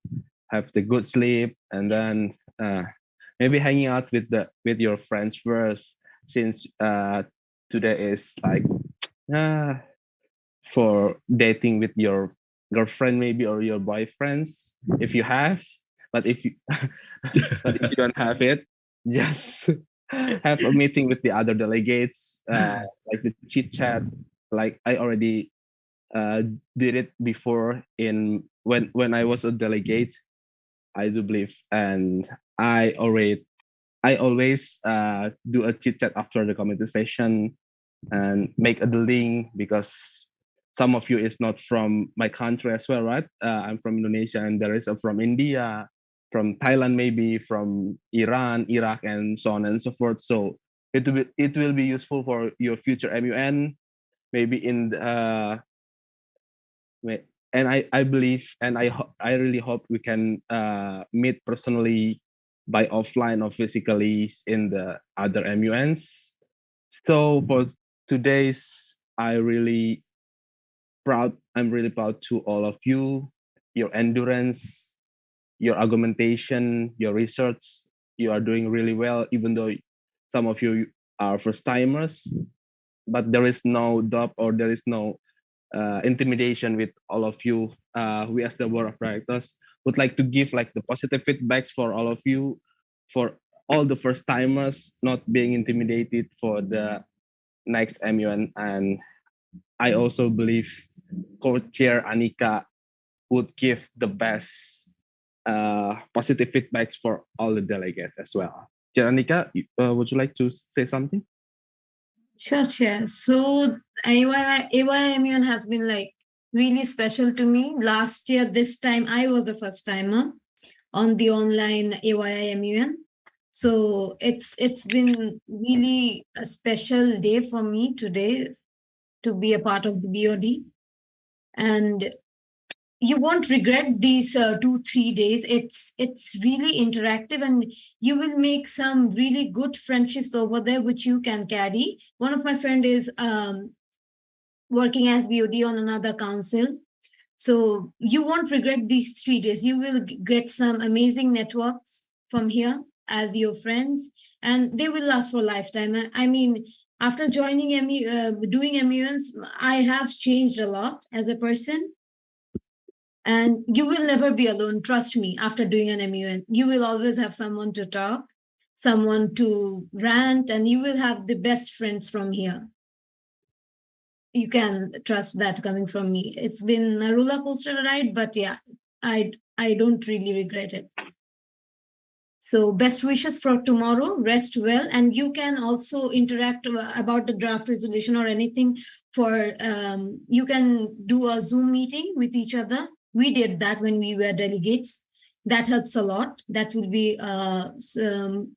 have the good sleep, and then maybe hanging out with your friends first, since today is like for dating with your girlfriend maybe, or your boyfriends if you have. But if you but if you don't have it, just have a meeting with the other delegates, like the chit chat, like I already did it before in when I was a delegate, I do believe, and I always do a chit chat after the committee session and make a link, because some of you is not from my country as well, right? I'm from Indonesia, and there is a from India, from Thailand, maybe from Iran, Iraq, and so on and so forth. So it will be useful for your future MUN, maybe in and I believe, and I really hope we can meet personally by offline or physically in the other MUNs. So for today's, I'm really proud to all of you, your endurance, your argumentation, your research. You are doing really well, even though some of you are first timers, but there is no doubt, or there is no intimidation with all of you. We as the board of directors would like to give like the positive feedbacks for all of you, for all the first timers, not being intimidated for the next MUN. And I also believe co-chair Anika would give the best positive feedbacks for all the delegates as well. Chair Anika, would you like to say something? Sure, Chair. So AYMUN has been like really special to me. Last year, this time, I was a first timer on the online AYMUN. So it's been really a special day for me today to be a part of the BOD, and you won't regret these 2-3 days. It's really interactive, and you will make some really good friendships over there which you can carry. One of my friend is working as BOD on another council, so you won't regret these 3 days. You will get some amazing networks from here as your friends, and they will last for a lifetime. I mean, after joining doing MUNs, I have changed a lot as a person, and you will never be alone. Trust me, after doing an MUN, you will always have someone to talk, someone to rant, and you will have the best friends from here. You can trust that coming from me. It's been a roller coaster ride, but yeah, I don't really regret it. So best wishes for tomorrow. Rest well, and you can also interact about the draft resolution or anything. For you can do a Zoom meeting with each other. We did that when we were delegates. That helps a lot. That will be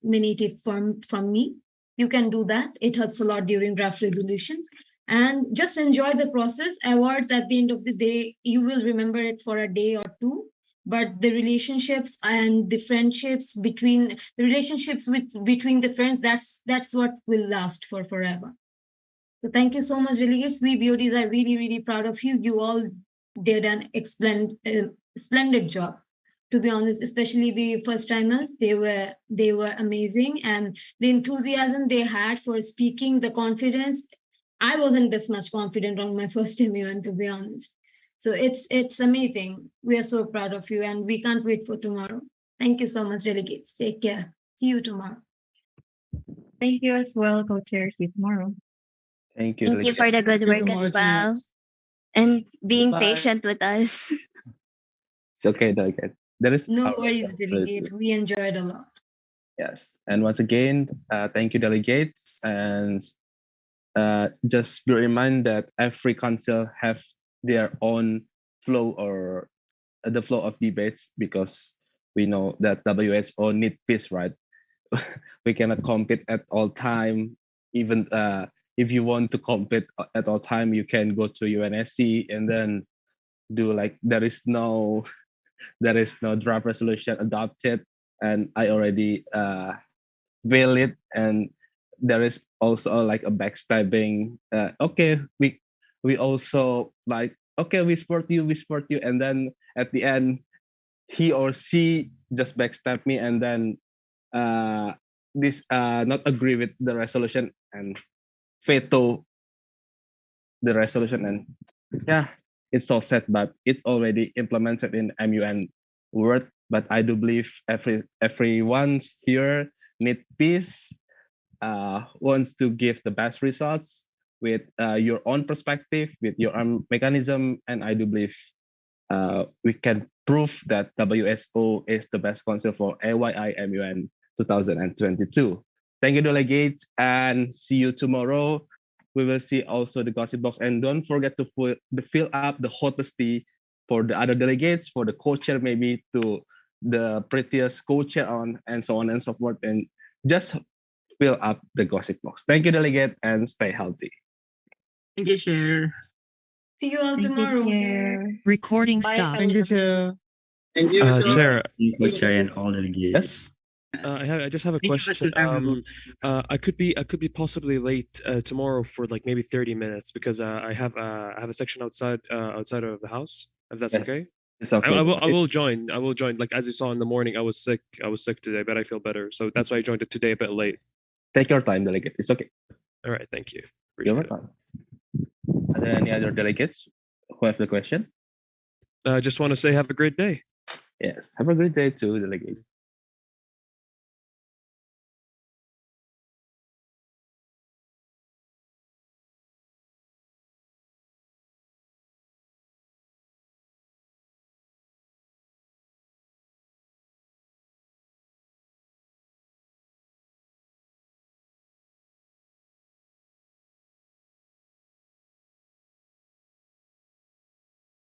mini tip from me. You can do that. It helps a lot during draft resolution. And just enjoy the process. Awards at the end of the day, you will remember it for a day or two, but the relationships and the friendships between between the friends, that's what will last for forever. So thank you so much, delegates. We BODs are really proud of you. You all did an splendid job, to be honest. Especially the first timers, they were amazing, and the enthusiasm they had for speaking, the confidence. I wasn't this much confident on my first MUN, to be honest. So it's amazing. We are so proud of you, and we can't wait for tomorrow. Thank you so much, delegates. Take care. See you tomorrow. Thank you as well, co-chair. See you tomorrow. Thank you. Thank you for the good work as well, and being Bye. patient with us. It's okay, Delegate. There is No our worries, responsibility. delegate. We enjoyed a lot. Yes, and once again, thank you, delegates, and just be reminded that every council have their own flow or the flow of debates, because we know that WHO need peace, right? We cannot compete at all time. Even if you want to compete at all time, you can go to UNSC and then do like there is no draft resolution adopted, and I already will it, and there is also like a backstabbing. Okay, we also like, okay, we support you, and then at the end he or she just backstab me, and then this not agree with the resolution and veto the resolution. And yeah, it's so sad, but it's already implemented in MUN word. But I do believe everyone's here need peace, wants to give the best results with your own perspective, with your own mechanism, and I do believe we can prove that WSO is the best council for AYI MUN 2022. Thank you, delegates, and see you tomorrow. We will see also the gossip box, and don't forget to fill up the hottest tea for the other delegates, for the co-chair, maybe to the prettiest co-chair on, and so on and so forth, and just fill up the gossip box. Thank you, delegate, and stay healthy. Thank you, Chair. See you all tomorrow. Recording Bye, stopped. Thank you, Chair. Thank you, Chair. Co-chair and all delegates. I just have a question. I could be possibly late tomorrow for like maybe 30 minutes, because I have a section outside of the house. If that's Yes, okay. it's okay. I will join. Like as you saw in the morning, I was sick today, but I feel better. So that's why I joined it today a bit late. Take your time, delegate. It's okay. All right, thank you. You're Appreciate it. welcome. Are there any other delegates who have the question? I just want to say have a great day. Yes. Have a great day too, delegate.